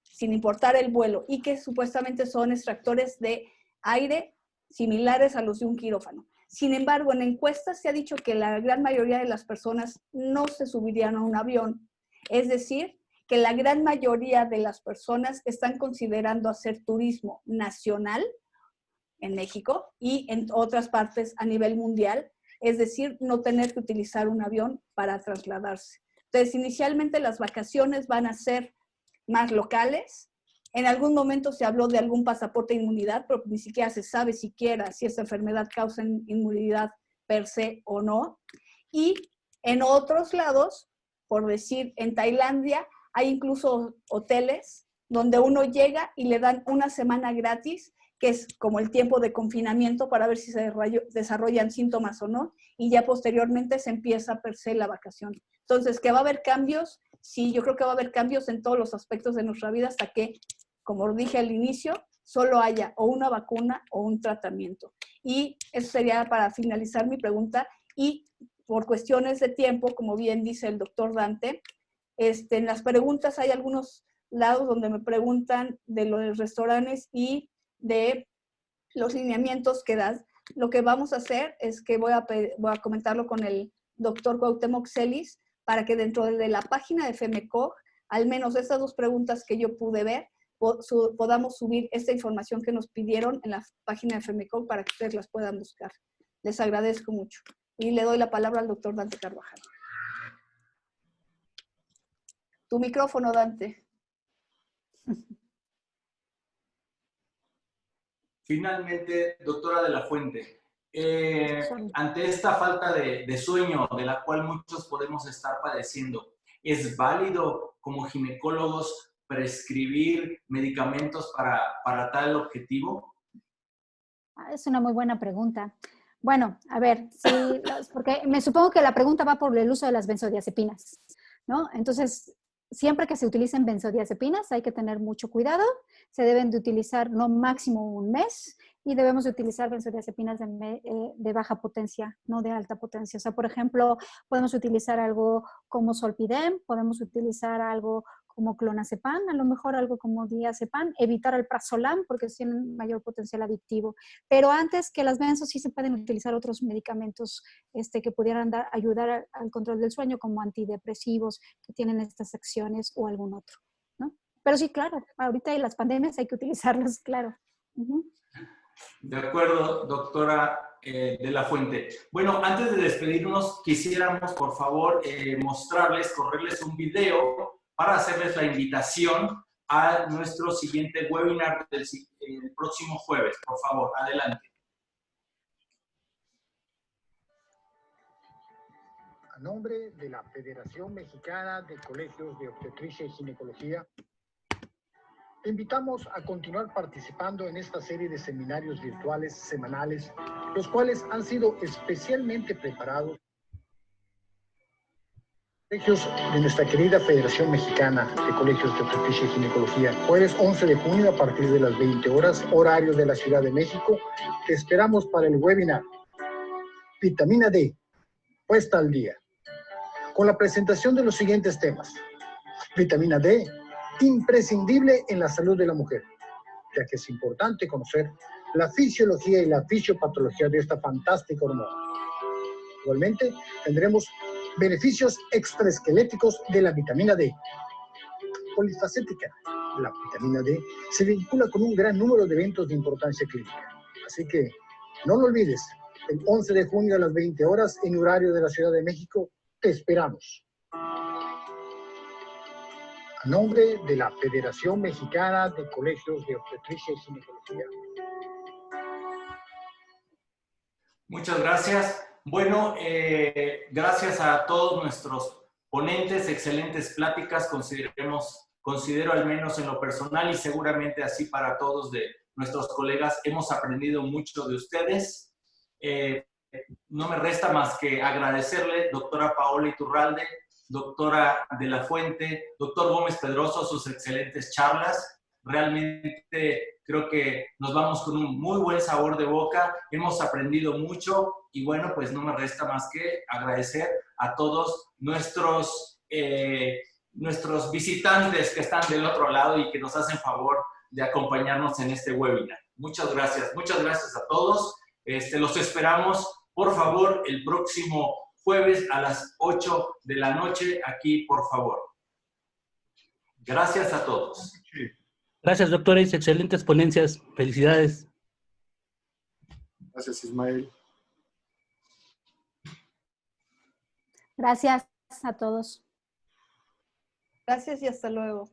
sin importar el vuelo, y que supuestamente son extractores de aire similares a los de un quirófano. Sin embargo, en encuestas se ha dicho que la gran mayoría de las personas no se subirían a un avión. Es decir, que la gran mayoría de las personas están considerando hacer turismo nacional en México y en otras partes a nivel mundial, es decir, no tener que utilizar un avión para trasladarse. Entonces, inicialmente las vacaciones van a ser más locales. En algún momento se habló de algún pasaporte de inmunidad, pero ni siquiera se sabe siquiera si esta enfermedad causa inmunidad per se o no. Y en otros lados, por decir, en Tailandia, hay incluso hoteles donde uno llega y le dan una semana gratis, que es como el tiempo de confinamiento para ver si se desarrollan síntomas o no, y ya posteriormente se empieza per se la vacación. Entonces, ¿que va a haber cambios? Sí, yo creo que va a haber cambios en todos los aspectos de nuestra vida hasta que, como dije al inicio, solo haya o una vacuna o un tratamiento. Y eso sería para finalizar mi pregunta. Y por cuestiones de tiempo, como bien dice el doctor Dante, en las preguntas hay algunos lados donde me preguntan de los restaurantes y de los lineamientos que das. Lo que vamos a hacer es que voy a comentarlo con el doctor Cuauhtémoc Celis para que dentro de la página de FEMECOG, al menos estas 2 preguntas que yo pude ver, podamos subir esta información que nos pidieron en la página de FEMECOG para que ustedes las puedan buscar. Les agradezco mucho. Y le doy la palabra al doctor Dante Carvajal. Tu micrófono, Dante. Finalmente, doctora de la Fuente, ante esta falta de sueño de la cual muchos podemos estar padeciendo, ¿es válido como ginecólogos prescribir medicamentos para tal objetivo? Es una muy buena pregunta. Bueno, a ver, sí, porque me supongo que la pregunta va por el uso de las benzodiazepinas, ¿no? Entonces, siempre que se utilicen benzodiazepinas hay que tener mucho cuidado. Se deben de utilizar no máximo un mes y debemos de utilizar benzodiazepinas de baja potencia, no de alta potencia. O sea, por ejemplo, podemos utilizar algo como Zolpidem, podemos utilizar algo como clonazepam, a lo mejor algo como diazepam, evitar el prazolam porque tienen mayor potencial adictivo. Pero antes que las benzos sí se pueden utilizar otros medicamentos que pudieran ayudar al control del sueño, como antidepresivos que tienen estas acciones o algún otro, ¿no? Pero sí, claro, ahorita en las pandemias hay que utilizarlos, claro. De acuerdo, doctora de la Fuente. Bueno, antes de despedirnos, quisiéramos, por favor, correrles un video para hacerles la invitación a nuestro siguiente webinar el próximo jueves. Por favor, adelante. A nombre de la Federación Mexicana de Colegios de Obstetricia y Ginecología, te invitamos a continuar participando en esta serie de seminarios virtuales semanales, los cuales han sido especialmente preparados colegios de nuestra querida Federación Mexicana de Colegios de Obstetricia y Ginecología. Jueves 11 de junio a partir de las 20 horas, horario de la Ciudad de México. Te esperamos para el webinar Vitamina D, puesta al día, con la presentación de los siguientes temas. Vitamina D, imprescindible en la salud de la mujer, ya que es importante conocer la fisiología y la fisiopatología de esta fantástica hormona. Igualmente, tendremos beneficios extraesqueléticos de la vitamina D. Polifacética, la vitamina D se vincula con un gran número de eventos de importancia clínica. Así que no lo olvides, el 11 de junio a las 20 horas en horario de la Ciudad de México, te esperamos. A nombre de la Federación Mexicana de Colegios de Obstetricia y Ginecología. Muchas gracias. Bueno, gracias a todos nuestros ponentes, excelentes pláticas, considero al menos en lo personal y seguramente así para todos de nuestros colegas, hemos aprendido mucho de ustedes. No me resta más que agradecerle, doctora Paola Iturralde, doctora de la Fuente, doctor Gómez Pedroso, sus excelentes charlas. Realmente creo que nos vamos con un muy buen sabor de boca, hemos aprendido mucho y bueno, pues no me resta más que agradecer a todos nuestros visitantes que están del otro lado y que nos hacen favor de acompañarnos en este webinar. Muchas gracias a todos. Los esperamos, por favor, el próximo jueves a las 8 de la noche, aquí, por favor. Gracias a todos. Gracias, doctores. Excelentes ponencias. Felicidades. Gracias, Ismael. Gracias a todos. Gracias y hasta luego.